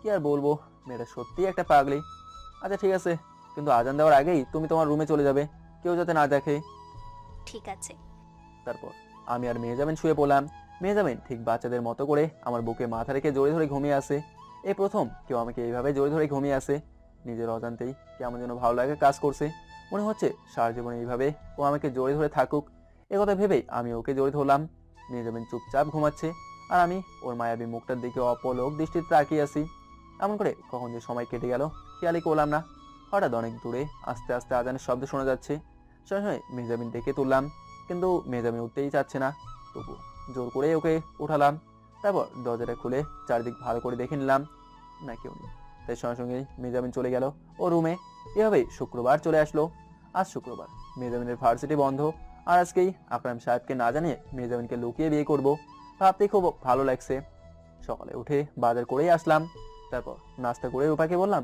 কি আর বলবো, মেয়েটা সত্যি একটা পাগলি। আচ্ছা ঠিক আছে, কিন্তু আজান দেওয়ার আগেই তুমি তোমার রুমে চলে যাবে, কেউ যাতে না দেখে। ঠিক আছে। তারপর আমি আর মেহজাবিন শুয়ে পড়লাম। মেহজাবিন ঠিক বাচ্চাদের মতো করে আমার বুকে মাথা রেখে জড়িয়ে ধরে ঘুমিয়ে আসে। এই প্রথম কেউ আমাকে এইভাবে জড়িয়ে ধরে ঘুমিয়ে আসে। নিজের অজান্তেই কেমন যেন ভালো লাগে কাজ করছে। মনে হচ্ছে সারা জীবন এইভাবে ও আমাকে জড়িয়ে ধরে থাকুক। কথা ভেবেই আমি ওকে জড়িয়ে ধরলাম। মেহজাবিন চুপচাপ ঘুমাচ্ছে, আর আমি ওর মায়াবী মুখটার দিকে অপলক দৃষ্টিতে তাকিয়ে আছি। এমন করে কখন যে সময় কেটে গেল খেয়ালই করলাম না। হঠাৎ অনেক দূরে আস্তে আস্তে আজানের শব্দ শোনা যাচ্ছে। সঙ্গে সঙ্গে মেহজাবিন ডেকে তুললাম, কিন্তু মেহজাবিন উঠতেই চাচ্ছে না। তবু জোর করে ওকে উঠালাম। তারপর দরজাটা খুলে চারদিক ভালো করে দেখে নিলাম, না কেউ নেই। তাই সঙ্গে সঙ্গে মেহজাবিন চলে গেল ও রুমে। এভাবেই শুক্রবার চলে আসলো। আজ শুক্রবার, মেহজাবিনের ভার্সিটি বন্ধ। আর আজকেই আকরাম সাহেবকে না জানিয়ে মেহজাবিনকে লুকিয়ে বিয়ে করব, ভাবতেই খুব ভালো লাগছে। সকালে উঠে বাজার করেই আসলাম। তারপর নাস্তা করে রূপাকে বললাম,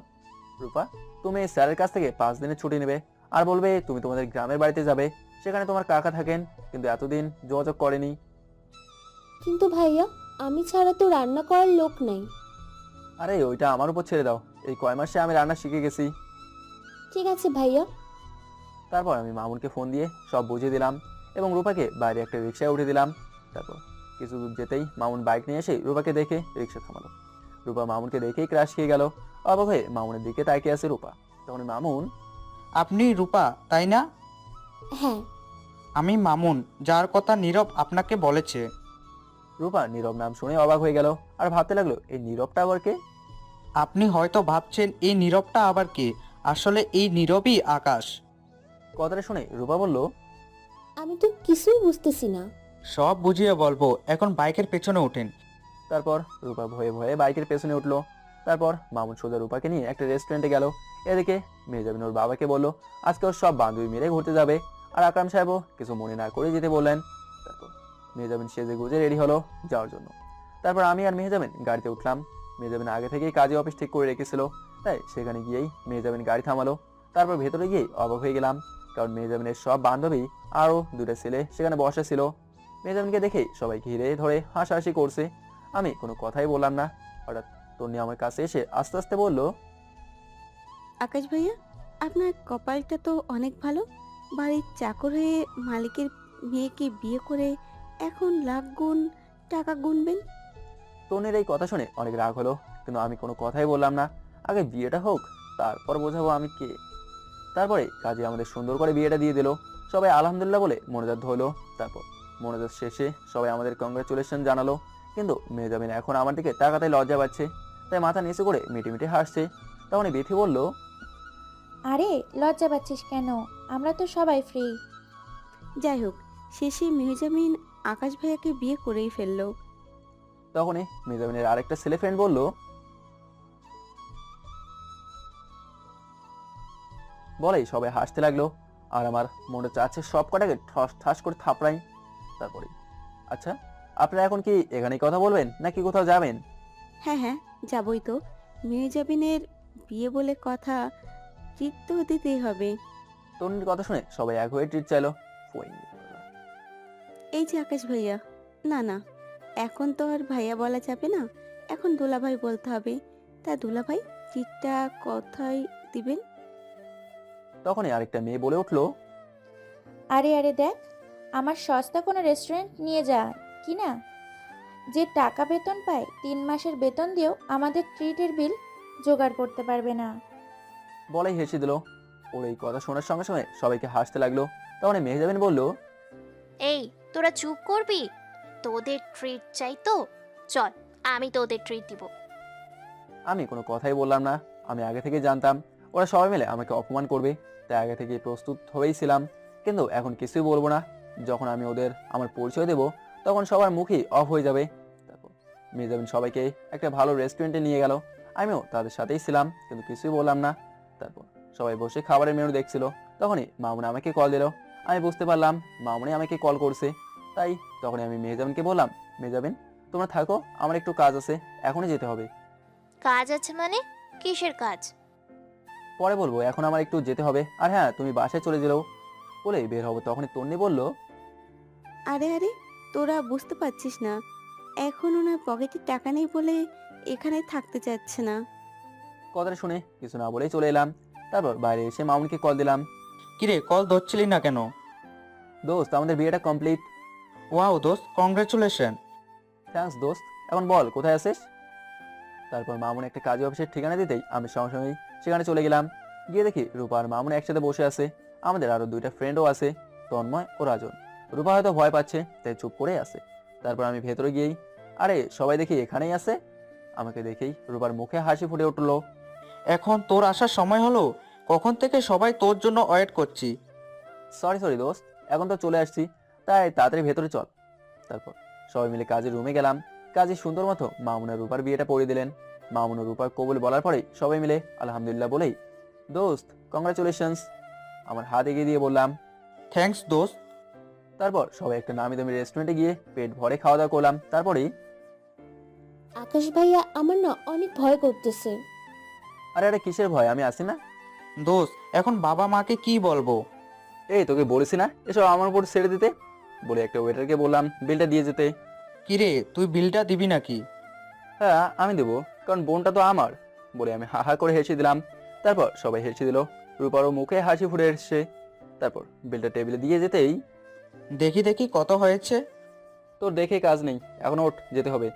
রূপা তুমি স্যারের কাছ থেকে 5 দিনের ছুটি নেবে, আর বলবে তুমি তোমাদের গ্রামের বাড়িতে যাবে, সেখানে তোমার কাকা থাকেন, কিন্তু এতদিন যোগাযোগ করেনি। কিন্তু ভাইয়া, আমি ছাড়া তো রান্না করার লোক নাই। আরে ওইটা আমার উপর ছেড়ে দাও, এই কয় মাসে আমি রান্না শিখে গেছি। ঠিক আছে ভাইয়া। তারপর আমি মামুনকে ফোন দিয়ে সব বুঝিয়ে দিলাম এবং রূপাকে বাইরে একটা রিক্সায় উঠে দিলাম। তারপর কিছু দূর যেতেই মামুন বাইক নিয়ে এসে রূপাকে দেখে রিক্সা থামালো। রূপা মামুনকে দেখেই ক্রাশ খেয়ে গেল। অবাক হয়ে মামুনের দিকে তাকিয়ে আছে রূপা। তখন মামুন, আপনি রূপা তাই না? হ্যাঁ। আমি মামুন, যার কথা নীরব আপনাকে বলেছে। রূপা নীরব নাম শুনে অবাক হয়ে গেল আর ভাবতে লাগলো এই নীরবটা আবার কে। আপনি হয়তো ভাবছেন এই নীরবটা আবার কে, আসলে এই নীরবই আকাশ। কথাটা শুনে রূপা বলল, আমি তো কিছুই বুঝতেছি না। সব বুঝিয়ে বলবো, এখন বাইকের পেছনে ওঠেন। তারপর রূপা ভয়ে ভয়ে বাইকের পেছনে উঠলো। তারপর মামুন সোজা রূপাকে নিয়ে একটা রেস্টুরেন্টে গেল। এদিকে মেহজাবিন ওর বাবাকে বলল আজকে ওর সব বান্ধবী মিলে ঘুরতে যাবে, আর আকরাম সাহেবও কিছু মনে না করে যেতে বললেন। তারপর মেহজাবিন সেজে গুজে রেডি হলো যাওয়ার জন্য। তারপর আমি আর মেহজাবিন গাড়িতে উঠলাম। মেহজাবিন আগে থেকেই কাজে অফিস ঠিক করে রেখেছিল, তাই সেখানে গিয়েই মেহজাবিন গাড়ি থামালো। তারপর ভেতরে গিয়েই অবাক হয়ে গেলাম, কারণ মেহজাবিনের সব বান্ধবী আরও 2টা ছেলে সেখানে বসা ছিল। মেহজাবিনকে দেখেই সবাই ঘিরে ধরে হাসাহাসি করছে। আমি কোনো কথাই বললাম না। হঠাৎ তন্নি আমার কাছে এসে আস্তে আস্তে বলল, আকাশ ভাইয়া, আপনার কপালটা তো অনেক ভালো। বাড়ির চাকর হয়ে মালিকের মেয়েকে বিয়ে করে এখন লাখ গুণ টাকা গুনবেন। তন্নির এই কথা শুনে অনেক রাগ হলো, কিন্তু আমি কোনো কথাই বললাম না। আগে বিয়েটা হোক, তারপর বোঝাবো আমি কে। তারপরে কাজে আমাদের সুন্দর করে বিয়েটা দিয়ে দিল। সবাই আলহামদুলিল্লাহ বলে মোনাজাত হলো। তারপর মোনাজাত শেষে সবাই আমাদের কংগ্রাচুলেশন জানালো, কিন্তু মেহজাবিন এখন আমার দিকে তাকাতে লজ্জা পাচ্ছে, তাই মাথা নিচু করে মিটি মিটি হাসছে। তখনই বিথি বলল, আরে লজ্জা পাচ্ছিস কেন? আমরা তো সবাই ফ্রি। যাই হোক, শেষে মেহজামিন আকাশ ভাইয়াকে বিয়ে করেই ফেললো। তখনই মেহজাবিনের আরেকটা ছেলে ফ্রেন্ড বলল, বলেই সবাই হাসতে লাগলো। আর আমার মনে চাচ্ছে সব কটাকে ঠাস ঠাস করে থাপড়াই। তারপরে, আচ্ছা আপনারা এখন কি এখানেই কথা বলবেন নাকি কোথাও যাবেন? হ্যাঁ হ্যাঁ, যাবই তো। মেহজাবিনের বিয়ে বলে কথা, ট্রিট তো দিতেই হবে। তন্নির কথা শুনে সবাই এক হয়ে ট্রিট চাইলো। ফইন। এই যে আকাশ ভাইয়া। না না, এখন তো আর ভাইয়া বলা যাবে না, এখন দুলাভাই বলতে হবে। তা দুলাভাই, ট্রিটটা কোথায় দিবেন? তখনই আরেকটা মেয়ে বলে উঠলো, আরে আরে দেখ, আমার সস্তা কোনো রেস্টুরেন্ট নিয়ে যায় কি না? যে টাকা বেতন পায় 3 মাসের বেতন দিয়েও আমাদের ট্রিটের বিল জোগাড় করতে পারবে না। বলেই হেসে দিল। ওর এই কথা শোনার সঙ্গে সঙ্গে সবাইকে হাসতে লাগলো। তখন মেহজাবিন বলল, এই তোরা চুপ করবি? তোদের ট্রিট চাই তো, চল আমি তোদের ট্রিট দিব। আমি কোনো কথাই বললাম না। আমি আগে থেকে জানতাম ওরা সবাই মিলে আমাকে অপমান করবে, তাই আগে থেকে প্রস্তুত হয়েই ছিলাম। কিন্তু এখন কিছুই বলবো না। যখন আমি ওদের আমার পরিচয় দেব তখন সবার মুখই অফ হয়ে যাবে। তারপর মেহজাবিন সবাইকে একটা ভালো রেস্টুরেন্টে নিয়ে গেল। আমিও তাদের সাথেই ছিলাম, কিন্তু কিছুই বললাম না। তারপর সবাই বসে খাবারের মেনু দেখছিল। তখনই মামুনি আমাকে কল দিল। আমি বুঝতে পারলাম মামুনি আমাকে কল করছে। তাই তখনই আমি মেহজাবিনকে বললাম, মেহজাবিন তোমরা থাকো, আমার একটু কাজ আছে, এখনই যেতে হবে। কাজ আছে মানে? কিসের কাজ? পরে বলবো, এখন আমার একটু যেতে হবে। আর হ্যাঁ, তুমি বাসায় চলে যেও বলে বের হবো। তখনই তন্নি বলল, আরে আরে, তোরা বুঝতে পারছিস না, এখন ওনার পকেটে টাকা নেই বলে এখানে থাকতে চাচ্ছে না। কথাটা শুনে কিছু না বলেই চলে এলাম। তারপর বাইরে এসে মামুনিকে কল দিলাম। কিরে, কল ধরছিলি না কেন? দোস্ত, আমাদের বিয়েটা কমপ্লিট। ওয়াও দোস্ত, কংগ্রেচুলেশন। থ্যাঙ্কস দোস্ত। এখন বল কোথায় আছিস? তারপর মামুনি একটা কাজী অফিসের ঠিকানা দিতেই আমি সঙ্গে সঙ্গেই সেখানে চলে গেলাম। গিয়ে দেখি রূপা আর মামুনি একসাথে বসে আছে। আমাদের আরো 2টা ফ্রেন্ডও আছে, তন্ময় ও রাজন। রূপা হয়তো ভয় পাচ্ছে তাই চুপ করে আছে। তারপর আমি ভেতরে গিয়েই, আরে সবাই দেখি এখানেই আছে। আমাকে দেখেই রূপার মুখে হাসি ফুটে উঠলো। এখন তোর আসার সময় হলো? কখন থেকে সবাই তোর জন্য ওয়েট করছি। সরি দোস্ত, এখন তো চলে আসছি, তাই তাড়াতাড়ি ভেতরে চল। তারপর সবাই মিলে কাজের রুমে গেলাম। কাজী সুন্দর মতো মামুন আর রূপার বিয়েটা পড়িয়ে দিলেন। মামুন ও রূপার কবুল বলার পরেই সবাই মিলে আলহামদুলিল্লাহ বলেই, দোস্ত কংগ্রাচুলেশনস, আমার হাত এগিয়ে দিয়ে বললাম। থ্যাঙ্কস দোস্ত। তারপর সবাই একটা নামি দামি রেস্টুরেন্টে গিয়ে পেট ভরে খাওয়া দাওয়া করলাম। তারপরেই, আকাশ ভাইয়া, আমার না অনেক ভয় করতেছে। আরে কিসের ভয়, আমি আসি না। দোস্ত, এখন বাবা মাকে কি বলবো? এই তোকে বলেছি না এসব আমার উপর ছেড়ে দিতে, বলে একটা ওয়েটারকে বললাম বিলটা দিয়ে যেতে। কিরে, তুই বিলটা দিবি নাকি? হ্যাঁ আমি দেবো, কারণ বোনটা তো আমার, বলে আমি হা হা করে হেসে দিলাম। তারপর সবাই হেসে দিল। রূপারও মুখে হাসি ফুটে এসছে। তারপর বিলটা টেবিলে দিয়ে যেতেই, দেখি দেখি কত হয়েছে। তোর দেখে কাজ নেই, এখন ওঠ, যেতে হবে,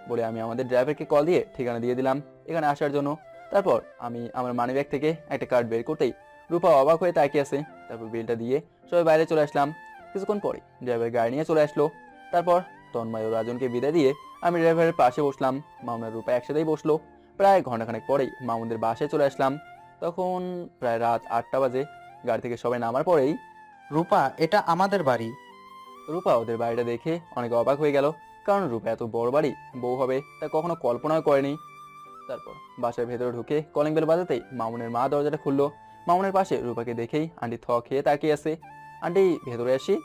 বলে আমি আমাদের ড্রাইভারকে কল দিয়ে ঠিকানা দিয়ে দিলাম এখানে আসার জন্য। তারপর আমি আমার মানিব্যাগ থেকে একটা কার্ড বের করতেই রূপা অবাক হয়ে তাকিয়ে আছে। তারপর বিলটা দিয়ে সবাই বাইরে চলে আসলাম। কিছুক্ষণ পরে ড্রাইভার গাড়ি নিয়ে চলে আসলো। তারপর তন্ময় ও রাজনকে বিদায় দিয়ে আমি ড্রাইভারের পাশে বসলাম। মামুন আর রূপা একসাথেই বসলো। প্রায় ঘন্টাখানেক পরেই মামুনদের বাসায় চলে আসলাম। তখন প্রায় রাত 8টা বাজে। গাড়ি থেকে সবাই নামার পরেই রূপা, এটা আমাদের বাড়ি। রূপা ওদের বাড়িটা দেখে অনেক অবাক হয়ে গেল, কারণ রূপা এত বড় বাড়ি বউ হবে তা কখনো কল্পনাও করেনি। তারপর বাসার ভেতরে ঢুকে কলিং বেল বাজাতেই মামুনের মা দরজাটা খুললো। মামুনের পাশে রূপাকে দেখেই আন্টি থ খেয়ে তাকিয়ে আছে। আন্টি ভেতরে আসি,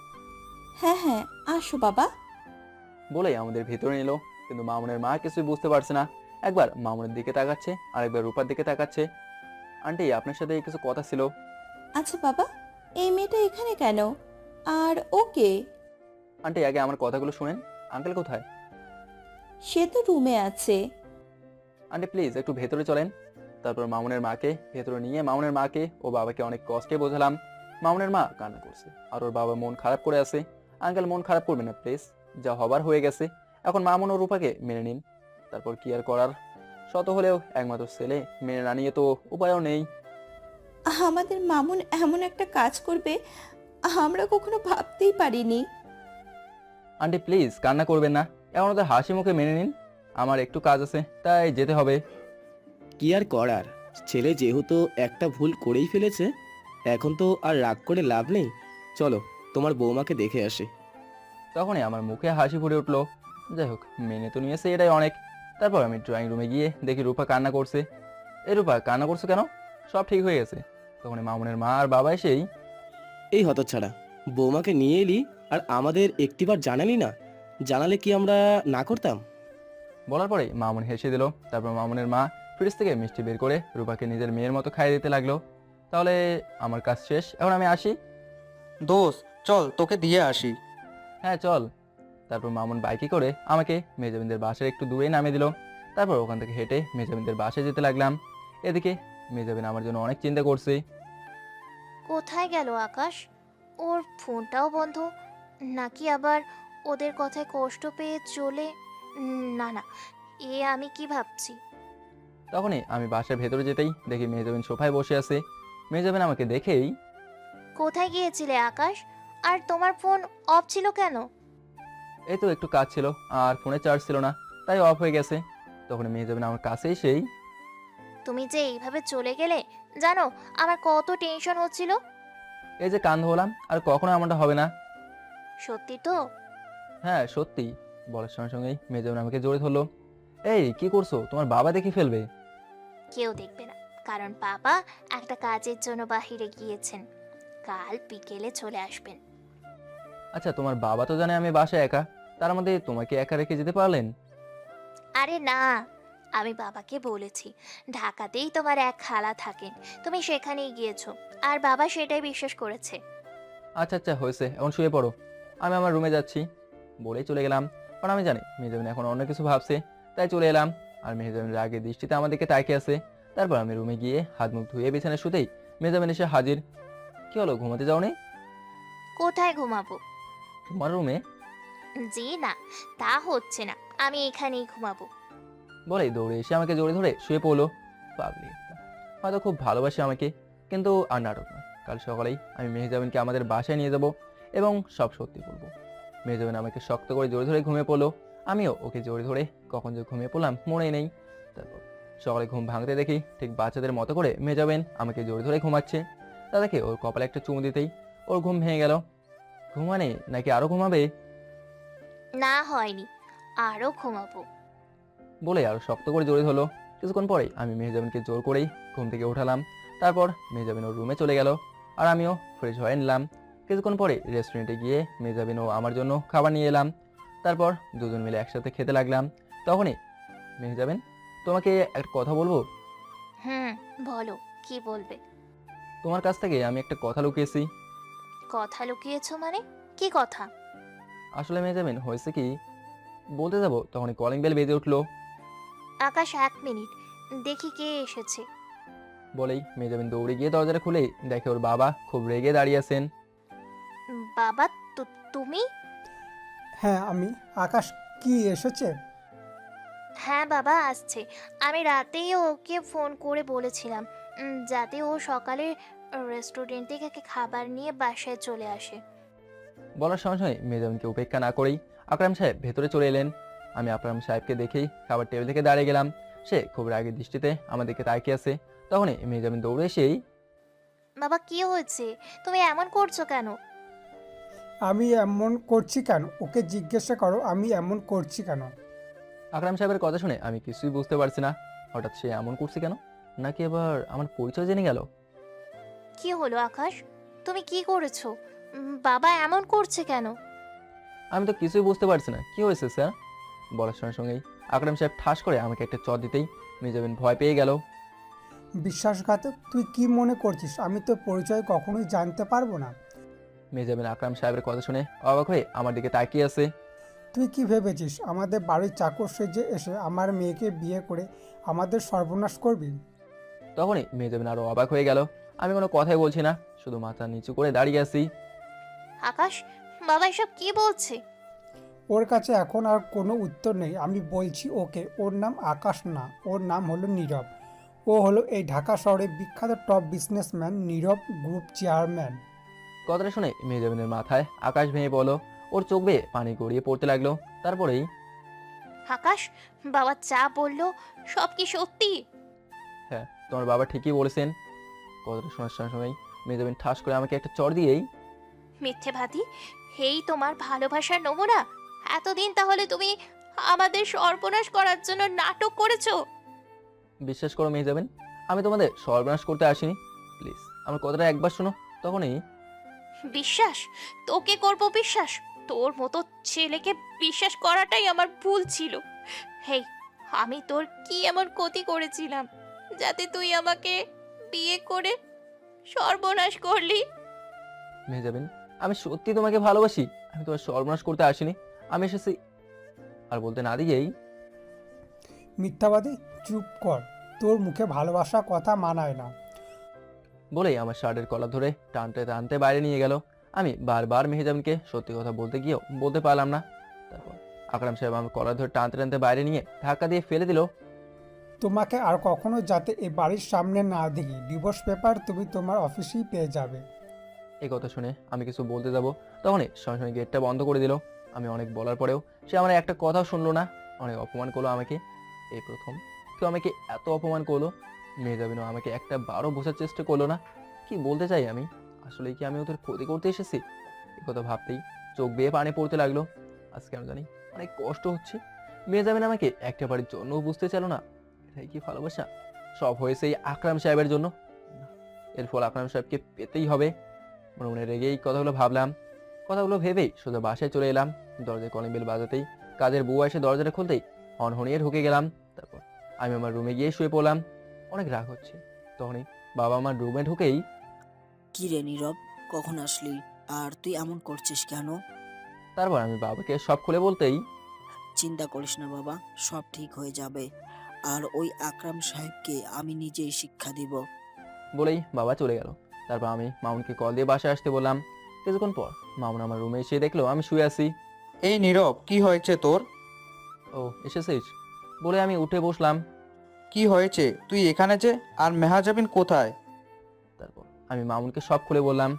হ্যাঁ হ্যাঁ, আসো বাবা। বলেই আমাদের ভেতরে নিল। কিন্তু মামুনের মা কিছুই বুঝতে পারছে না। একবার মামুনের দিকে তাকাচ্ছে আর একবার রূপার দিকে তাকাচ্ছে। আন্টি আপনার সাথে কিছু কথা ছিল। আচ্ছা বাবা, এই মেয়েটা এখানে কেন? আর ওকে? আন্টি আগে আমার কথাগুলো শুনেন। আঙ্কেল কোথায়? সে তো রুমে আছে। আন্টি প্লিজ একটু ভেতরে চলেন। তারপর মামুনের মাকে ভেতরে নিয়ে মামুনের মাকে ও বাবাকে অনেক কষ্টে বোঝালাম। মামুনের মা কান্না করছে আর ওর বাবা মন খারাপ করে আছে। আঙ্কেল মন খারাপ করবে না প্লিজ, যা হবার হয়ে গেছে। এখন মামুন ও রূপাকে মেনে নিন। তারপর কি আর করার, শত হলেও একমাত্র ছেলে, মেনে না নিয়ে তো উপায়ও নেই। আমাদের মামুন এমন একটা কাজ করবে আমরা কখনো ভাবতেই পারিনি। আন্টি প্লিজ কান্না করবেন না, এখন ওদের হাসি মুখে মেনে নিন। আমার একটু কাজ আছে তাই যেতে হবে। কি আর করার, ছেলে যেহেতু একটা ভুল করেই ফেলেছে, এখন তো আর রাগ করে লাভ নেই। চলো তোমার বৌমাকে দেখে আসি। তখনই আমার মুখে হাসি ফুটে উঠলো। যাই হোক, মেনে তো নিয়েছে, এটাই অনেক। তারপর আমি ড্রয়িং রুমে গিয়ে দেখি রূপা কান্না করছে। এই রূপা কান্না করছো কেন? সব ঠিক হয়ে গেছে। তখন মামুনের মা আর বাবা এসেই, এই হতচ্ছাড়া, বৌমাকে নিয়ে এলি আর আমাদের একটিবার জানালি না। জানালে কি আমরা না করতাম? বলার পরে মামুন হেসে দিল। তারপর মামুনের মা ফ্রিজ থেকে মিষ্টি বের করে রূপাকে নিজের মেয়ের মতো খাইয়ে দিতে লাগলো। তাহলে আমার কাজ শেষ, এখন আমি আসি। দোস্ত চল তোকে দিয়ে আসি। হ্যাঁ চল। তারপর মামুন বাইকে করে আমাকে মেজাবিনদের বাসার একটু দূরে নামিয়ে দিল। তারপর ওখান থেকে হেঁটে মেজাবিনদের বাসায় যেতে লাগলাম। এদিকে মেজাবিন আমার জন্য অনেক চিন্তা করছে। কোথায় গেল আকাশ? ওর ফোনটাও বন্ধ, নাকি আবার ওদের কথায় কষ্ট পেয়ে চলে? না না, এ আমি কি ভাবছি? তখনই আমি বাসার ভেতরে যেতেই দেখি মেজাবিন সোফায় বসে আছে। মেজাবিন আমাকে দেখেই, কোথায় গিয়েছিলে আকাশ? আর তোমার ফোন অফ ছিল কেন? এই তো একটু কাজ ছিল আর ফোনে চার্জ ছিল না, তাই অফ হয়ে গেছে। তখন মেজাবিন আমার কাছে এসেই, তুমি যে এইভাবে চলে গেলে, জানো আমার কত টেনশন হচ্ছিল। এই যে কান ধরলাম, আর কখনো এমনটা হবে না। সত্যি তো? হ্যাঁ সত্যি। বলার সঙ্গে সঙ্গেই মেজাবিন আমাকে জড়িয়ে ধরলো। এই কি করছো? তোমার বাবা দেখে ফেলবে। কেউ দেখবে না, কারণ বাবা একটা কাজের জন্য বাহিরে গিয়েছেন, কাল বিকেলে চলে আসবেন। আচ্ছা তোমার বাবা তো জানে আমি বাসায় একা, তার মধ্যে তোমাকে একা রেখে যেতে পারলেন? আরে না, আমি বাবাকে বলেছি ঢাকাতেই তোমার এক খালা থাকেন, তুমি সেখানেই গিয়েছো, আর বাবা সেটাই বিশ্বাস করেছে। আচ্ছা আচ্ছা হয়েছে, এখন শুয়ে পড়ো, আমি আমার রুমে যাচ্ছি। বলেই চলে গেলাম, কারণ আমি জানি মেহজাবিন এখন অন্য কিছু ভাবছে, তাই চলে এলাম। আর মেহজাবিন রাগের দৃষ্টিতে আমার দিকে তাকিয়ে আছে। তারপর আমি রুমে গিয়ে হাত মুখ ধুয়ে বিছানায় শুতেই মেহজাবিন এসে হাজির। কি হলো, ঘুমাতে যাওনি? কোথায় ঘুমাবো? তোমার রুমে। জি না, তা হচ্ছে না, আমি এখানেই ঘুমাবো। বলেই দৌড়ে এসে আমাকে জড়িয়ে ধরে শুয়ে পড়লো। পাগলি একটা। হয়তো খুব ভালোবাসে আমাকে, কিন্তু আর নাটক না। কাল সকালেই আমি মেহজাবিনকে আমাদের বাসায় নিয়ে যাব এবং সব সত্যি বলবো। মেহজাবিন আমাকে শক্ত করে জড়িয়ে ধরে ঘুমিয়ে পড়লো। আমিও ওকে জড়িয়ে ধরে কখন যে ঘুমিয়ে পড়লাম মনেই নেই। তারপর সকালে ঘুম ভাঙতে দেখি ঠিক বাচ্চাদের মতো করে মেহজাবিন আমাকে জড়িয়ে ধরে ঘুমাচ্ছে। তা দেখে ওর কপালে একটা চুমু দিতেই ওর ঘুম ভেঙে গেল। ঘুমানে নাকি আরো ঘুমাবে? না হয়নি, আরো ঘুমাবো। বলে আরো শক্ত করে জড়িয়ে ধরলো। কিছুক্ষণ পরে আমি মেহজাবিনকে জোর করেই ঘুম থেকে উঠালাম। তারপর মেহজাবিন ওর রুমে চলে গেল আর আমিও ফ্রেশ হয়ে নিলাম। কিছুক্ষণ পরে রেস্টুরেন্টে গিয়ে মেহজাবিন ও আমার জন্য খাবার নিয়ে এলাম। তারপর দুজন মিলে একসাথে খেতে লাগলাম। তখনই, মেহজাবিন তোমাকে একটা কথা বলবো? বলো, কি বলবে? তোমার কাছ থেকে আমি একটা কথা লুকিয়েছি। কথা লুকিয়েছো মানে? কি কথা? আসলে মেহজাবিন হয়েছে কি, বলতে যাবো তখনই কলিং বেল বেজে উঠলো। আকাশ, 1 মিনিট, দেখি কে এসেছে। বলেই মেহজাবিন দৌড়ে গিয়ে দরজাটা খুলে দেখে ওর বাবা খুব রেগে দাঁড়িয়ে আছেন। বাবা, তুমি? হ্যাঁ আমি। আকাশ, কি এসেছে? হ্যাঁ বাবা, আসছে। আমি রাতেই ওকে ফোন করে বলেছিলাম যাতে ও সকালে রেস্টুরেন্ট থেকে খাবার নিয়ে বাসায় চলে আসে। বলার সঙ্গে সঙ্গে মেহজাবিনকে উপেক্ষা না করেই আকরাম সাহেব ভেতরে চলে এলেন। আমি আকরাম সাহেবকে দেখেই খাবার টেবিল থেকে দাঁড়িয়ে গেলাম। সে খুব রাগের দৃষ্টিতে আমাদেরকে তাকিয়ে আছে। তখনই মেহজাবিন দৌড়ে এসেই, বাবা কি হয়েছে? তুমি এমন করছো কেন? আমি এমন করছি কেন? ওকে জিজ্ঞাসা করো আমি এমন করছি কেন। আকরাম সাহেবের কথা শুনে আমি কিছুই বুঝতে পারছি না। হঠাৎ সে এমন করছে কেন? নাকি এবার আমার পরিচয় জেনে গেল? কি হলো আকাশ, তুমি কি করেছো? বাবা এমন করছে কেন? আমি তো কিছুই বুঝতে পারছি না, কি হয়েছে স্যার? বলার সঙ্গে সঙ্গেই আকরাম সাহেব ঠাস করে আমাকে একটা চর দিতেই মেহজাবিন ভয় পেয়ে গেল। বিশ্বাসঘাতক, তুই কি মনে করছিস আমি তো পরিচয় কখনোই জানতে পারবো না? মেহজাবিন আকরাম সাহেবের কথা শুনে অবাক হয়ে আমার দিকে তাকিয়ে আছে। তুই কি ভেবেছিস আমাদের বাড়ির চাকর সেজে এসে আমার মেয়েকে বিয়ে করে আমাদের সর্বনাশ করবি? তখনই মেহজাবিন আরো অবাক হয়ে গেল। আমি কোনো কথাই বলছি না, শুধু মাথা নিচু করে দাঁড়িয়ে আছি। আকাশ, বাবা এসব কি বলছে? ওর কাছে এখন আর কোনো উত্তর নেই। আমি বলছি ওকে, ওর নাম আকাশ না, ওর নাম হলো নীরব। ও হলো এই ঢাকা শহরের বিখ্যাত টপ বিজনেসম্যান নীরব গ্রুপ চেয়ারম্যান। কথাটা শুনে মেহজাবিনের মাথায় আকাশ ভেঙে পড়লো। ওর চোখ বেয়ে পানি গড়িয়ে পড়তে লাগলো। তারপরেই, আকাশ, বাবা যা বললো সব কি সত্যি? হ্যাঁ তোমার বাবা ঠিকই বলেছেন। কথাটা শোনার সঙ্গে সঙ্গেই মেহজাবিন ঠাস করে আমাকে একটা চড় দিয়েই, মিথ্যেবাদী, এই তোমার ভালোবাসার নমুনা? এতদিন তাহলে তুমি আমাদের সর্বনাশ করার জন্য নাটক করেছো? বিশ্বাস করো মেহজাবিন, আমি তোমাদের সর্বনাশ করতে আসিনি। প্লিজ আমার কথাটা একবার শোনো। তখনই, বিশ্বাস? তোকে করব বিশ্বাস? তোর মতো ছেলেকে বিশ্বাস করাটাই আমার ভুল ছিল। হেই, আমি তোর কি এমন ক্ষতি করেছিলাম যাতে তুই আমাকে বিয়ে করে সর্বনাশ করলি? মেহজাবিন, আমি সত্যি তোমাকে ভালোবাসি, আমি তোমার সর্বনাশ করতে আসিনি। আমি এসেছি। আর বলতে না দিয়েই মিথ্যাবাদী, চুপ কর, তোর মুখে ভালোবাসা কথা মানায় না। বলেই আমার শার্টের কলার ধরে টানতে টানতে বাইরে নিয়ে গেল। আমি বারবার মেহজাবিনকে সত্যি কথা বলতে গিয়েও বলতে পারলাম না। তারপর আকরাম সাহেব আমার কলার ধরে টানতে টানতে বাইরে নিয়ে ধাক্কা দিয়ে ফেলে দিল। তোমাকে আর কখনো যাতে এই বাড়ির সামনে না দেখি, ডিভোর্স পেপার তুমি তোমার অফিসেই পেয়ে যাবে। এই কথা শুনে আমি কিছু বলতে যাব, তখনই সঙ্গে সঙ্গে গেটটা বন্ধ করে দিল। আমি অনেক বলার পরেও সে আমার একটা কথাও শুনলো না, অনেক অপমান করলো আমাকে। এই প্রথম কেউ আমাকে এত অপমান করলো। মেহজাবিনও আমাকে একটা বারও বোঝার চেষ্টা করলো না। কি বলতে চাই আমি? আসলে কি আমি ওদের ক্ষতি করতে এসেছি? এই কথা ভাবতেই চোখ বেয়ে পানি পড়তে লাগলো। আজকে আমি জানি অনেক কষ্ট হচ্ছে। মেহজাবিন আমাকে একটা বাড়ির জন্য বুঝতে চাইল না। এটাই কি ভালোবাসা? সব হয়েছে এই আকরাম সাহেবের জন্য। না, এর ফল আকরাম সাহেবকে পেতেই হবে। মনে মনে রেগেই কথাগুলো ভাবলাম। কথাগুলো ভেবেই সোজা বাসায় চলে এলাম। দরজায় কলিং বেল বাজাতেই কাজের বউ এসে দরজাটা খুলতেই হনহনিয়ে ঢুকে গেলাম। তারপর আমি আমার রুমে গিয়ে শুয়ে পড়লাম। অনেক রাগ হচ্ছে। তখনই বাবা আমার রুমে ঢুকেই, কি রে নীরব, কখন আসলি? আর তুই এমন করছিস কেন? তারপর আমি বাবাকে সব খুলে বলতেই, চিন্তা করিস না বাবা, সব ঠিক হয়ে যাবে। আর ওই আকরাম সাহেবকে আমি নিজেই শিক্ষা দিব। বলেই বাবা চলে গেল। তারপর আমি মামুনকে কল দিয়ে বাসায় আসতে বললাম। কিছুক্ষণ পর মামুন আমার রুমে এসে দেখলো আমি শুয়ে আছি। এই নীরব, কি হয়েছে তোর? ও, এসেছিস বলে আমি উঠে বসলাম। কি হয়েছে? তুই এখানে যে, আর মেহাজাবিন কোথায়? তারপর আমি মামুনকে সব খুলে বললাম।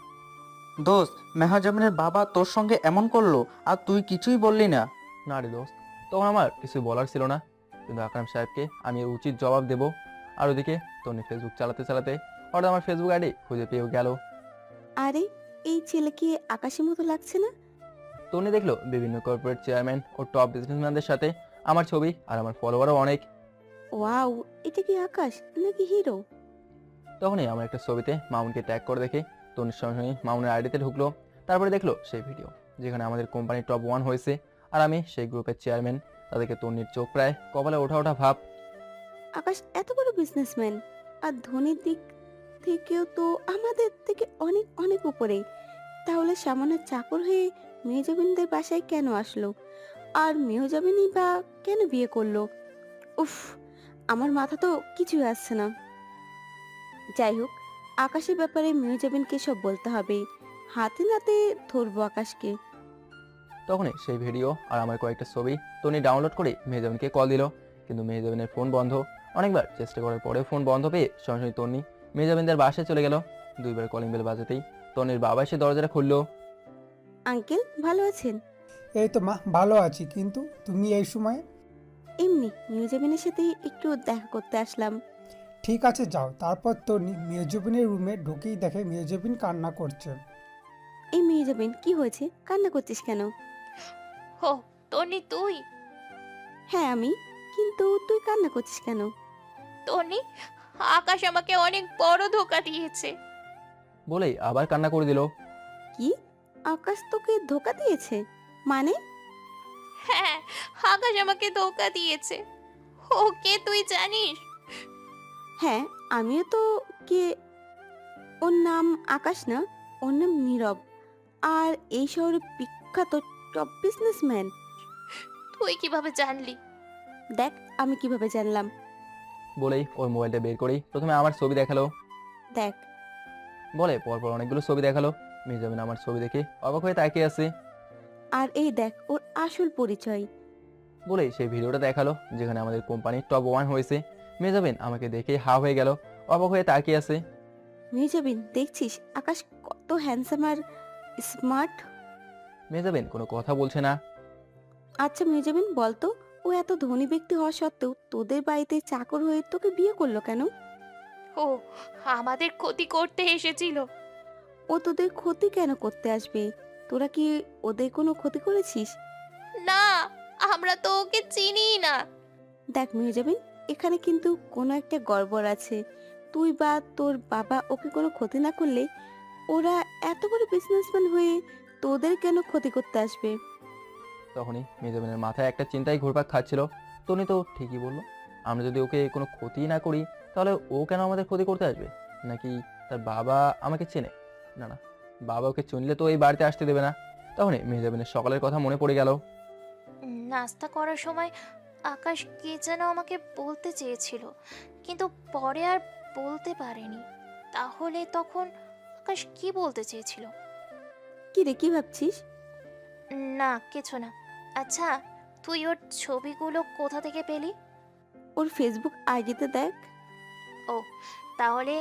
দোস্ত, মেহাজাবিনের বাবা তোর সঙ্গে এমন করলো আর তুই কিছুই বললি না? না রে দোস্ত, তখন আমার কিছু বলার ছিল না, কিন্তু আকরাম সাহেবকে আমি এর উচিত জবাব দেব। আর ওদিকে তনি ফেসবুক চালাতে চালাতে হঠাৎ আমার ফেসবুক আইডি খুঁজে পেয়েও গেল। আরে, এই ছেলেকে আকাশের মতো লাগছে না? তনি দেখলো বিভিন্ন কর্পোরেট চেয়ারম্যান ও টপ বিজনেসম্যানদের সাথে আমার ছবি, আর আমার ফলোয়ারও অনেক। ওয়াও, এটা কি আকাশ নাকি হিরো? তখনই আমার একটা ছবিতে মামুনকে ট্যাগ করে দেখে তনির সঙ্গে সঙ্গে মামুনের আইডিতে ঢুকলো। তারপরে দেখলো সেই ভিডিও যেখানে আমাদের কোম্পানি টপ 1 হয়েছে, আর আমি সেই গ্রুপের চেয়ারম্যান। তাদেরকে তন্নির চোখ প্রায় কপালে ওঠা ওঠা ভাব। আকাশ এত বড় বিজনেসম্যান, আর ধনীর দিক থেকেও তো আমাদের থেকে অনেক অনেক উপরে। তাহলে সামান্য চাকর হয়ে মেহজাবিনদের বাসায় কেন আসলো? আর মেহজাবিনই বা কেন বিয়ে করলো? উফ, আমার মাথা তো কিছুই আসছে না। যাই হোক, আকাশের ব্যাপারে মেহজাবিনকে সব বলতে হবে। হাতে নাতে ধরবো আকাশকে। তখনই সেই ভিডিও আর আমার কয়েকটা ছবি তনি ডাউনলোড করে মেহজাবিনকে কল দিল, কিন্তু মেহজাবিনের ফোন বন্ধ। অনেকবার চেষ্টা করার পরেও ফোন বন্ধ পেয়ে সঙ্গে সঙ্গে তনি মেহজাবিনদের বাসায় চলে গেল। দুইবার কলিং বেল বাজাতেই তনির বাবা এসে দরজাটা খুললো। আঙ্কেল, ভালো আছেন? এই তো মা, ভালো আছি, কিন্তু তুমি এই সময়? এমনি মেহজাবিনের সাথে একটু দেখা করতে আসলাম। ঠিক আছে, যাও। তারপর তনি মেহজাবিনের রুমে ঢুকেই দেখে মেহজাবিন কান্না করছে। এই মেহজাবিন, কি হয়েছে? কান্না করছিস কেন? হো, তনি তুই? হ্যাঁ আমি। কিন্তু তুই কান্না করছিস কেন? তনি, আকাশ আমাকে অনেক বড় ধোঁকা দিয়েছে। বলেই আবার কান্না করে দিল। কি? আকাশ তোকে ধোকা দিয়েছে? মানে? হ্যাঁ, আকাশ আমাকে ধোঁকা দিয়েছে। ওকে তুই জানিস? হ্যাঁ, আমিও তো। কে? ওর নাম আকাশ না, ওর নাম নীরব। আর এই শহরে বিখ্যাত টপ বিজনেসম্যান। তুই কিভাবে জানলি? দেখ আমি কিভাবে জানলাম। বলেই ওর মোবাইলটা বের করেই প্রথমে আমার ছবি দেখালো। দেখ। বলে পরপর অনেকগুলো ছবি দেখালো। মেহজাবিন আমার ছবি দেখে অবাক হয়ে তাকিয়ে আছে। আর এই দেখ ওর আসল পরিচয়। বলেই সেই ভিডিওটা দেখালো যেখানে আমাদের কোম্পানি টপ 1 হয়েছে। মেহজাবিন আমাকে দেখে হা হয়ে গেল, অবাক হয়ে তাকিয়ে আছে। মেহজাবিন, দেখছিস আকাশ কত হ্যান্ডসাম আর স্মার্ট? মেহজাবিন কোনো কথা বলছে না। আচ্ছা মেহজাবিন, বলতো ও এত ধনী ব্যক্তি হওয়া সত্ত্বেও তোদের বাড়িতে চাকর হয়ে তোকে বিয়ে করলো কেন? ও আমাদের ক্ষতি করতে এসেছিল। ও তোদের ক্ষতি কেন করতে আসবে? তোরা কি ওদের কোনো ক্ষতি করেছিস? না, আমরা তো ওকে চিনিই না। দেখ মেহজাবিন, এখানে কিন্তু কোনো একটা গড়বড় আছে। তুই বা তোর বাবা ওকে কোনো ক্ষতি না করলে ওরা এত বড় বিজনেসম্যান হয়ে তোদের কেন ক্ষতি করতে আসবে? তখনই মেজাবিনের মাথায় একটা চিন্তাই ঘুরপাক খাচ্ছিল। তনি তো ঠিকই বললো, আমরা যদি ওকে কোনো ক্ষতি না করি তাহলে ও কেন আমাদের ক্ষতি করতে আসবে? নাকি তার বাবা আমাকে চেনে? না না, বাবা ওকে চিনলে তো এই বাড়িতে আসতে দেবে না। তখনই মেজাবিনের সকালের কথা মনে পড়ে গেল। নাস্তা করার সময় আকাশ কি যেন আমাকে বলতে চেয়েছিল, কিন্তু পরে আর বলতে পারেনি। তাহলে তখন আকাশ কি বলতে চেয়েছিল? কি রে, কি ভাবছিস? না, কিছু না। আচ্ছা, তুই ওর ছবিগুলো কোথা থেকে পেলি? ওর ফেসবুক আইডিতে দেখ। ও, তাহলে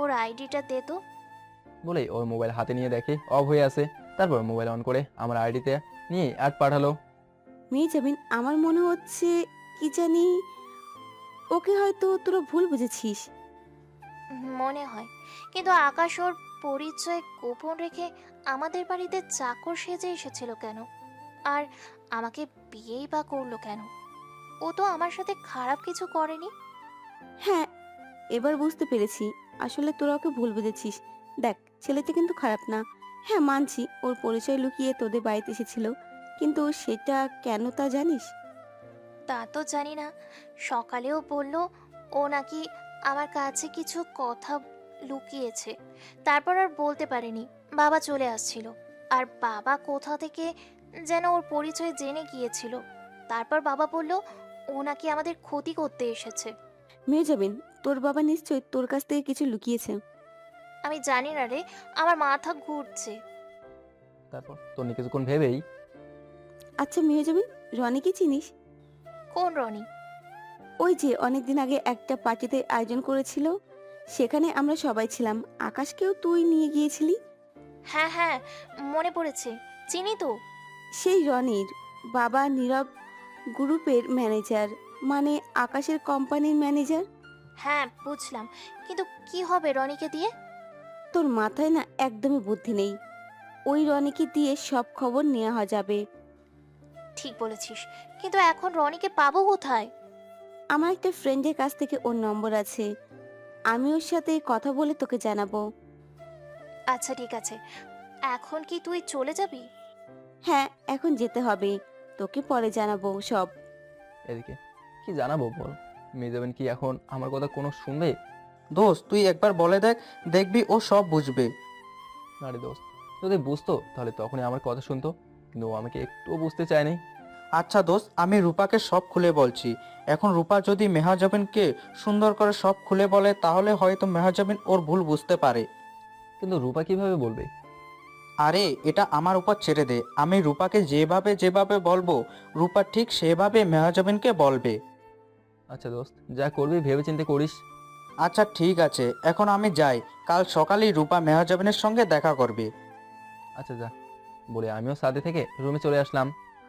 ওর আইডিটা দে তো। বলেই ওর মোবাইল হাতে নিয়ে দেখে অফ হয়ে আছে। তারপর মোবাইল অন করে আমার আইডিতে নিয়ে অ্যাড পাঠালো। মেহজাবিন, আমার মনে হচ্ছে কি জানি ওকে হয়তো তোরা ভুল বুঝেছিস। মনে হয়, কিন্তু আকাশ ওর পরিচয় গোপন রেখে আমাদের বাড়িতে চাকর সেজে এসেছিল কেন? আর আমাকে বিয়েই বা করলো কেন? ও তো আমার সাথে খারাপ কিছু করেনি। হ্যাঁ, এবার বুঝতে পেরেছি। আসলে তোরা ওকে ভুল বুঝেছিস। দেখ, ছেলেটা কিন্তু খারাপ না। হ্যাঁ, মানছি ওর পরিচয় লুকিয়ে তোদের বাড়িতে এসেছিল, কিন্তু সেটা কেন তা জানিস? তা তো জানি না। সকালেও বলল ও নাকি আমার কাছে কিছু কথা লুকিয়েছে। তারপর আর বলতে পারেনি, বাবা চলে আসছিল। আর বাবা কোথা থেকে যেন ওর পরিচয় জেনে গিয়েছিল। তারপর বাবা বলল ও নাকি আমাদের ক্ষতি করতে এসেছে। মেহজাবিন, তোর বাবা নিশ্চয়ই তোর কাছ থেকে কিছু লুকিয়েছে। আমি জানি না রে, আমার মাথা ঘুরছে। তারপর তনি কিছুক্ষণ ভেবেই, আচ্ছা মেহজাবিন, রনিকে চিনিস? কোন রনি? ওই যে অনেকদিন আগে একটা পার্টিতে আয়োজন করেছিল, সেখানে আমরা সবাই ছিলাম। আকাশকেও তুই নিয়ে গিয়েছিলি। হ্যাঁ হ্যাঁ, মনে পড়েছে, চিনি তো। সেই রনির বাবা নীরব গ্রুপের ম্যানেজার, মানে আকাশের কোম্পানির ম্যানেজার। হ্যাঁ বুঝলাম, কিন্তু কি হবে রনিকে দিয়ে? তোর মাথায় না একদমই বুদ্ধি নেই। ওই রনিকে দিয়ে সব খবর নেওয়া যাবে। ঠিক বলেছিস, কিন্তু এখন রনিকে পাবো কোথায়? আমার একটা ফ্রেন্ডের কাছ থেকে ওর নম্বর আছে, আমি ওর সাথে কথা বলে তোকে জানাবো। আচ্ছা ঠিক আছে, এখন কি তুই চলে যাবি? হ্যাঁ, এখন যেতে হবে, তোকে পরে জানাবো সব। এদিকে কি জানাবো বল? মেজাবিন কি এখন আমার কথা কোনো শুনবে? দোস্ত তুই একবার বলে দেখ, দেখবি ও সব বুঝবে। আরে দোস্ত, যদি বুঝতো তাহলে তখনই আমার কথা শুনতো, কিন্তু ও আমাকে একটুও বুঝতে চায়নি। আচ্ছা দোস্ত, আমি রূপাকে সব খুলে বলছি। এখন রূপা যদি মেহজাবিনকে সুন্দর করে সব খুলে বলে তাহলে হয়তো মেহজাবিন ওর ভুল বুঝতে পারে। কিন্তু রূপা কিভাবে বলবে? আরে এটা আমার উপর ছেড়ে দে, আমি রূপাকে যেভাবে যেভাবে বলবো রূপা ঠিক সেভাবে মেহজাবিনকে বলবে। আচ্ছা দোস্ত, যা করবি ভেবেচিন্তে করিস। আচ্ছা ঠিক আছে, এখন আমি যাই, কাল সকালেই রূপা মেহজাবিনের সঙ্গে দেখা করবে। আচ্ছা যা, বলে আমিও সাথে থেকে রুমে চলে আসলাম।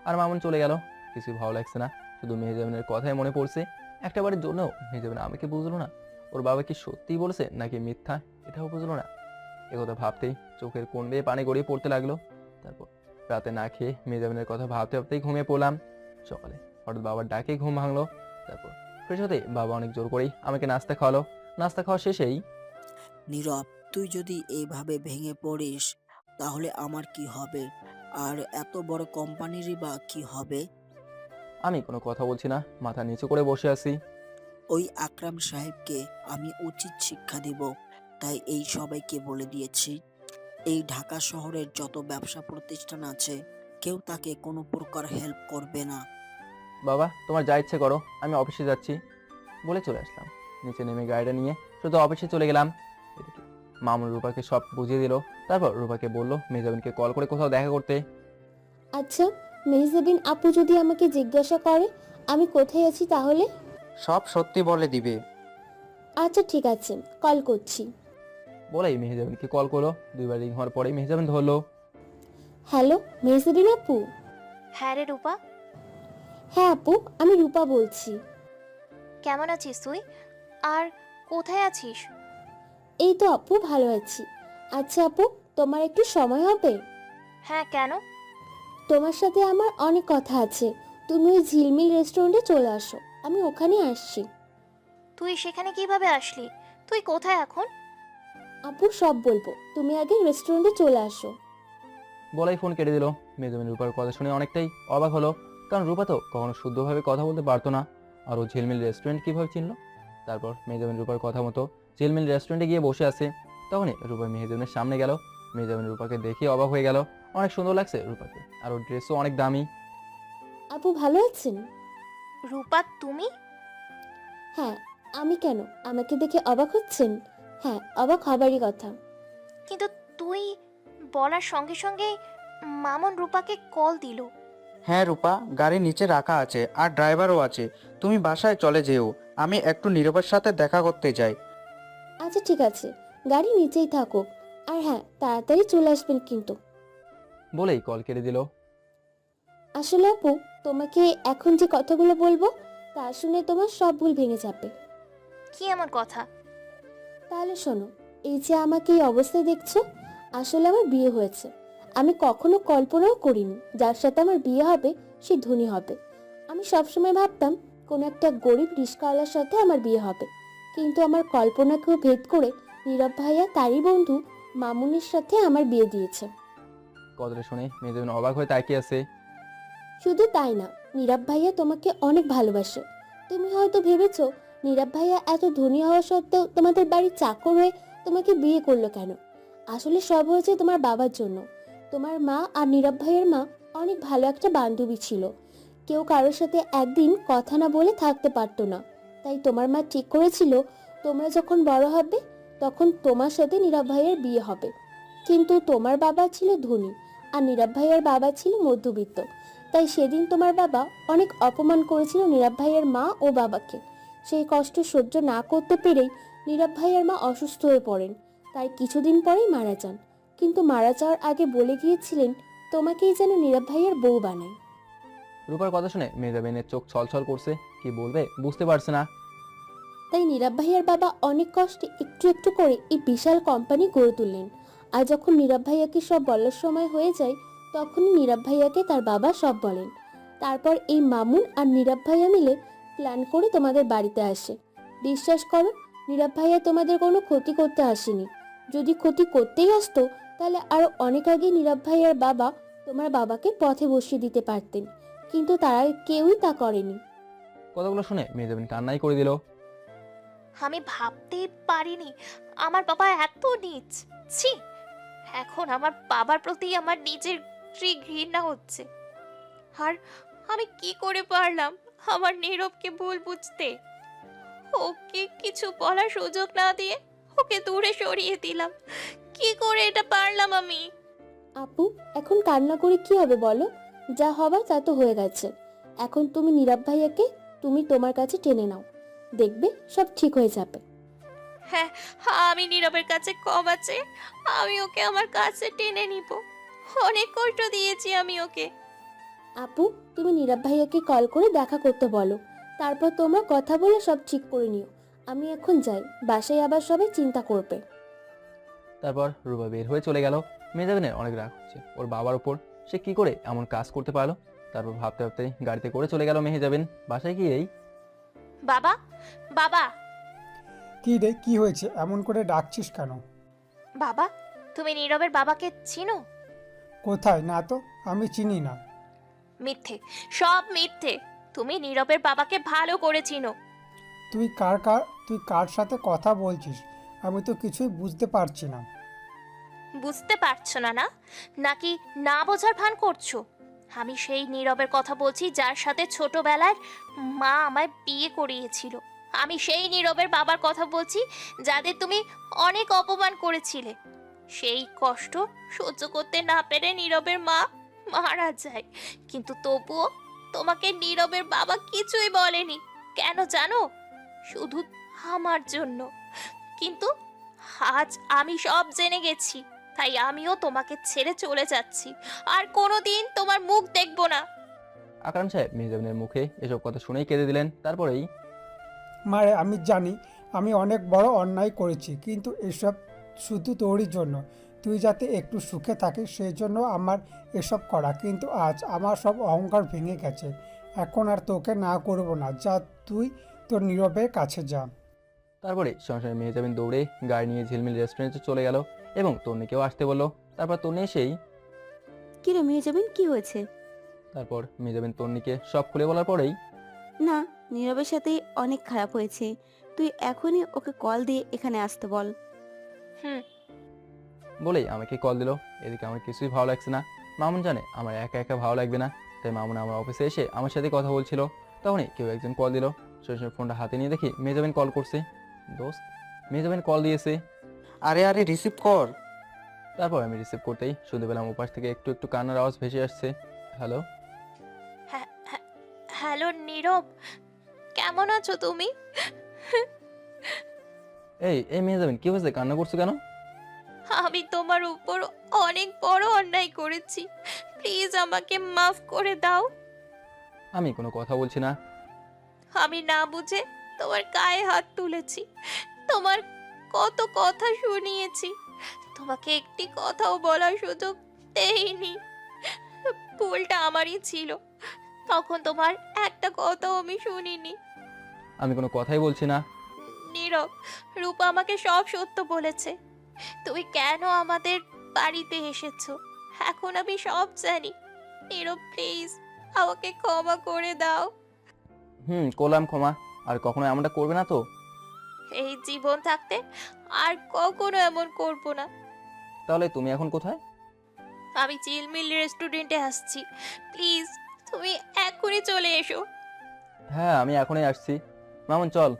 আর মামুন চলে গেল। কিছু ভালো লাগছে না, শুধু মেহজাবিনের কথাই মনে পড়ছে। একটা বারের জন্য মেহজাবিন আমাকে বুঝলো না, ওর বাবা কি সত্যিই বলছে নাকি মিথ্যা, এটাও বুঝলো না। একথা ভাবতেই চোখের কোণ বেয়ে পানি গড়িয়ে পড়তে লাগলো। তারপর রাতে না খেয়ে মেহজাবিনের কথা ভাবতে ভাবতেই ঘুমিয়ে পড়লাম। সকালে হঠাৎ বাবার ডাকে ঘুম ভাঙলো। তারপর ফ্রেশ হতে বাবা অনেক জোর করেই আমাকে নাস্তা খাওয়ালো। নাস্তা খাওয়া শেষেই, নীরব, তুই যদি এইভাবে ভেঙে পড়িস তাহলে আমার কি হবে? আর এত বড় কোম্পানিরই বা কি হবে? আমি কোনো কথা বলছি না, মাথা নিচু করে বসে আছি। ওই আকরাম সাহেবকে আমি উচিত শিক্ষা দিব, তাই এই সবাইকে বলে দিয়েছি। এই ঢাকা শহরের যত ব্যবসা প্রতিষ্ঠান আছে কেউ তাকে কোনো প্রকার হেল্প করবে না। বাবা তোমার যা ইচ্ছে করো, আমি অফিসে যাচ্ছি বলে চলে আসলাম। নিচে নেমে গাড়িটা নিয়ে শুধু অফিসে চলে গেলাম। এদিকে মামুন রূপাকে সব বুঝিয়ে দিল। তারপর রূপাকে বলল মেহজাবিনকে কল করে কোথাও দেখা করতে। আচ্ছা, মেহজাবিন আপু যদি আমাকে জিজ্ঞাসা করে আমি কোথায় আছি তাহলে? সব সত্যি বলে দিবে। আচ্ছা ঠিক আছে, কল করছি। বলেই মেহজাবিনকে কল করলো। দুইবার রিং হওয়ার পরেই মেহজাবিন ধরলো। হ্যালো মেহজাবিন আপু। হ্যাঁ রে রূপা, হ্যাঁ আপু, আমি রূপা বলছি। কেমন আছিস তুই? আর কোথায় আছিস? এই তো আপু, ভালো আছি। আচ্ছা আপু, তোমার একটু সময় হবে? হ্যাঁ, কেন? তোমার সাথে আমার অনেক কথা আছে। তুমি ওই ঝিলমিল রেস্টুরেন্টে চলে আসো, আমি ওখানে আসছি। তুই সেখানে কিভাবে আসলি? তুই কোথায় এখন? আপু সব বলবো, তুমি আগে রেস্টুরেন্টে চলে আসো। বলাই ফোন কেটে দিল। মেহজাবিন রূপার কথা শুনে অনেকটাই অবাক হলো, কারণ রূপা তো কখনো শুদ্ধভাবে কথা বলতে পারতো না, আর ও ঝিলমিল রেস্টুরেন্ট কীভাবে চিনল। তারপর মেহজাবিন রূপার কথা মতো ঝিলমিল রেস্টুরেন্টে গিয়ে বসে আছে। তখনই রূপা মেহজাবিনের সামনে গেল। মেহজাবিন রূপাকে দেখে অবাক হয়ে গেল, অনেক সুন্দর লাগছে রূপাকে, আর ওর ড্রেসও অনেক দামি। আপু ভালো আছেন? রূপা তুমি? হ্যাঁ, আমি কেন? আমাকে দেখে অবাক হচ্ছেন? হ্যাঁ, অবাক হবারই কথা। কিন্তু তুই বলার সঙ্গে সঙ্গে মামুন রূপাকে কল দিল। হ্যাঁ রূপা, গাড়ি নিচে রাখা আছে আর ড্রাইভারও আছে। তুমি বাসায় চলে যেও, আমি একটু নীরবের সাথে দেখা করতে যাই। আচ্ছা ঠিক আছে, গাড়ি নিচেই থাকুক। আর হ্যাঁ, তাড়াতাড়ি চলে আসবেন কিন্তু। বলেই কল কেটে দিল। আসলে আপু, তোমাকে এখন যে কথাগুলো বলবো তা শুনে তোমার সব ভুল ভেঙে যাবে। কি এমন কথা? তাহলে শোনো, এই যে আমাকে এই অবস্থায় দেখছো, আসলে আমার বিয়ে হয়েছে। আমি কখনো কল্পনাও করিনি যার সাথে আমার বিয়ে হবে সে ধনী হবে। আমি সবসময় ভাবতাম কোনো একটা গরিব রিস্কাওয়ালার সাথে আমার বিয়ে হবে, কিন্তু আমার কল্পনাকেও ভেদ করে নীরব ভাইয়া তারই বন্ধু মামুনের সাথে আমার বিয়ে দিয়েছে। কথাটা শুনে মেহজাবিন অবাক হয়ে তাকিয়ে আছে। শুধু তাই না, নীরব ভাইয়া তোমাকে অনেক ভালোবাসে। তুমি হয়তো ভেবেছো নীরব ভাইয়া এত ধনী হওয়া সত্ত্বেও তোমাদের বাড়ির চাকর হয়ে তোমাকে বিয়ে করলো কেন। আসলে সব হয়েছে তোমার বাবার জন্য। তোমার মা আর নীরব ভাইয়ের মা অনেক ভালো একটা বান্ধবী ছিল। কেউ কারোর সাথে একদিন কথা না বলে থাকতে পারতো না, তাই তোমার মা ঠিক করেছিল তোমরা যখন বড় হবে তখন তোমার সাথে নীরব ভাইয়ের বিয়ে হবে। কিন্তু তোমার বাবা ছিল ধনী আর নীরব ভাইয়ের বাবা ছিল মধ্যবিত্ত, তাই সেদিন তোমার বাবা অনেক অপমান করেছিল নীরব ভাইয়ের মা ও বাবাকে। সেই কষ্ট সহ্য না করতে পেরেই নীরব ভাইয়ের মা অসুস্থ হয়ে পড়েন, তাই কিছুদিন পরেই মারা যান। কিন্তু মারা যাওয়ার আগে বলে গিয়েছিলেন তোমাকেই যেন নীরব ভাইয়ের বউ বানায়। রূপার কথা শুনে মেহজাবিনের চোখ ছলছল করছে, কি বলবে বুঝতে পারছে না। তাই নীরব ভাইয়ের বাবা অনেক কষ্টে একটু একটু করে এই বিশাল কোম্পানি গড়ে তুললেন। আর যখন নীরব ভাইয়াকে সব বলার সময় হয়ে যায় তখনই নীরব ভাইয়াকে তার বাবা সব বলেন। তারপর এই মামুন আর নীরব ভাইয়া মিলে প্ল্যান করে তোমাদের বাড়িতে আসে। বিশ্বাস করো, নীরব ভাইয়া তোমাদের কোনো ক্ষতি করতে আসেনি। যদি ক্ষতি করতেই আসতো তাহলে আরো অনেক আগে নীরব ভাইয়ার বাবা তোমার বাবাকে পথে বসিয়ে দিতে পারতেন, কিন্তু তারা কেউই তা করেনি। কথাগুলো শুনে মেহজাবিন কান্নাই করে দিল। আমি ভাবতেই পারিনি আমার বাবা এত নীচ। ছি, এখন আমার বাবার প্রতি আমার নিজের ঘৃণা হচ্ছে। আর আমি কি করে পারলাম আমার নীরবকে ভুল বুঝতে? ওকে কিছু বলার সুযোগ না দিয়ে ওকে দূরে সরিয়ে দিলাম। কি করে এটা পারলাম আমি? আপু, এখন কান্না করে কি হবে বলো? যা হবার তা তো হয়ে গেছে। এখন তুমি নীরব ভাইয়াকে তুমি তোমার কাছে টেনে নাও, দেখবে সব ঠিক হয়ে যাবে। হ্যাঁ, আমি নীরবের কাছে ক্ষমা চেয়ে আমি ওকে আমার কাছে টেনে নিব। অনেক কষ্ট দিয়েছি আমি ওকে। আপু, তুমি নীরব ভাইয়াকে কল করে দেখা করতে বলো, তারপর তোমরা কথা বলে সব ঠিক করে নিও। আমি এখন যাই, বাসায় আবার সবাই চিন্তা করবে। তারপর রূপা বের হয়ে চলে গেল। মেহজাবিনের অনেক রাগ হচ্ছে ওর বাবার উপর, সে কি করে এমন কাজ করতে পারলো। তারপর ভাবতে ভাবতে গাড়িতে করে চলে গেল মেহজাবিন। বাসায় গিয়েই, বাবা, বাবা, কি রে, কি হয়েছে? এমন করে ডাকছিস কেন? বাবা, তুমি নীরবের বাবাকে চিনো? কোথায়? না তো, আমি চিনি না। মিথ্যে, সব মিথ্যে। তুমি নীরবের বাবাকে ভালো করে চিনো। তুই কার সাথে কথা বলছিস? আমি তো কিছুই বুঝতে পারছি না। বুঝতে পারছো না? নাকি না বোঝার ভান করছো? আমি সেই নীরবের কথা বলছি যার সাথে ছোটবেলায় মা আমায় বিয়ে করিয়েছিল। আমি সেই নীরবের বাবার কথা বলছি যাদের তুমি অনেক অপমান করেছিলে। সেই কষ্ট সহ্য করতে না পেরে নীরবের মা মারা যায়, কিন্তু তবুও তোমাকে নীরবের বাবা কিছুই বলেনি। কেন জানো? শুধু আমার জন্য। কিন্তু আজ আমি সব জেনে গেছি, তাই আমিও তোমাকে ছেড়ে চলে যাচ্ছি। আর কোনোদিন তোমার মুখ দেখবো না। আকরাম সাহেব মেহজাবিনের মুখে এসব কথা শুনেই কেঁদে দিলেন। তারপরেই, মারে, আমি জানি আমি অনেক বড় অন্যায় করেছি, কিন্তু এসব শুধু তোরই জন্য। তুই যাতে একটু সুখে থাকিস সেই জন্য আমার এসব করা। কিন্তু আজ আমার সব অহংকার ভেঙে গেছে। এখন আর তোকে না করব না। যা, তুই তোর নীরবের কাছে যা। তারপরে সংসারে মেহজাবিন দৌড়ে গাড়ি নিয়ে ঝিলমিল রেস্টুরেন্টে চলে গেল এবং তন্নিকেও আসতে বলল। তারপর তন্নি এসেই, কিরে মেহজাবিন, কি হয়েছে? তারপর মেজাবিন তন্নিকে সব খুলে বলার পরেই না, নীরবের সাথে অনেক খারাপ হয়েছে। তুই এখনই ওকে কল দিয়ে এখানে আসতে বল। হুম। বলেই আমাকে কল দিল। এদিকে আমার কিছুই ভালো লাগছে না। মামুন জানে আমার একা একা ভালো লাগবে না, তাই মামুন আমার অফিসে এসে আমার সাথে কথা বলছিল। তখনই কেউ একজন কল দিল। সরাসরি ফোনটা হাতে নিয়ে দেখি মেজাবিন কল করছে। দোস্ত, মেজাবিন কল দিয়েছে। আরে আরে রিসিভ কর। তারপর আমি রিসিভ করতেই শুনতে পেলাম ওপাশ থেকে একটু একটু কান্নার আওয়াজ ভেসে আসছে। হ্যালো। হ্যালো নীরব, কেমন আছো তুমি? এই মেজাবিন, কি হয়েছে? কান্না করছো কেন? আমি তোমার উপর অনেক বড় অন্যায় করেছি, প্লিজ আমাকে মাফ করে দাও। আমি কোনো কথা বলছি না। আমি না বুঝে তোমার গায়ে হাত তুলেছি, তোমার কত কথা শুনিয়েছি, তোমাকে একটি কথাও বলার সুযোগ দেইনি। ভুলটা আমারই ছিল, তখন তোমার একটা কথাও আমি শুনিনি। আমি কোনো কথাই বলছি না। নীরব, রূপা আমাকে সব সত্য বলেছে। তুমি কেন আমাদের বাড়িতে এসেছো এখন আমি সব জানি। নীরব প্লিজ আমাকে ক্ষমা করে দাও। করলাম ক্ষমা। আর কখনো এমনটা করবে না তো? এই জীবন থাকতে আর কখনো এমন করব না। তাহলে তুমি এখন কোথায়? আমি চিলমিল রেস্টুরেন্টে আসছি, প্লিজ তুমি এখনই চলে এসো। হ্যাঁ, আমি এখনই আসছি। মামুন চল।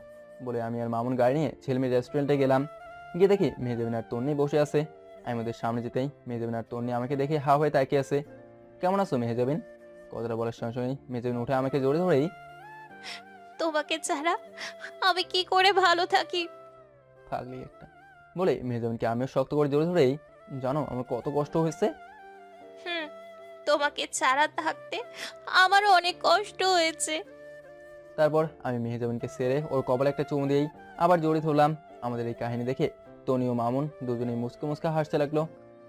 বলে আমি আর মামুন গাড়ি নিয়ে ঝিলমিল রেস্টুরেন্টে গেলাম। গিয়ে দেখি মেহজাবিন আর তন্নি বসে আছে। আমি ওদের সামনে যেতেই মেহজাবিন আর তন্নি আমাকে দেখে হা হয়ে তাকিয়ে আছে। কেমন আছো মেহজাবিন? কথাটা বলার সঙ্গে সঙ্গেই মেহজাবিন উঠে আমাকে জোরে ধরেই তোমাকে ছাড়া আমি কি করে ভালো থাকি। পাগলি একটা। বলে মেহজাবিনকে আমিও শক্ত করে জোরে ধরেই, জানো আমার কত কষ্ট হয়েছে? তোমাকে ছাড়া থাকতে আমারও অনেক কষ্ট হয়েছে। তারপর আমি মেহজাবিনকে ছেড়ে ওর কপালে একটা চুমু দিয়েই আবার জড়িয়ে ধরলাম। আমাদের এই কাহিনী দেখে তনি ও মামুন দুজনেই মুচকে মুচকে হাসতে লাগলো।